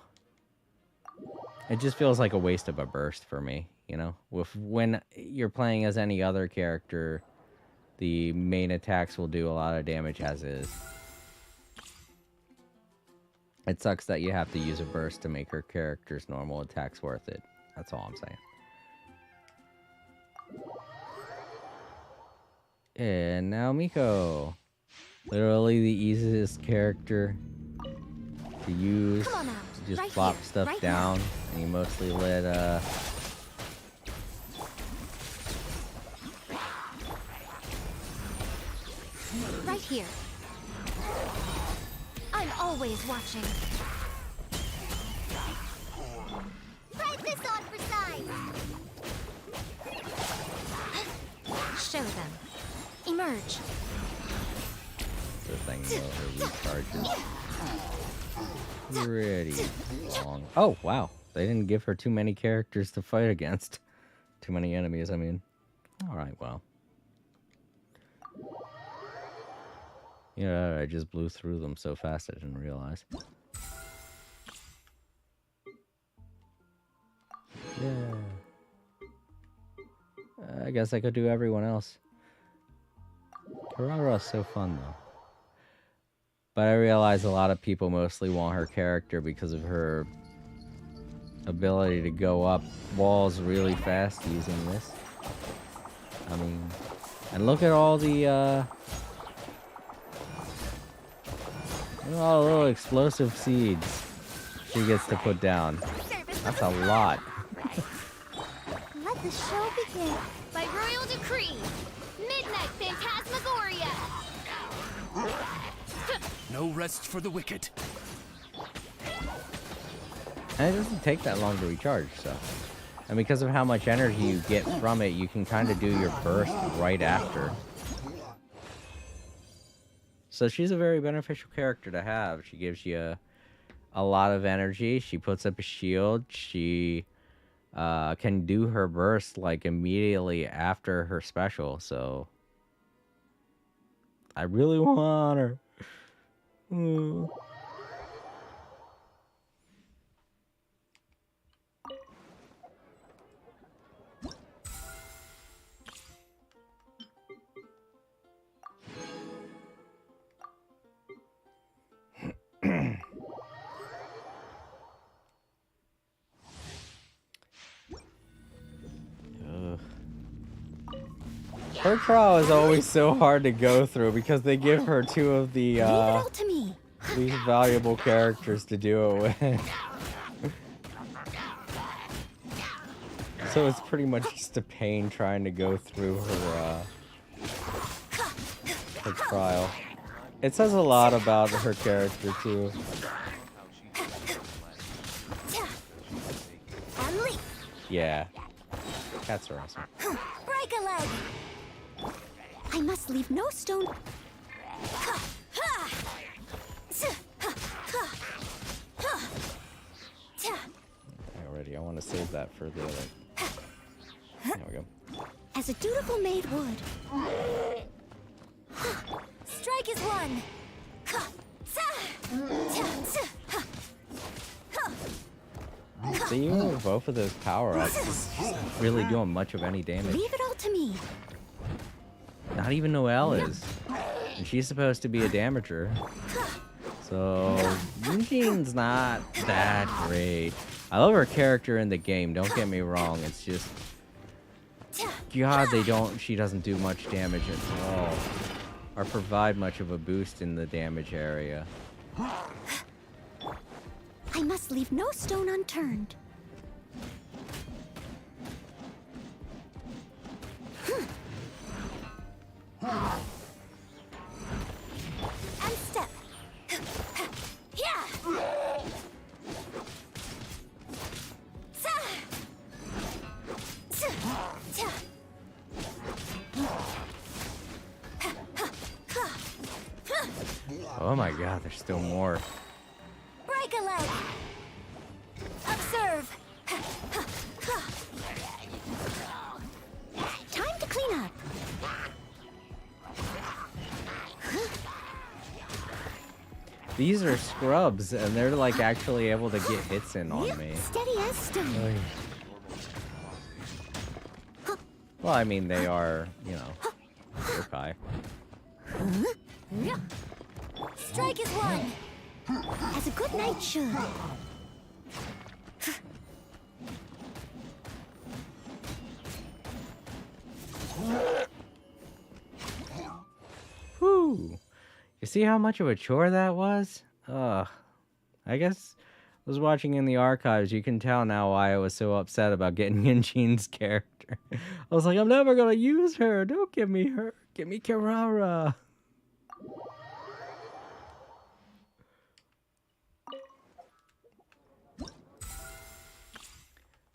It just feels like a waste of a burst for me, you know? When you're playing as any other character, the main attacks will do a lot of damage as is. It sucks that you have to use a burst to make her character's normal attacks worth it. That's all I'm saying. And now Miko. Literally the easiest character to use. Come on now. To just Right plop here, stuff right down. now. And you mostly let Right here. I'm always watching. Fight this on for size. Show them. Emerge. the thing though, her recharges pretty long. Oh wow. They didn't give her too many characters to fight against. Too many enemies, I mean. Alright, well. You know, I just blew through them so fast I didn't realize. Yeah. I guess I could do everyone else. Carrara's so fun though. But I realize a lot of people mostly want her character because of her ability to go up walls really fast using this. I mean, and look at all the all the little explosive seeds she gets to put down. That's a lot. Let the show begin. By royal decree, Midnight Phantasmagoria! No rest for the wicked. And it doesn't take that long to recharge, so. And because of how much energy you get from it, you can kind of do your burst right after. So she's a very beneficial character to have. She gives you a lot of energy. She puts up a shield. She can do her burst like immediately after her special. So I really want her. Her trial is always so hard to go through because they give her two of the Leave it all to me. least valuable characters to do it with. So it's pretty much just a pain trying to go through her trial. It says a lot about her character too. Yeah. Cats are awesome. Break a leg. I must leave no stone. Alrighty, I want to save that for the other. There we go. As a dutiful maid would. Strike is one. See, even with both of those power-ups, it's not really doing much of any damage. Leave it all to me. Not even Noelle is. And she's supposed to be a damager. So, Yunjin's not that great. I love her character in the game, don't get me wrong. It's just... God, she doesn't do much damage at all. Or provide much of a boost in the damage area. I must leave no stone unturned. And step. Yeah. Oh my god, there's still more. Break a leg. Observe. Time to clean up. These are scrubs, and they're like actually able to get hits in on me. Steady as stone. Well, I mean, they are, you know, yokai. Strike is one. As a good knight should. Whew. You see how much of a chore that was? Ugh. I guess I was watching in the archives. You can tell now why I was so upset about getting Yunjin's character. I was like, I'm never gonna use her. Don't give me her. Give me Kirara.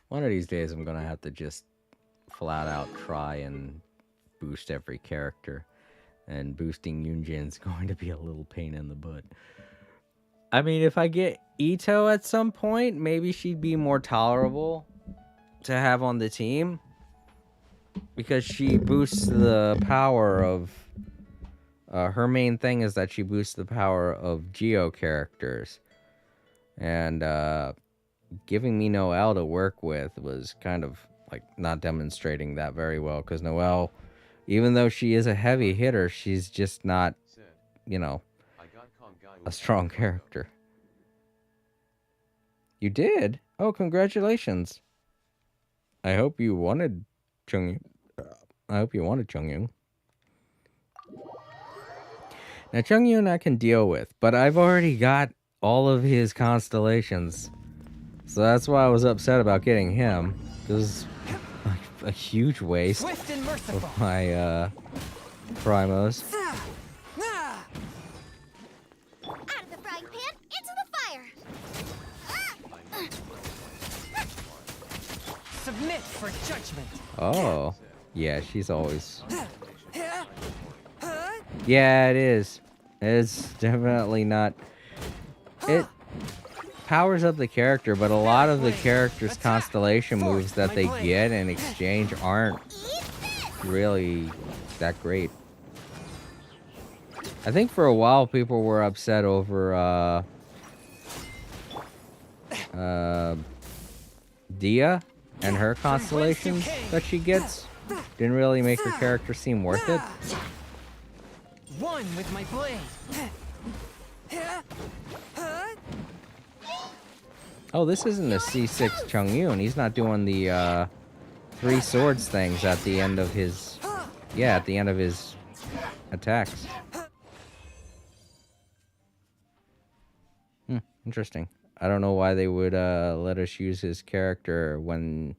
One of these days I'm gonna have to just flat out try and boost every character. And boosting Yunjin's going to be a little pain in the butt. I mean, if I get Ito at some point, maybe she'd be more tolerable to have on the team. Because she boosts the power of... her main thing is that she boosts the power of Geo characters. And giving me Noelle to work with was kind of like not demonstrating that very well. Because Noelle... Even though she is a heavy hitter, she's just not, you know, a strong character. You did? Oh, congratulations. I hope you wanted Chungyun. I hope you wanted Chungyun. Now, Chungyun I can deal with, but I've already got all of his constellations. So that's why I was upset about getting him. Because... a huge waste of my primos. Out of the frying pan, into the fire. Submit for judgment. Oh, yeah, she's always... Yeah, it is. It's definitely not. It powers up the character, but a lot of the character's constellation moves that they get in exchange aren't really that great. I think for a while people were upset over Dia and her constellations that she gets. Didn't really make her character seem worth it. One with my blade. Oh, this isn't a C6 Chongyun. He's not doing the three swords things at the end of his... Yeah, at the end of his attacks. Interesting. I don't know why they would let us use his character when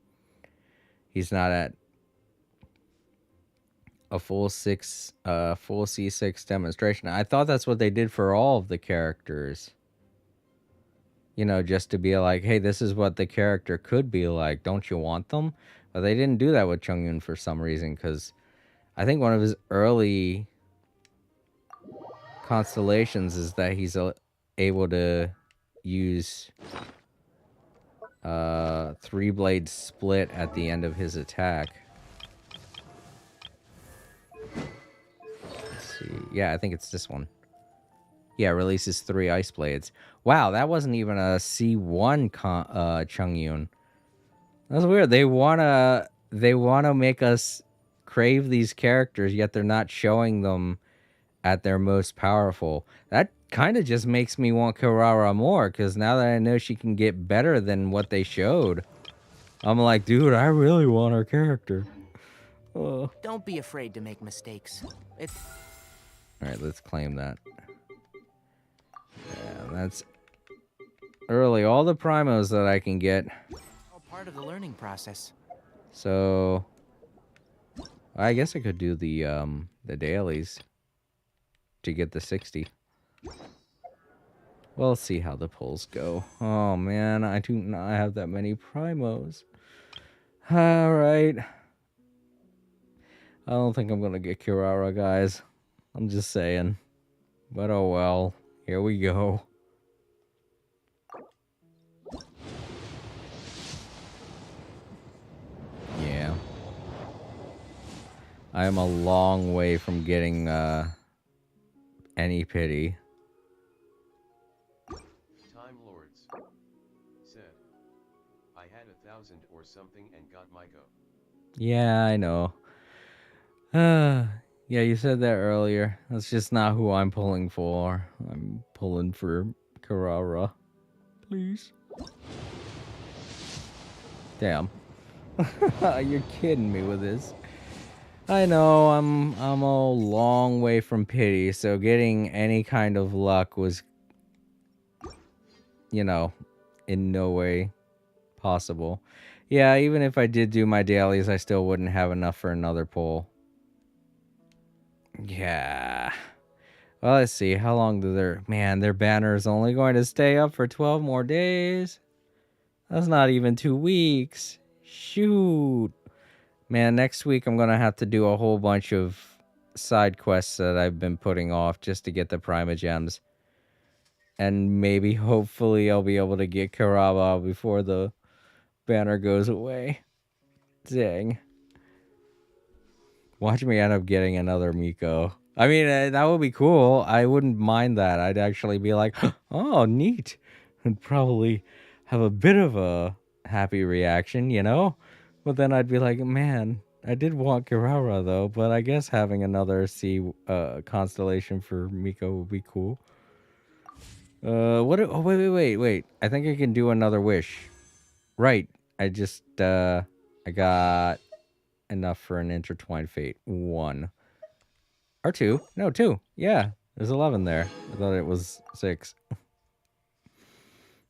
he's not at a full C6 demonstration. I thought that's what they did for all of the characters. You know, just to be like, hey, this is what the character could be like. Don't you want them? But they didn't do that with Chongyun for some reason, because I think one of his early constellations is that he's able to use three-blade split at the end of his attack. Let's see. Yeah, I think it's this one. Yeah, releases 3 ice blades. Wow, that wasn't even a C1 Chongyun. That's weird. They wanna make us crave these characters, yet they're not showing them at their most powerful. That kind of just makes me want Kirara more, because now that I know she can get better than what they showed, I'm like, dude, I really want her character. Oh. Don't be afraid to make mistakes. It's... Alright, let's claim that. Yeah, that's early. All the primos that I can get. all part of the learning process. So I guess I could do the dailies to get the 60. We'll see how the polls go. Oh man, I do not have that many primos. Alright. I don't think I'm gonna get Kirara, guys. I'm just saying. But oh well. Here we go. Yeah. I am a long way from getting any pity. Time Lords said, I had 1,000 or something and got my go. Yeah, I know. Yeah, you said that earlier. That's just not who I'm pulling for. I'm pulling for Kirara. Please. Damn. You're kidding me with this. I know, I'm a long way from pity, so getting any kind of luck was, you know, in no way possible. Yeah, even if I did do my dailies, I still wouldn't have enough for another pull. Yeah. Well, let's see. How long do their banner is only going to stay up for 12 more days? That's not even 2 weeks. Shoot. Man, next week I'm going to have to do a whole bunch of side quests that I've been putting off just to get the Prima Gems. And maybe, hopefully, I'll be able to get Karaba before the banner goes away. Dang. Watch me end up getting another Miko. I mean, that would be cool. I wouldn't mind that. I'd actually be like, oh, neat. And probably have a bit of a happy reaction, you know? But then I'd be like, man, I did want Kirara, though. But I guess having another constellation for Miko would be cool. What? Oh, wait. I think I can do another wish. Right. I just, I got enough for an intertwined fate. 1 or 2. No, 2. Yeah, there's 11 there. I thought it was 6. All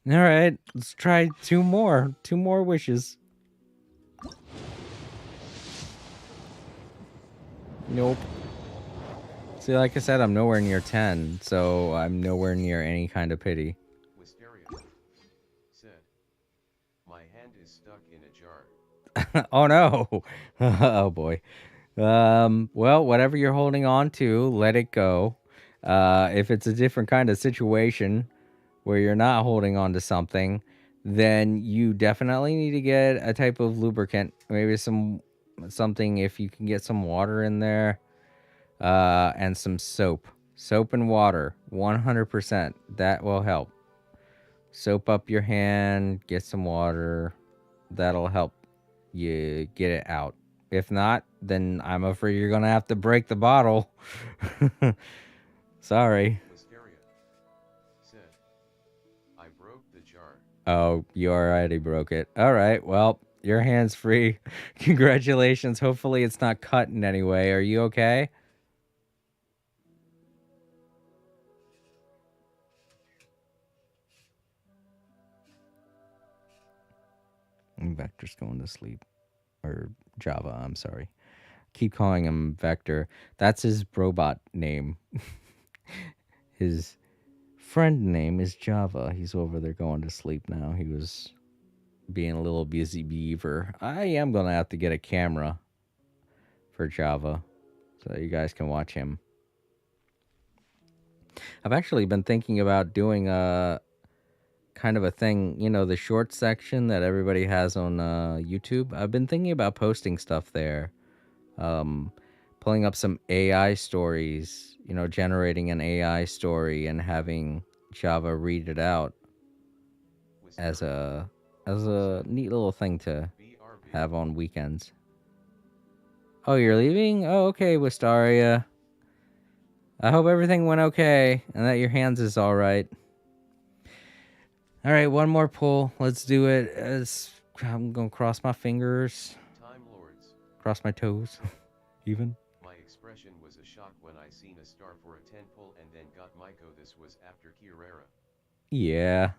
right, let's try 2 more. 2 more wishes. Nope. See, like I said, I'm nowhere near 10, so I'm nowhere near any kind of pity. Wisteria said, my hand is stuck in a jar. Oh no. Oh boy. Well, whatever you're holding on to, let it go. If it's a different kind of situation where you're not holding on to something, then you definitely need to get a type of lubricant, maybe something if you can get some water in there, and some soap. Soap and water, 100%. That will help. Soap up your hand, get some water. That'll help you get it out. If not, then I'm afraid you're gonna have to break the bottle. Sorry. Wisteria said, I broke the jar. Oh, you already broke it. All right, well, your hand's free. Congratulations. Hopefully it's not cut in any way. Are you okay? Vector's going to sleep. Or Java, I'm sorry. Keep calling him Vector. That's his robot name. His friend name is Java. He's over there going to sleep now. He was being a little busy beaver. I am going to have to get a camera for Java so you guys can watch him. I've actually been thinking about doing a kind of a thing, you know, the short section that everybody has on YouTube. I've been thinking about posting stuff there. Pulling up some AI stories, you know, generating an AI story and having Java read it out as a neat little thing to have on weekends. Oh, you're leaving? Oh, okay, Wistaria. I hope everything went okay and that your hands is all right. All right, one more pull. Let's do it. I'm going to cross my fingers. Time Lords. Cross my toes. Even. My expression was a shock when I seen a star for a 10 pull and then got Myco. This was after Kirera. Yeah.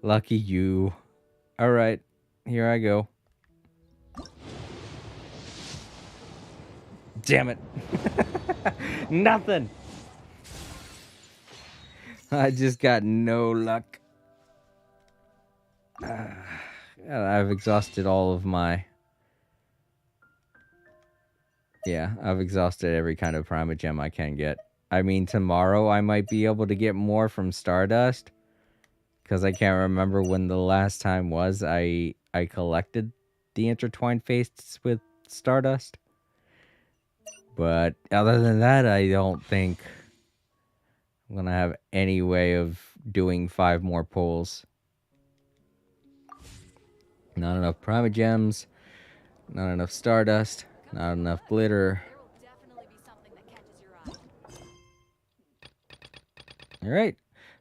Lucky you. All right. Here I go. Damn it. Nothing. I just got no luck. I've exhausted all of my... Yeah, I've exhausted every kind of Primogem I can get. I mean, tomorrow I might be able to get more from Stardust. Because I can't remember when the last time was I collected the intertwined faces with Stardust. But other than that, I don't think I'm going to have any way of doing 5 more pulls. Not enough Primogems, not enough Stardust, not enough glitter. Alright,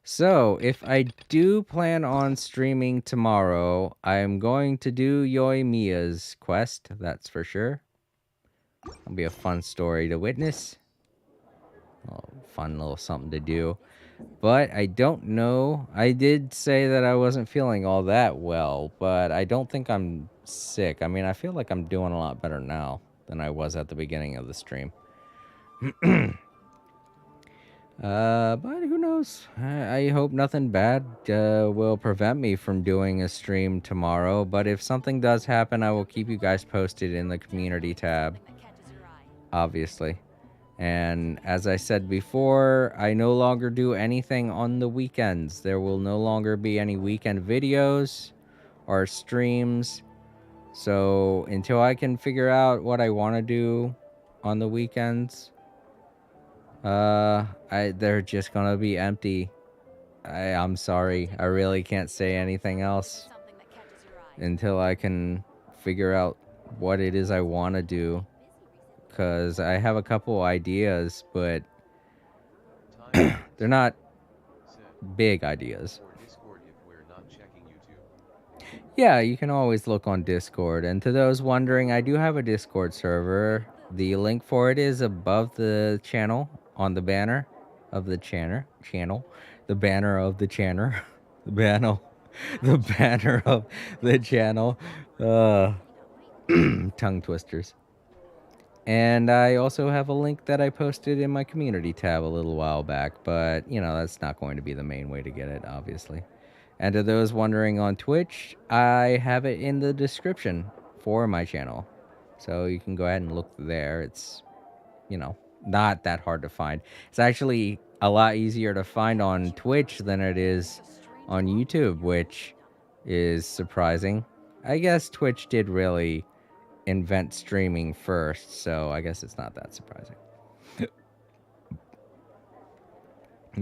so if I do plan on streaming tomorrow, I am going to do Yoimiya's quest, that's for sure. It'll be a fun story to witness. Oh, fun little something to do. But I don't know. I did say that I wasn't feeling all that well, but I don't think I'm sick. I mean, I feel like I'm doing a lot better now than I was at the beginning of the stream. But who knows? I hope nothing bad will prevent me from doing a stream tomorrow. But if something does happen, I will keep you guys posted in the community tab. Obviously. And as I said before, I no longer do anything on the weekends. There will no longer be any weekend videos or streams. So until I can figure out what I want to do on the weekends, they're just gonna be empty. I'm sorry. I really can't say anything else until I can figure out what it is I want to do. Because I have a couple ideas, but they're not big ideas. Yeah, you can always look on Discord. And to those wondering, I do have a Discord server. The link for it is above the channel on the banner of the channel. The banner of the channel. The banner of the channel. Tongue twisters. And I also have a link that I posted in my community tab a little while back, but, you know, that's not going to be the main way to get it, obviously. And to those wondering on Twitch, I have it in the description for my channel. So you can go ahead and look there. It's, you know, not that hard to find. It's actually a lot easier to find on Twitch than it is on YouTube, which is surprising. I guess Twitch did really invent streaming first, so I guess it's not that surprising.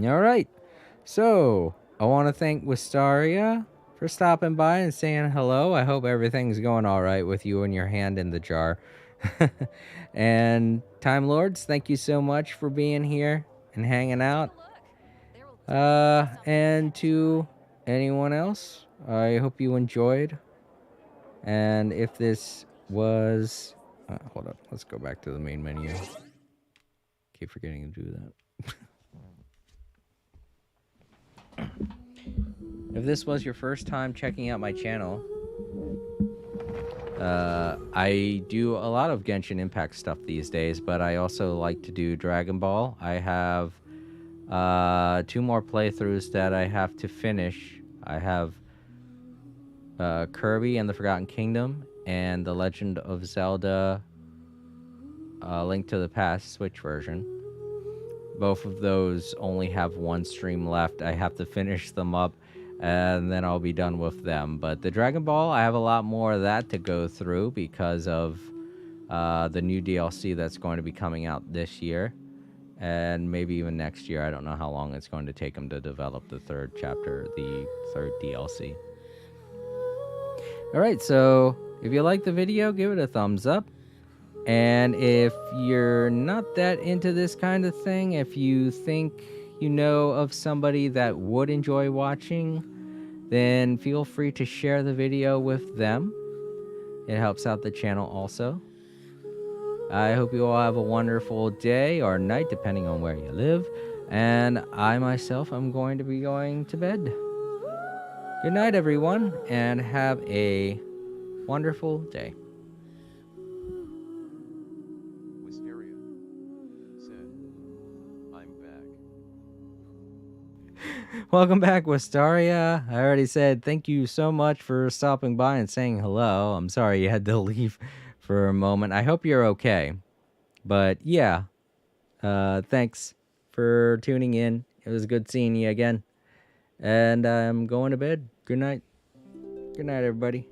All right. So, I want to thank Wistaria for stopping by and saying hello. I hope everything's going all right with you and your hand in the jar. And Time Lords, thank you so much for being here and hanging out. And to anyone else, I hope you enjoyed. And if this was... hold up. Let's go back to the main menu. Keep forgetting to do that. If this was your first time checking out my channel, I do a lot of Genshin Impact stuff these days, but I also like to do Dragon Ball. I have 2 more playthroughs that I have to finish. I have Kirby and the Forgotten Kingdom and The Legend of Zelda Link to the Past Switch version. Both of those only have 1 stream left. I have to finish them up, and then I'll be done with them. But the Dragon Ball, I have a lot more of that to go through because of the new DLC that's going to be coming out this year, and maybe even next year. I don't know how long it's going to take them to develop the 3rd chapter, the 3rd DLC. Alright, so if you like the video, give it a thumbs up. And if you're not that into this kind of thing, if you think you know of somebody that would enjoy watching, then feel free to share the video with them. It helps out the channel also. I hope you all have a wonderful day or night, depending on where you live. And I myself am going to be going to bed. Good night, everyone, and have a wonderful day. Wisteria said, I'm back. Welcome back, Wistaria. I already said thank you so much for stopping by and saying hello. I'm sorry you had to leave for a moment. I hope you're okay. But yeah, thanks for tuning in. It was good seeing you again. And I'm going to bed. Good night. Good night, everybody.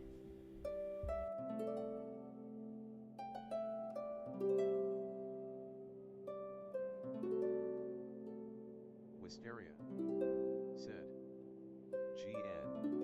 Wisteria said, GN.